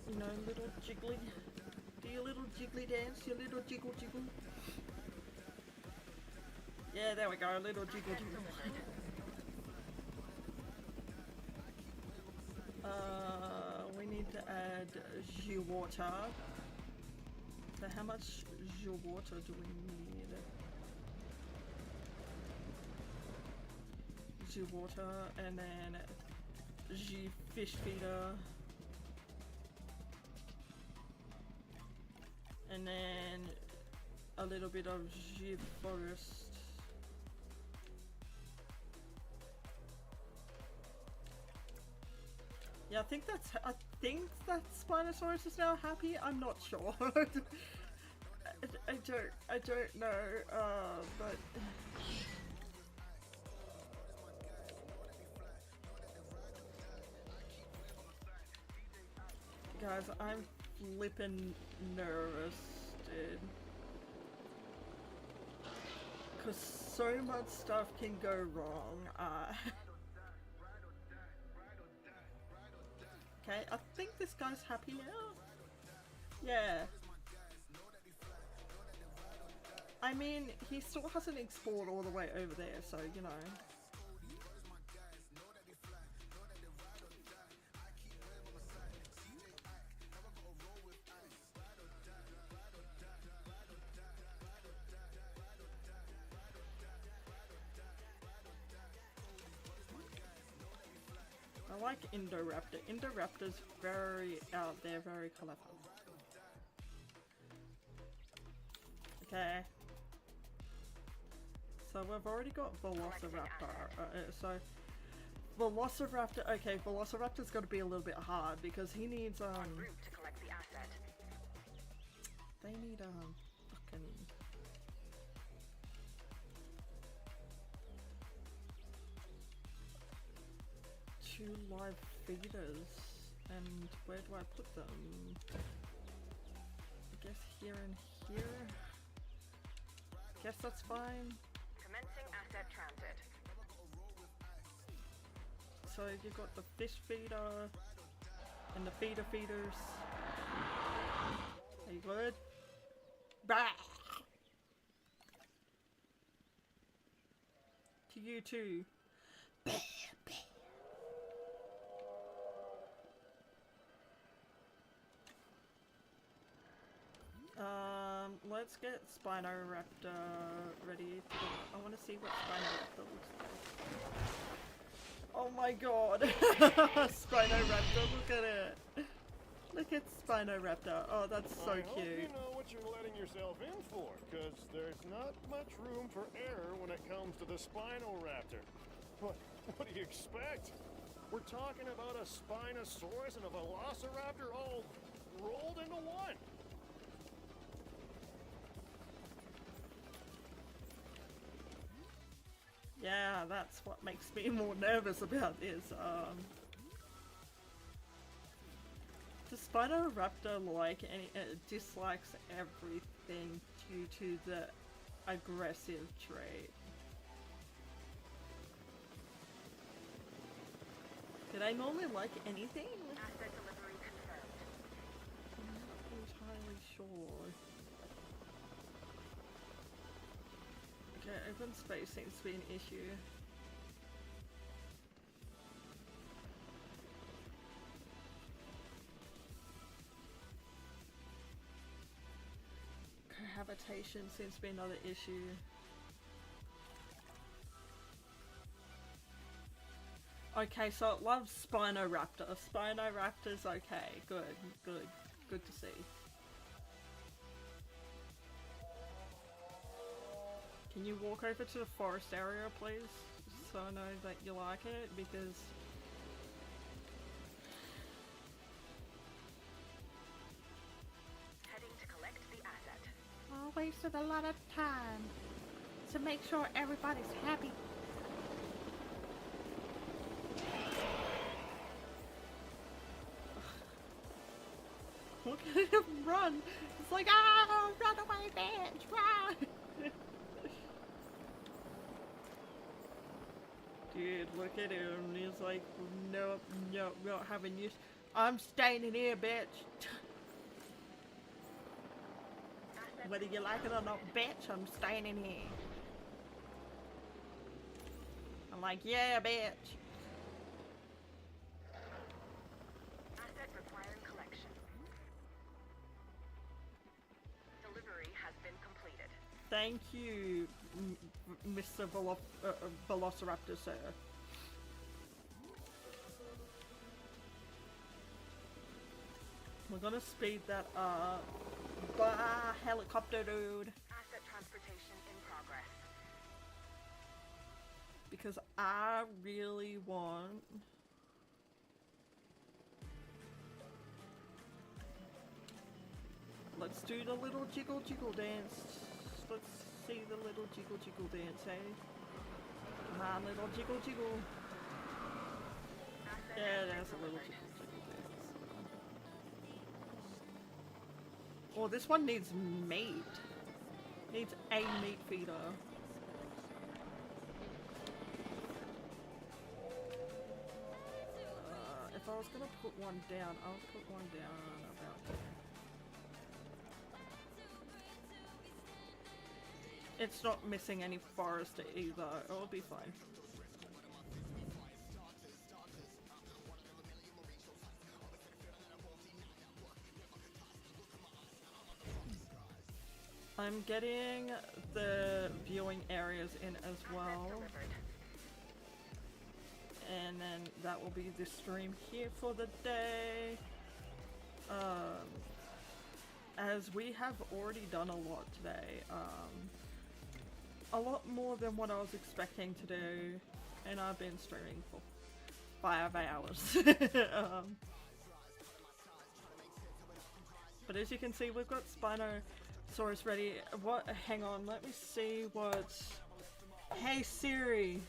[SPEAKER 1] You know, little jiggly. Do your little jiggly dance, your little jiggle jiggle. Yeah, there we go, little jiggle jiggle. We need to add jus water. So how much jus water do we need? Jus water and then jus fish feeder. And then a little bit of jus forest. Yeah, I think that Spinosaurus is now happy. I'm not sure. I don't know, but guys, I'm flippin' nervous dude. Because so much stuff can go wrong. Okay, I think this guy's happy now. Yeah. I mean, he still hasn't explored all the way over there, so, you know. I like Indoraptor. Indoraptor's very out there, very colourful. Okay. So we've already got Velociraptor. So Velociraptor. Okay, Velociraptor's got to be a little bit hard because he needs
[SPEAKER 3] En route to collect the asset.
[SPEAKER 1] They need fucking. Two live feeders, and where do I put them? I guess here and here. Guess that's fine.
[SPEAKER 3] Commencing asset transit.
[SPEAKER 1] So you've got the fish feeder and the feeder feeders. Are you good? Bah! To you too. Let's get Spinoraptor ready to go. I want to see what Spinoraptor looks like. Oh my god! Spinoraptor, look at it! Look at Spinoraptor. Oh, that's so
[SPEAKER 8] I hope
[SPEAKER 1] cute.
[SPEAKER 8] you know what you're letting yourself in for, because there's not much room for error when it comes to the Spinoraptor. What do you expect? We're talking about a Spinosaurus and a Velociraptor all rolled into one.
[SPEAKER 1] Yeah, that's what makes me more nervous about this. The Spinoraptor dislikes everything due to the aggressive trait. Do they normally like anything?
[SPEAKER 3] Asset delivery confirmed.
[SPEAKER 1] I'm not entirely sure. Okay, open space seems to be an issue. Cohabitation seems to be another issue. Okay, so it loves Spinoraptor. Spinoraptor's okay. Good to see. Can you walk over to the forest area, please? So I know that you like it, because...
[SPEAKER 3] Heading to collect the asset.
[SPEAKER 1] I wasted a lot of time to make sure everybody's happy. Look at him run! It's like, ah, run away, bitch, run! Dude, look at him. He's like, no, not having use. I'm staying in here, bitch. Whether you like it or not, bitch, I'm staying in here. I'm like, yeah, bitch.
[SPEAKER 3] Asset requiring collection. Delivery has been completed.
[SPEAKER 1] Thank you, Mr. Velociraptor, sir. We're gonna speed that up. Bah, helicopter dude.
[SPEAKER 3] Asset transportation in progress.
[SPEAKER 1] Because I really want... Let's do the little jiggle jiggle dance. Let's see the little jiggle jiggle dance, eh? My little jiggle jiggle. Yeah, there's a little jiggle jiggle dance. Well, this one needs meat. Needs a meat feeder. If I was gonna put one down, I'll put one down about here. It's not missing any forest either. It'll be fine. I'm getting the viewing areas in as well. And then that will be the stream here for the day. As we have already done a lot today. A lot more than what I was expecting to do. And I've been streaming for 5 hours. But as you can see, we've got Spinosaurus ready. What? Hang on, let me see what... Hey Siri!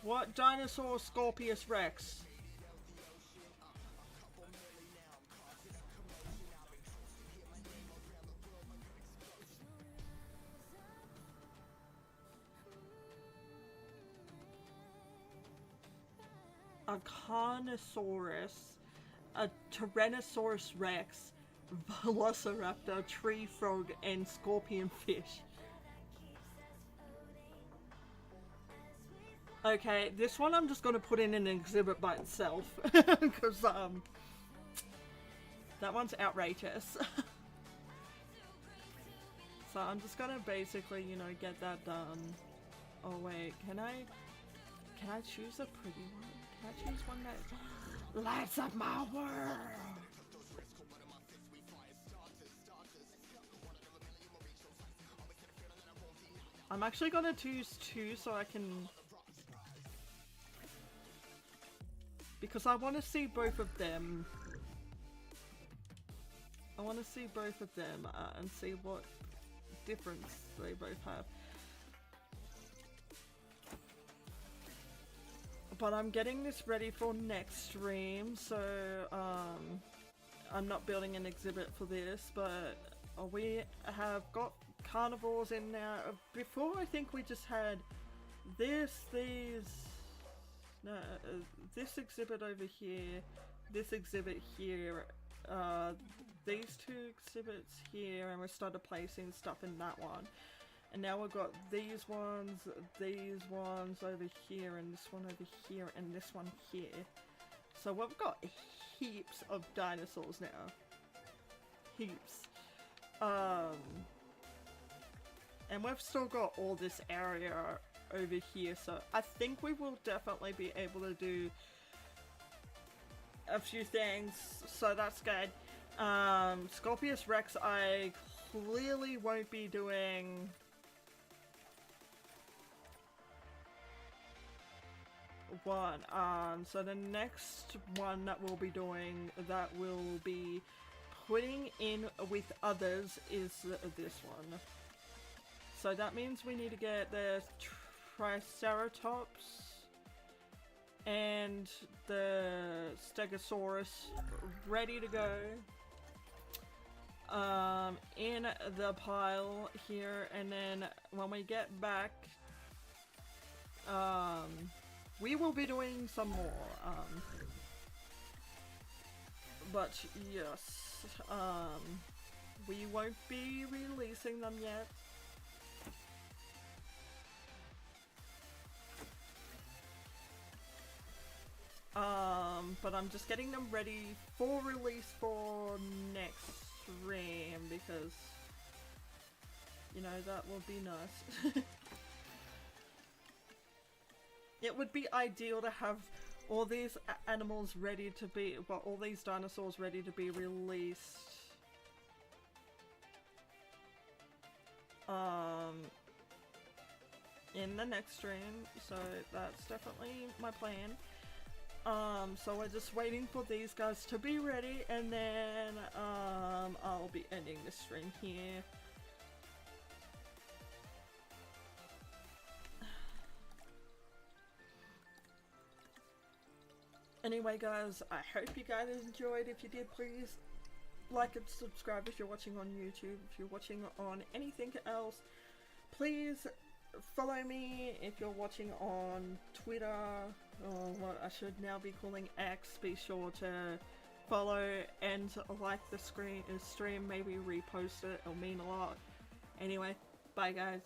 [SPEAKER 1] What dinosaur Scorpius Rex? A Carnosaurus, a Tyrannosaurus Rex, Velociraptor, Tree Frog, and Scorpion Fish. Okay, this one I'm just gonna put in an exhibit by itself, because that one's outrageous. So I'm just gonna basically, you know, get that done. Oh wait, can I choose a pretty one? Can I choose one that lights up my world? I'm actually gonna choose 2 so I can... Because I want to see both of them. I want to see both of them and see what difference they both have. But I'm getting this ready for next stream, so I'm not building an exhibit for this, but we have got carnivores in now. Before I think we just had this exhibit over here, this exhibit here, these 2 exhibits here, and we started placing stuff in that one. And now we've got these ones over here, and this one over here, and this one here. So we've got heaps of dinosaurs now. Heaps. And we've still got all this area over here, so I think we will definitely be able to do a few things, so that's good. Scorpius Rex I clearly won't be doing one. So the next one that we'll be doing, that we'll be putting in with others, is this one. So that means we need to get the Triceratops and the Stegosaurus ready to go in the pile here, and then when we get back we will be doing some more, but yes, we won't be releasing them yet. But I'm just getting them ready for release for next stream, because, you know, that will be nice. It would be ideal to have all these animals ready to be, well, all these dinosaurs ready to be released. In the next stream, so that's definitely my plan. So we're just waiting for these guys to be ready, and then I'll be ending this stream here. Anyway, guys, I hope you guys enjoyed. If you did, please like and subscribe if you're watching on YouTube. If you're watching on anything else, please follow me. If you're watching on Twitter, or what I should now be calling X, be sure to follow and like the stream, maybe repost it. It'll mean a lot. Anyway, bye guys.